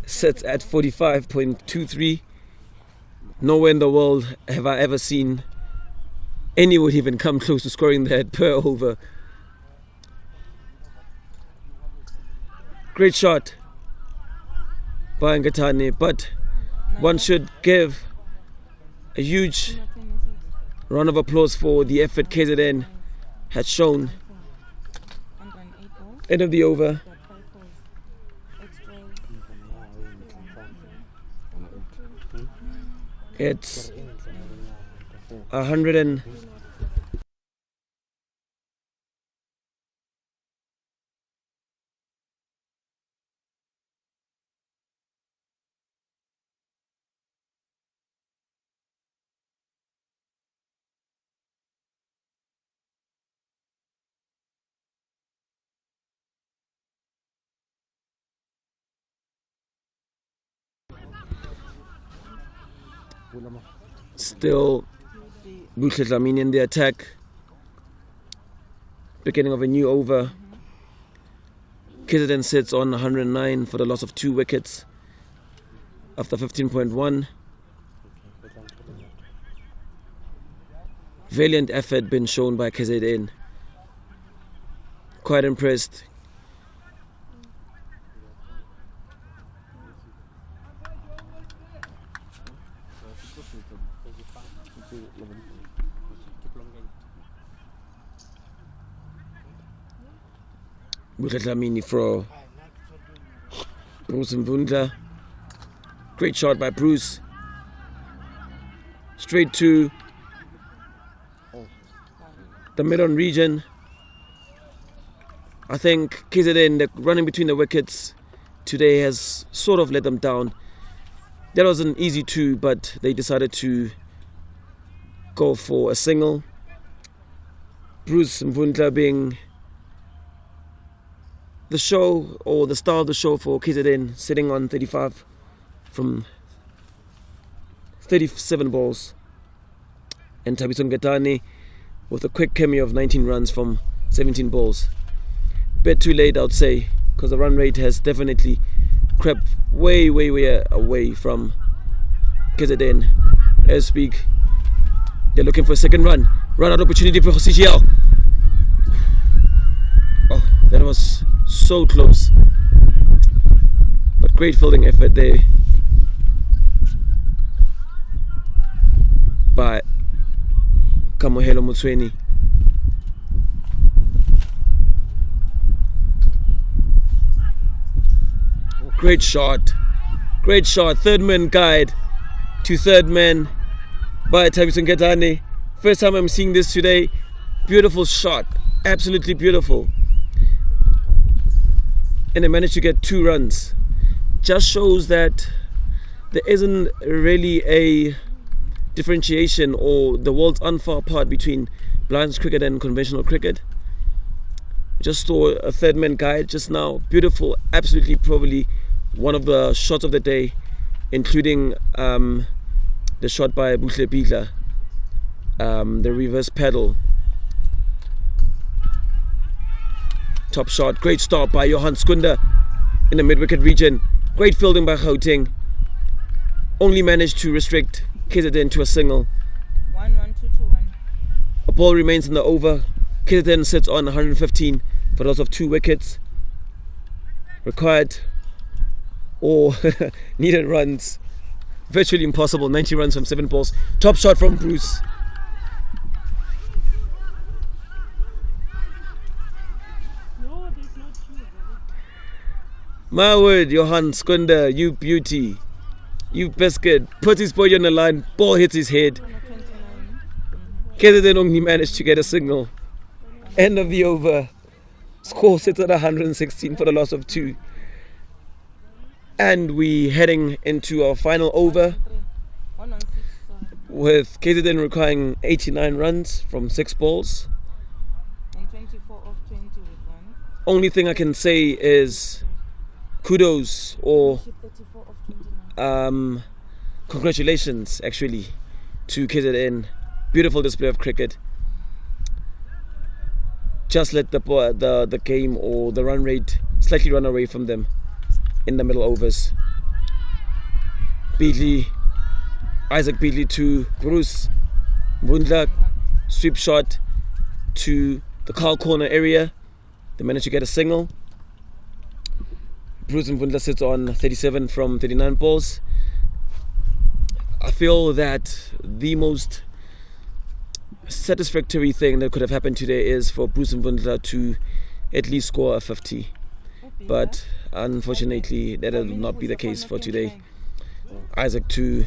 sits at 45.23. Nowhere in the world have I ever seen anyone even come close to scoring that per over. Great shot by Ngatane, but one should give a huge round of applause for the effort KZN had shown. End of the over. It's 100 and still Buhle Dlamini in the attack. Beginning of a new over. KZN sits on 109 for the loss of 2 wickets after 15.1. Valiant effort been shown by KZN. Quite impressed. Buhle Dlamini for Bruce Mvundla. Great shot by Bruce. Straight to the mid-on region. I think KZN, the running between the wickets today has sort of let them down. That was an easy 2, but they decided to go for a single. Bruce Mvundla being the show or the star of the show for KZN, sitting on 35 from 37 balls. And Thabiso Ngetane with a quick cameo of 19 runs from 17 balls. Bit too late, I would say, because the run rate has definitely crept way away from KZN. As speak, they're looking for a second run out opportunity for CGL. Oh, that was so close, but great fielding effort there by Kamohelo Mutsweni. Great shot, third man guide to third man by Thabiso Ngetane. First time I'm seeing this today. Beautiful shot, absolutely beautiful. And they managed to get 2 runs. Just shows that there isn't really a differentiation, or the world's unfar apart between blinds cricket and conventional cricket. Just saw a third man guide just now. Beautiful, absolutely, probably one of the shots of the day, including the shot by Buhle Bigla, the reverse pedal. Top shot, great start by Johan Skunda in the mid-wicket region. Great fielding by Gauteng. Only managed to restrict KZN to a single. 1-1-2-2-1. A ball remains in the over. KZN sits on 115 for the loss of 2 wickets. Required or needed runs, virtually impossible. 90 runs from 7 balls. Top shot from Bruce. No, there's no true. My word, Johan Skunda, you beauty, you biscuit. Puts his body on the line, ball hits his head. 29. KZN only managed to get a single. End of the over. Score sits at 116 for the loss of 2. And we heading into our final over, 1 on 6. with KZN requiring 89 runs from 6 balls. And 24 off 20 with 1. Only thing I can say is kudos or 34 off 29. congratulations actually to KZN. Beautiful display of cricket. Just let the game or the run rate slightly run away from them in the middle overs. Isaac Beatley to Bruce Mvundla, sweep shot to the Carl corner area. They managed to get a single. Bruce Mvundla sits on 37 from 39 balls. I feel that the most satisfactory thing that could have happened today is for Bruce Mvundla to at least score a 50. But unfortunately, that will not be the case for today. Isaac to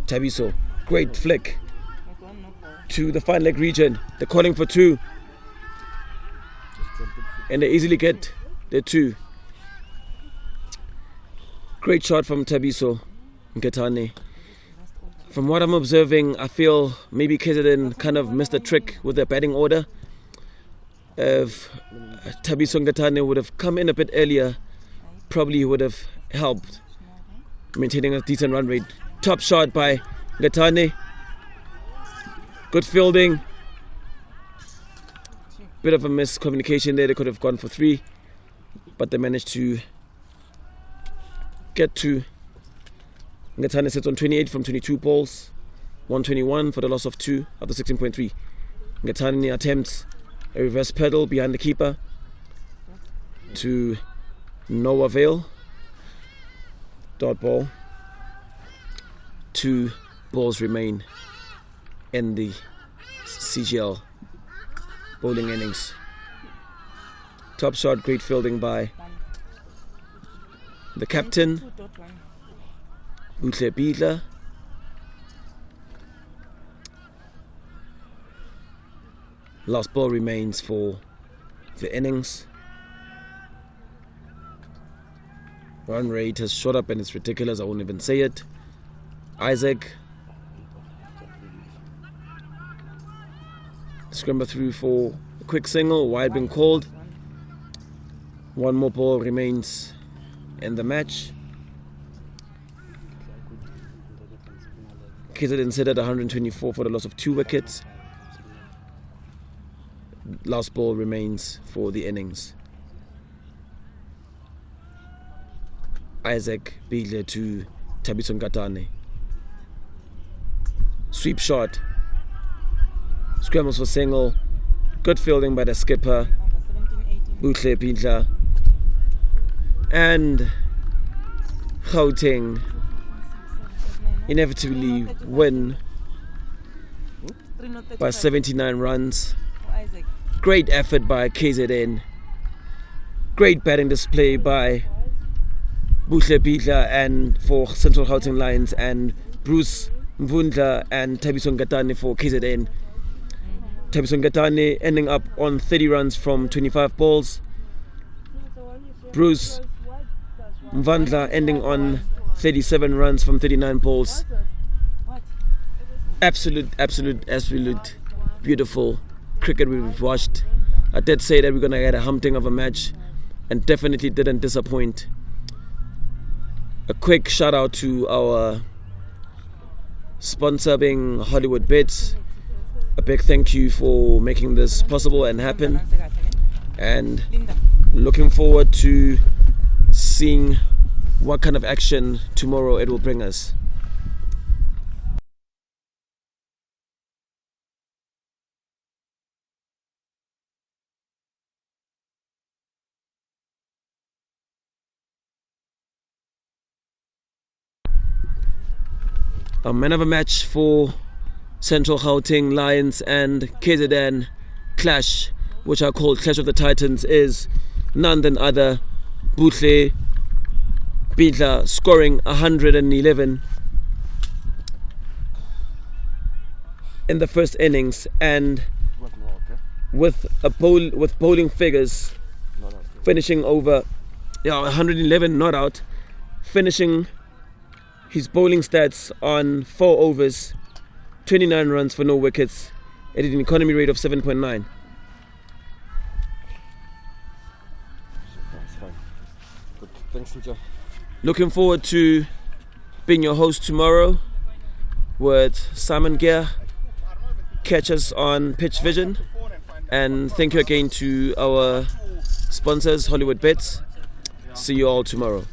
Thabiso. Great flick to the fine leg region. They're calling for 2. And they easily get the 2. Great shot from Thabiso Ngetane. From what I'm observing, I feel maybe KZN kind of missed a trick with their batting order. If Thabiso Ngetane would have come in a bit earlier, probably would have helped maintaining a decent run rate. Top shot by Ngetane. Good fielding. Bit of a miscommunication there. They could have gone for 3, but they managed to get 2. Ngetane sits on 28 from 22 balls, 121 for the loss of 2 after 16.3. Ngetane attempts a reverse pedal behind the keeper to no avail. Dot ball. 2 balls remain in the CGL bowling innings. Top shot, great fielding by the captain, 2.1. Buhle Bigla. Last ball remains for the innings. Run rate has shot up and it's ridiculous, I won't even say it. Isaac. Scramble through for quick single, wide been called. One more ball remains in the match. KZN set at 124 for the loss of 2 wickets. Last ball remains for the innings. Isaac Bidle to Thabiso Ngatane. Sweep shot. Scrambles for single. Good fielding by the skipper, Buhle Bidle. And Gauteng inevitably win by 79 runs. Great effort by KZN. Great batting display by Buhle Bidle and for Central Gauteng Lions, and Bruce Mvundla and Thabiso Ngatane for KZN. Thabiso Ngatane ending up on 30 runs from 25 balls. Bruce Mvundla ending on 37 runs from 39 balls. Absolute beautiful cricket we've watched. I did say that we're going to get a humping of a match, and definitely didn't disappoint. A quick shout out to our sponsor being Hollywood Bits. A big thank you for making this possible and happen, and looking forward to seeing what kind of action tomorrow it will bring us. A man of a match for Central Gauteng Lions and KZN clash, which are called Clash of the Titans, is none than other Buhle Bidle, scoring 111 in the first innings, and with bowling figures finishing over 111 not out, finishing his bowling stats on 4 overs, 29 runs for no wickets, at an economy rate of 7.9. That's fine. Good. Thanks, Cynthia. Looking forward to being your host tomorrow with Simon Gear. Catch us on Pitch Vision, and thank you again to our sponsors, Hollywood Bets. See you all tomorrow.